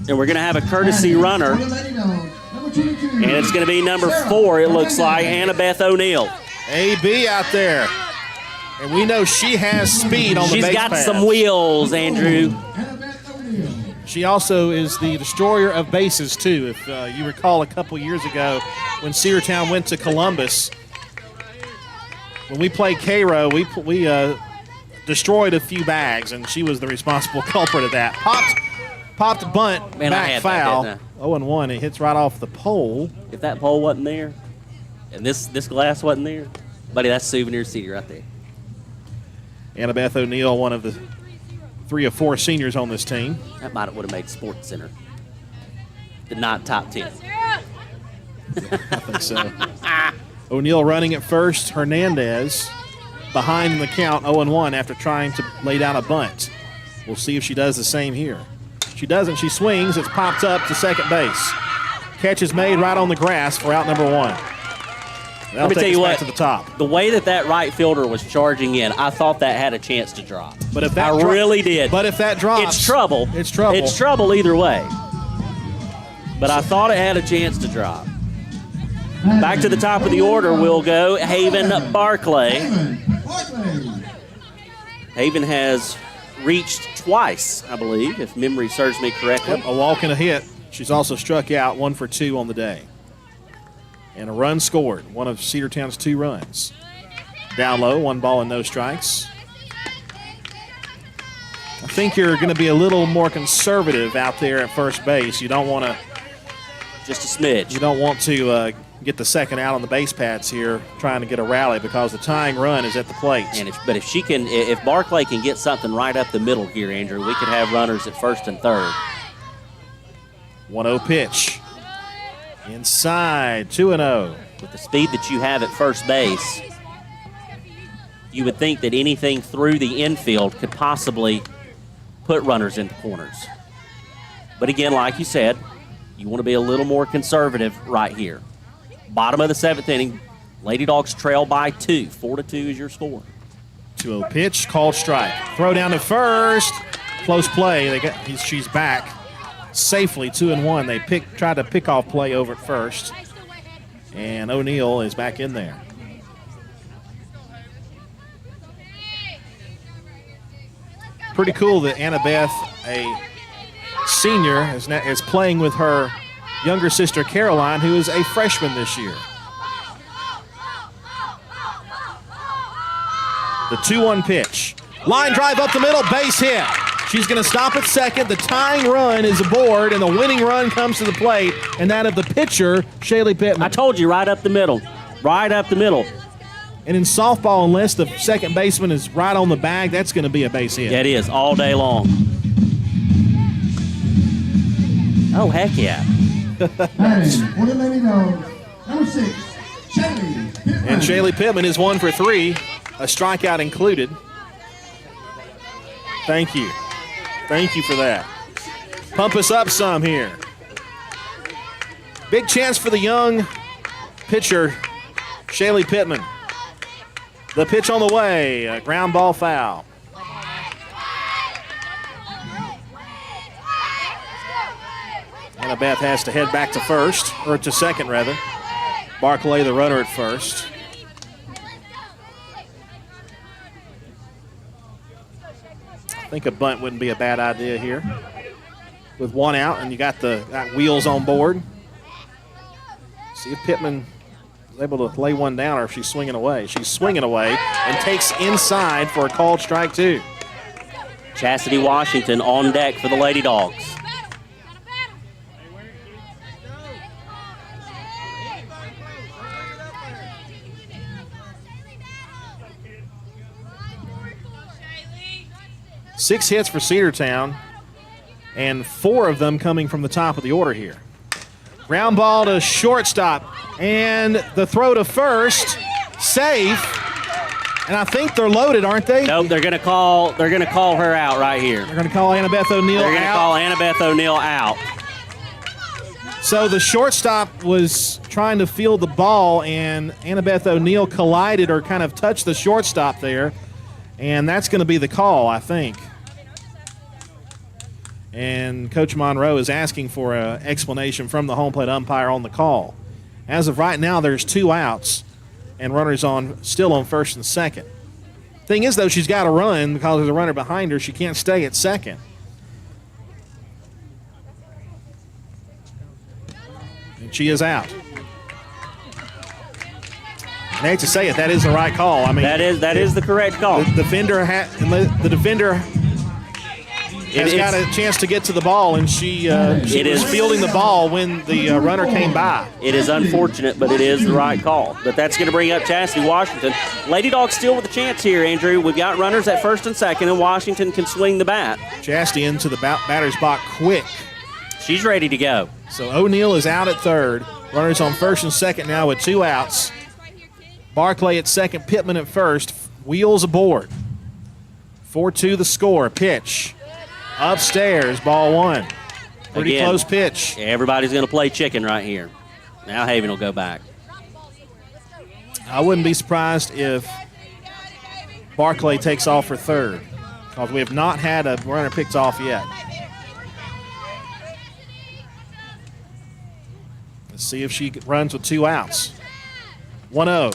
And we're going to have a courtesy runner. And it's going to be number 4, it looks like, Annabeth O'Neill. AB out there. And we know she has speed on the base She's got paths. some wheels, Andrew. She also is the destroyer of bases, too. If you recall a couple years ago when Cedartown went to Columbus, when we played Cairo, we destroyed a few bags, and she was the responsible culprit of that. Popped bunt, Man, back foul. 0-1. It hits right off the pole. If that pole wasn't there, and this glass wasn't there, buddy, that's Souvenir City right there. Annabeth O'Neill, one of the 3 or 4 seniors on this team. That would have made Sports Center, but not top 10. I think so. O'Neill running at first. Hernandez behind in the count, 0-1 after trying to lay down a bunt. We'll see if she does the same here. She doesn't. She swings. It's popped up to second base. Catch is made right on the grass for out number 1. That'll Let me tell you what, to the top. The way that right fielder was charging in, I thought that had a chance to drop. But if that really did. But if that drops, it's trouble. It's trouble. It's trouble either way. But I thought it had a chance to drop. Back to the top of the order we'll go. Haven Barclay. Haven has reached twice, I believe, if memory serves me correctly. Yep, a walk and a hit. She's also struck out 1 for 2 on the day. And a run scored, one of Cedartown's 2 runs. Down low, 1 ball and no strikes. I think you're going to be a little more conservative out there at first base. You don't want to... Just a smidge. You don't want to get the second out on the base pads here trying to get a rally because the tying run is at the plate. And if Barclay can get something right up the middle here, Andrew, we could have runners at first and third. 1-0 pitch. Inside, 2-0. With the speed that you have at first base, you would think that anything through the infield could possibly put runners into corners. But again, like you said, you want to be a little more conservative right here. Bottom of the 7th inning, Lady Dogs trail by 2. 4-2 is your score. 2-0 pitch, called strike. Throw down to first. Close play. She's back safely, 2-1. They tried to pick off play over at first. And O'Neill is back in there. Pretty cool that Annabeth, a senior, is playing with her younger sister Caroline, who is a freshman this year. The 2-1 pitch. Line drive up the middle, base hit. She's going to stop at second. The tying run is aboard, and the winning run comes to the plate, and that of the pitcher, Shaylee Pittman. I told you, right up the middle. Right up the middle. And in softball, unless the second baseman is right on the bag, that's going to be a base hit. Yeah, it is, all day long. Oh, heck yeah. For the Lady Dogs, number 6, Shaylee Pittman. And Shaylee Pittman is 1 for 3, a strikeout included. Thank you. Thank you for that. Pump us up some here. Big chance for the young pitcher, Shaylee Pittman. The pitch on the way, a ground ball foul. Annabeth has to head back to first, or to second rather. Barclay, the runner, at first. I think a bunt wouldn't be a bad idea here. With 1 out, and you got wheels on board. See if Pittman is able to lay one down, or if she's swinging away. She's swinging away and takes inside for a called strike 2. Chastity Washington on deck for the Lady Dogs. Six hits for Cedartown, and 4 of them coming from the top of the order here. Ground ball to shortstop. And the throw to first. Safe. And I think they're loaded, aren't they? Nope, they're gonna call her out right here. They're gonna call Annabeth O'Neill out. They're gonna call Annabeth O'Neill out. So the shortstop was trying to field the ball, and Annabeth O'Neill collided or kind of touched the shortstop there. And that's going to be the call, I think. And Coach Monroe is asking for an explanation from the home plate umpire on the call. As of right now, there's 2 outs and runners still on first and second. Thing is, though, she's got to run because there's a runner behind her. She can't stay at second. And she is out. I hate to say it, that is the right call. I mean, that is the correct call. The defender has got a chance to get to the ball, and she was fielding the ball when the runner came by. It is unfortunate, but it is the right call. But that's going to bring up Chastity Washington. Lady Dogs still with a chance here, Andrew. We've got runners at first and second, and Washington can swing the bat. Chastity into the batter's box quick. She's ready to go. So O'Neill is out at third. Runners on first and second now with 2 outs. Barclay at second, Pittman at first. Wheels aboard. 4-2 the score. Pitch. Upstairs, ball 1. Pretty close pitch. Everybody's going to play chicken right here. Now Haven will go back. I wouldn't be surprised if Barclay takes off for third, because we have not had a runner picked off yet. Let's see if she runs with 2 outs. 1-0.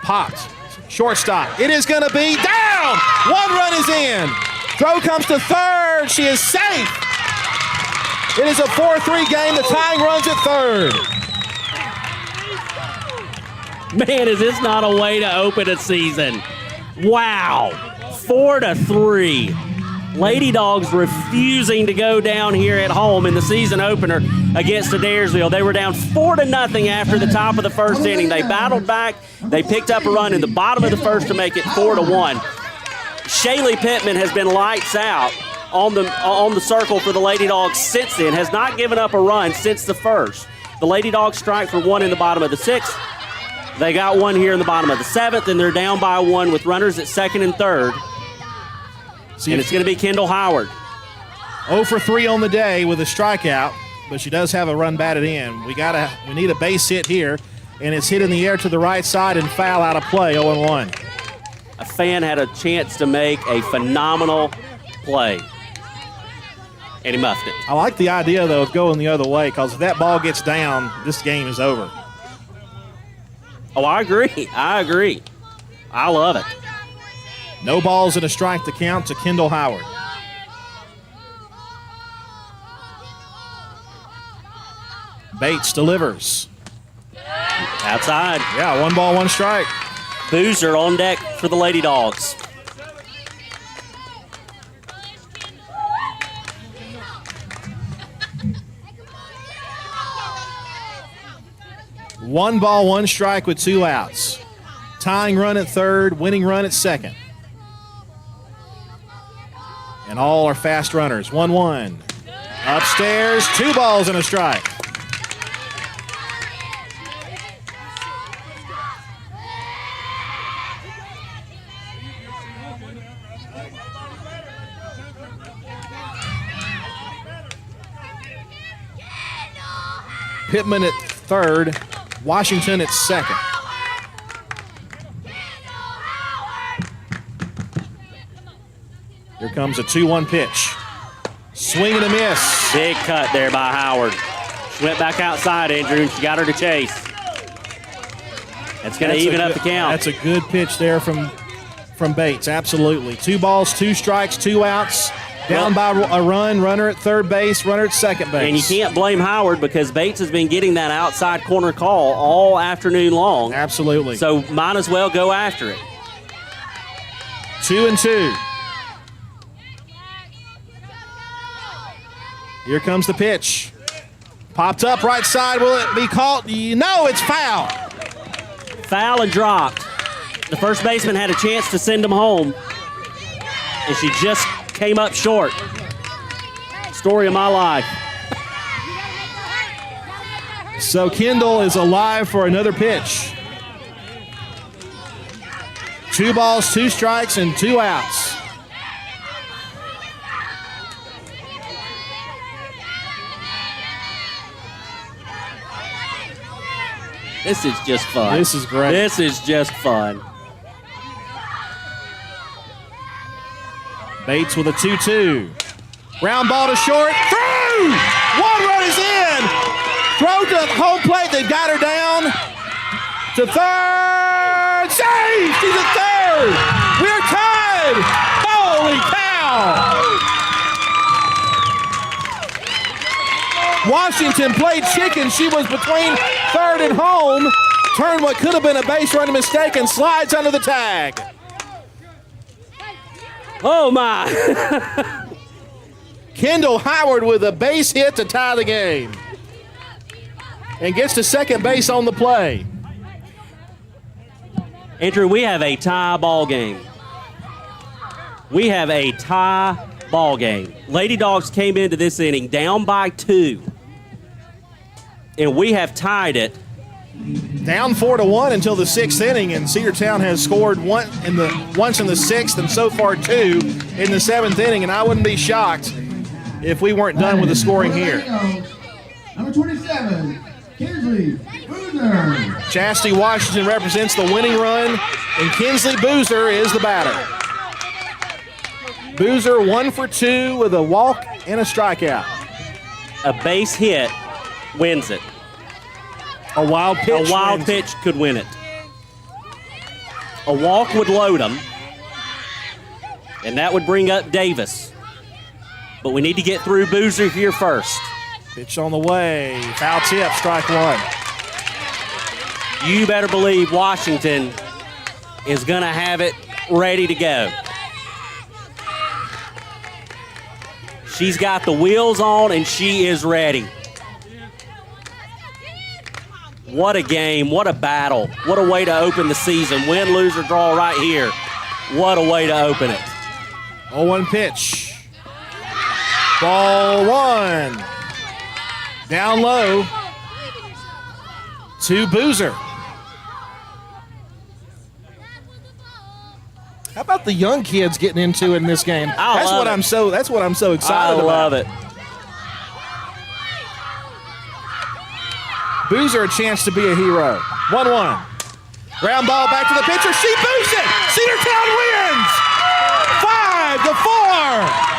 Popped. Shortstop. It is going to be down. 1 run is in. Throw comes to third. She is safe. It is a 4-3 game. The tying runs at third. Man, is this not a way to open a season? Wow. 4-3. Lady Dogs refusing to go down here at home in the season opener against Adairsville. They were down 4-0 after the top of the first inning. They battled back. They picked up a run in the bottom of the first to make it 4-1. Shaylee Pittman has been lights out on the circle for the Lady Dogs since then, has not given up a run since the first. The Lady Dogs strike for 1 in the bottom of the 6th. They got 1 here in the bottom of the 7th, and they're down by 1 with runners at second and third. And it's going to be Kendall Howard. 0 for 3 on the day with a strikeout, but she does have a run batted in. We need a base hit here, and it's hit in the air to the right side and foul out of play, 0-1. A fan had a chance to make a phenomenal play, and he muffed it. I like the idea, though, of going the other way, because if that ball gets down, this game is over. Oh, I agree. I love it. No balls and a strike to count to Kendall Howard. Bates delivers. Outside. Yeah, 1 ball, 1 strike. Boozer on deck for the Lady Dogs. One ball, 1 strike with 2 outs. Tying run at third, winning run at second. And all are fast runners. 1-1. Upstairs, 2 balls and a strike. Pittman at third, Washington at second. Here comes a 2-1 pitch. Swing and a miss. Big cut there by Howard. She went back outside, Andrew, and she got her to chase. That's going to even up the count. That's a good pitch there from Bates, absolutely. 2 balls, 2 strikes, 2 outs. Down by a run, runner at third base, runner at second base. And you can't blame Howard because Bates has been getting that outside corner call all afternoon long. Absolutely. So might as well go after it. 2-2. Here comes the pitch. Popped up right side. Will it be called? No, it's foul. Foul and dropped. The first baseman had a chance to send him home, and she just came up short. Story of my life. So Kendall is alive for another pitch. 2 balls, 2 strikes, and 2 outs. This is just fun. This is great. This is just fun. Bates with a 2-2. Round ball to short. Through! 1 run is in. Throw to home plate. They've got her down. To third. Save! She's at third. We're tied. Holy cow! Washington played chicken. She was between third and home. Turned what could have been a base running mistake and slides under the tag. Oh, my. Kendall Howard with a base hit to tie the game. And gets to second base on the play. Andrew, we have a tie ball game. We have a tie ball game. Lady Dogs came into this inning down by 2. And we have tied it. Down 4-1 until the 6th inning, and Cedartown has scored once in the 6th and so far 2 in the 7th inning, and I wouldn't be shocked if we weren't done with the scoring here. Number 27, Kinsley Boozer. Chastity Washington represents the winning run, and Kinsley Boozer is the batter. Boozer 1 for 2 with a walk and a strikeout. A base hit wins it. A wild pitch. A wild pitch could win it. A walk would load them, and that would bring up Davis. But we need to get through Boozer here first. Pitch on the way. Foul tip, strike 1. You better believe Washington is going to have it ready to go. She's got the wheels on, and she is ready. What a game. What a battle. What a way to open the season. Win, lose, or draw right here. What a way to open it. 0-1 pitch. Ball 1. Down low to Boozer. How about the young kids getting into it in this game? That's what I'm so excited about. I love it. Boozer a chance to be a hero. 1-1. Ground ball back to the pitcher. She boosts it. Cedartown wins. 5-4.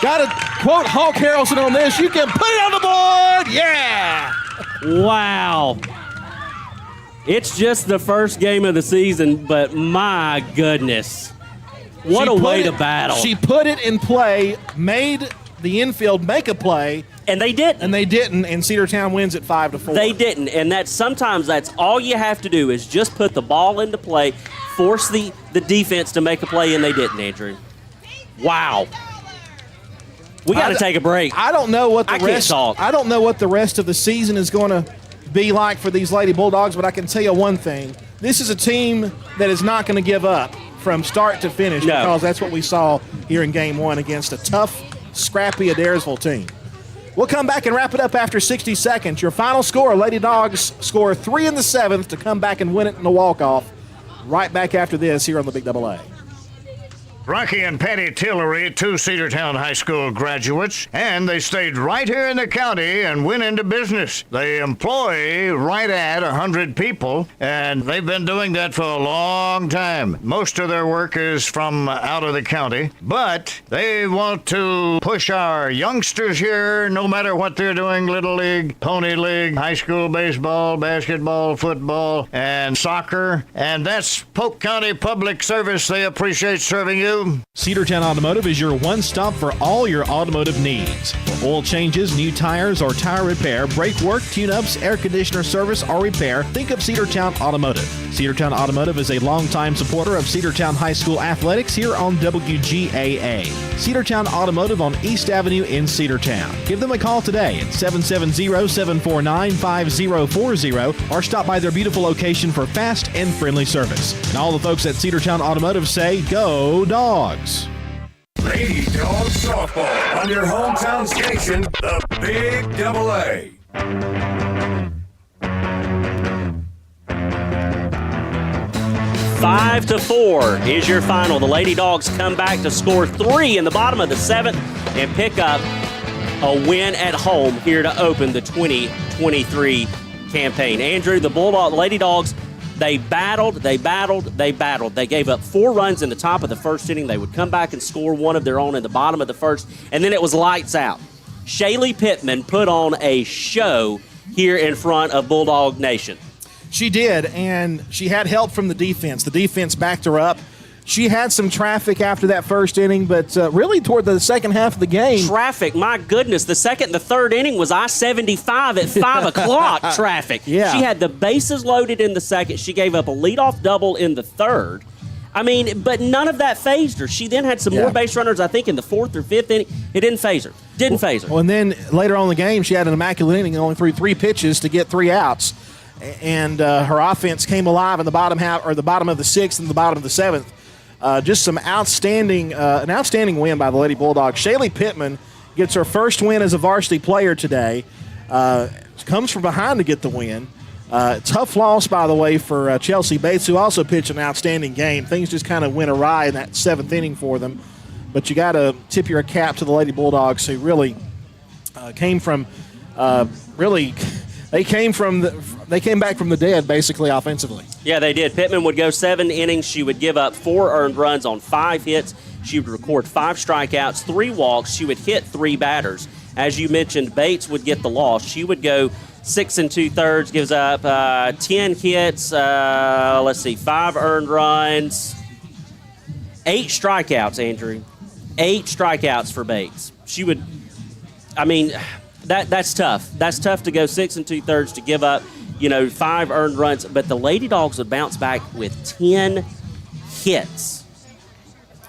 Got to quote Hawk Harrelson on this. You can put it on the board. Yeah. Wow. It's just the first game of the season, but my goodness. What a way to battle. She put it in play, made the infield make a play. And they didn't. And Cedartown wins at 5-4. They didn't. And sometimes that's all you have to do is just put the ball into play, force the defense to make a play, and they didn't, Andrew. Wow. We got to take a break. I don't know what I can't talk. I don't know what the rest of the season is going to be like for these Lady Bulldogs, but I can tell you one thing. This is a team that is not going to give up from start to finish because that's what we saw here in Game 1 against a tough, scrappy Adairsville team. We'll come back and wrap it up after 60 seconds. Your final score, Lady Dogs score 3 in the 7th to come back and win it in the walk-off. Right back after this here on the Big Double A. Rocky and Patty Tillery, 2 Cedartown High School graduates, and they stayed right here in the county and went into business. They employ right at 100 people, and they've been doing that for a long time. Most of their work is from out of the county, but they want to push our youngsters here, no matter what they're doing, Little League, Pony League, high school baseball, basketball, football, and soccer, and that's Polk County Public Service. They appreciate serving you. Cedartown Automotive is your one-stop for all your automotive needs. For oil changes, new tires, or tire repair, brake work, tune-ups, air conditioner service, or repair, think of Cedartown Automotive. Cedartown Automotive is a longtime supporter of Cedartown High School athletics here on WGAA. Cedartown Automotive on East Avenue in Cedartown. Give them a call today at 770-749-5040 or stop by their beautiful location for fast and friendly service. And all the folks at Cedartown Automotive say, go Dawgs! Lady Dogs softball on your hometown station, the Big Double A. 5-4 is your final. The Lady Dogs come back to score 3 in the bottom of the 7th and pick up a win at home here to open the 2023 campaign. Andrew, the Lady Dogs, they battled. They gave up 4 runs in the top of the first inning. They would come back and score one of their own in the bottom of the first, and then it was lights out. Shaylee Pittman put on a show here in front of Bulldog Nation. She did, and she had help from the defense. The defense backed her up. She had some traffic after that first inning, but really toward the second half of the game. Traffic, my goodness. The second and the third inning was I-75 at 5 o'clock traffic. Yeah. She had the bases loaded in the second. She gave up a leadoff double in the third. I mean, but none of that phased her. She then had some more base runners, I think, in the 4th or 5th inning. It didn't phase her. Well, and then later on in the game, she had an immaculate inning and only threw 3 pitches to get 3 outs. And her offense came alive in the bottom half, or the bottom of the 6th and the bottom of the 7th. Just some an outstanding win by the Lady Bulldogs. Shaylee Pittman gets her first win as a varsity player today. Comes from behind to get the win. Tough loss, by the way, for Chelsea Bates, who also pitched an outstanding game. Things just kind of went awry in that 7th inning for them. But you got to tip your cap to the Lady Bulldogs, who really came from They came back from the dead, basically, offensively. Yeah, they did. Pittman would go 7 innings. She would give up 4 earned runs on 5 hits. She would record 5 strikeouts, 3 walks. She would hit 3 batters. As you mentioned, Bates would get the loss. She would go 6 2/3, gives up 10 hits. 5 earned runs, 8 strikeouts, Andrew. 8 strikeouts for Bates. She would, that's tough. That's tough to go 6 2/3 to give up, 5 earned runs. But the Lady Dogs would bounce back with 10 hits.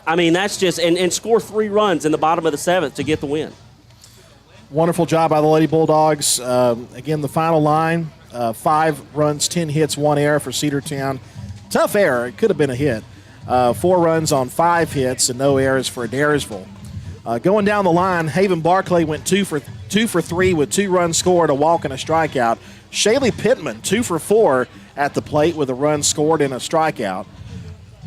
That's just, and score 3 runs in the bottom of the 7th to get the win. Wonderful job by the Lady Bulldogs. Again, the final line, 5 runs, 10 hits, 1 error for Cedartown. Tough error. It could have been a hit. 4 runs on 5 hits and no errors for Adairsville. Going down the line, Haven Barclay went 2 for 3 with 2 runs scored, a walk, and a strikeout. Shaylee Pittman, 2 for 4 at the plate with a run scored and a strikeout.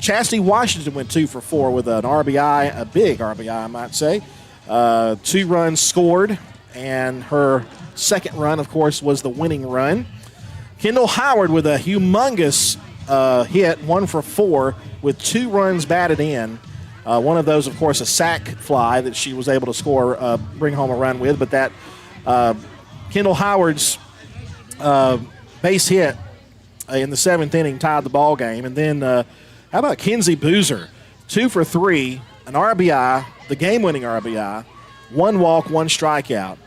Chastity Washington went 2 for 4 with an RBI, a big RBI, I might say. 2 runs scored, and her second run, of course, was the winning run. Kendall Howard with a humongous hit, 1 for 4 with 2 runs batted in. One of those, of course, a sac fly that she was able to score, bring home a run with. But that Kendall Howard's base hit in the 7th inning tied the ball game. And then how about Kenzie Boozer? 2 for 3, an RBI, the game-winning RBI, 1 walk, 1 strikeout.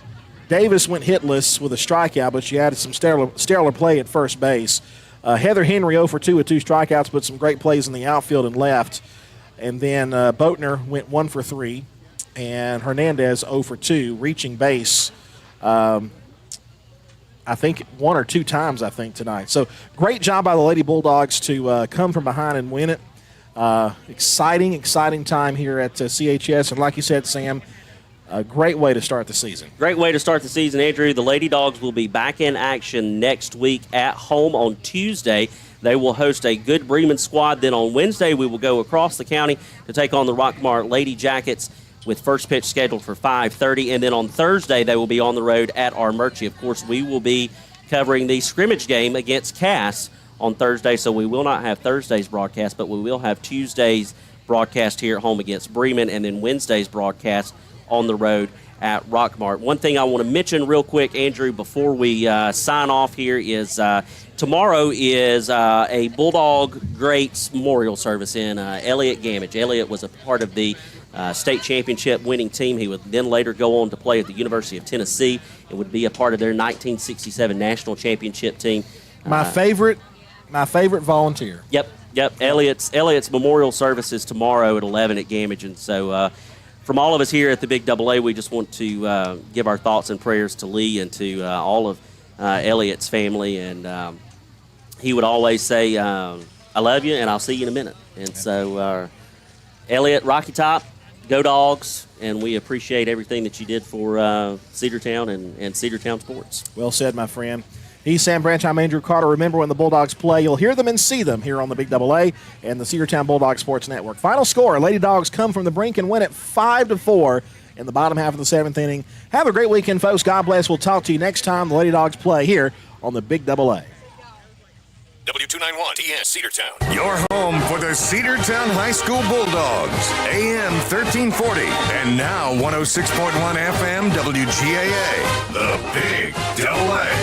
Davis went hitless with a strikeout, but she added some stellar play at first base. Heather Henry 0 for 2 with 2 strikeouts, but some great plays in the outfield and left. And then Boatner went 1 for 3, and Hernandez 0 for 2, reaching base, I think 1 or 2 times, tonight. So great job by the Lady Bulldogs to come from behind and win it. Exciting time here at CHS. And like you said, Sam, a great way to start the season. Great way to start the season, Andrew. The Lady Dogs will be back in action next week at home on Tuesday. They will host a good Bremen squad. Then on Wednesday, we will go across the county to take on the Rockmart Lady Jackets with first pitch scheduled for 5:30. And then on Thursday, they will be on the road at Armurchie. Of course, we will be covering the scrimmage game against Cass on Thursday, so we will not have Thursday's broadcast, but we will have Tuesday's broadcast here at home against Bremen, and then Wednesday's broadcast on the road at Rockmart. One thing I want to mention real quick, Andrew, before we sign off here is tomorrow is a Bulldog Greats Memorial Service in Elliott Gamage. Elliott was a part of the state championship winning team. He would then later go on to play at the University of Tennessee and would be a part of their 1967 national championship team. My favorite volunteer. Yep. Elliott's Memorial Service is tomorrow at 11 at Gamage, and so from all of us here at the Big Double A, we just want to give our thoughts and prayers to Lee and to all of Elliott's family. And he would always say, I love you, and I'll see you in a minute. And so, Elliott, Rocky Top, Go Dogs, and we appreciate everything that you did for Cedartown and Cedartown sports. Well said, my friend. He's Sam Branch. I'm Andrew Carter. Remember, when the Bulldogs play, you'll hear them and see them here on the Big AA and the Cedartown Bulldogs Sports Network. Final score, Lady Dogs come from the brink and win it 5-4 in the bottom half of the 7th inning. Have a great weekend, folks. God bless. We'll talk to you next time the Lady Dogs play here on the Big AA. W291 TS Cedartown. Your home for the Cedartown High School Bulldogs. AM 1340 and now 106.1 FM WGAA. The Big AA.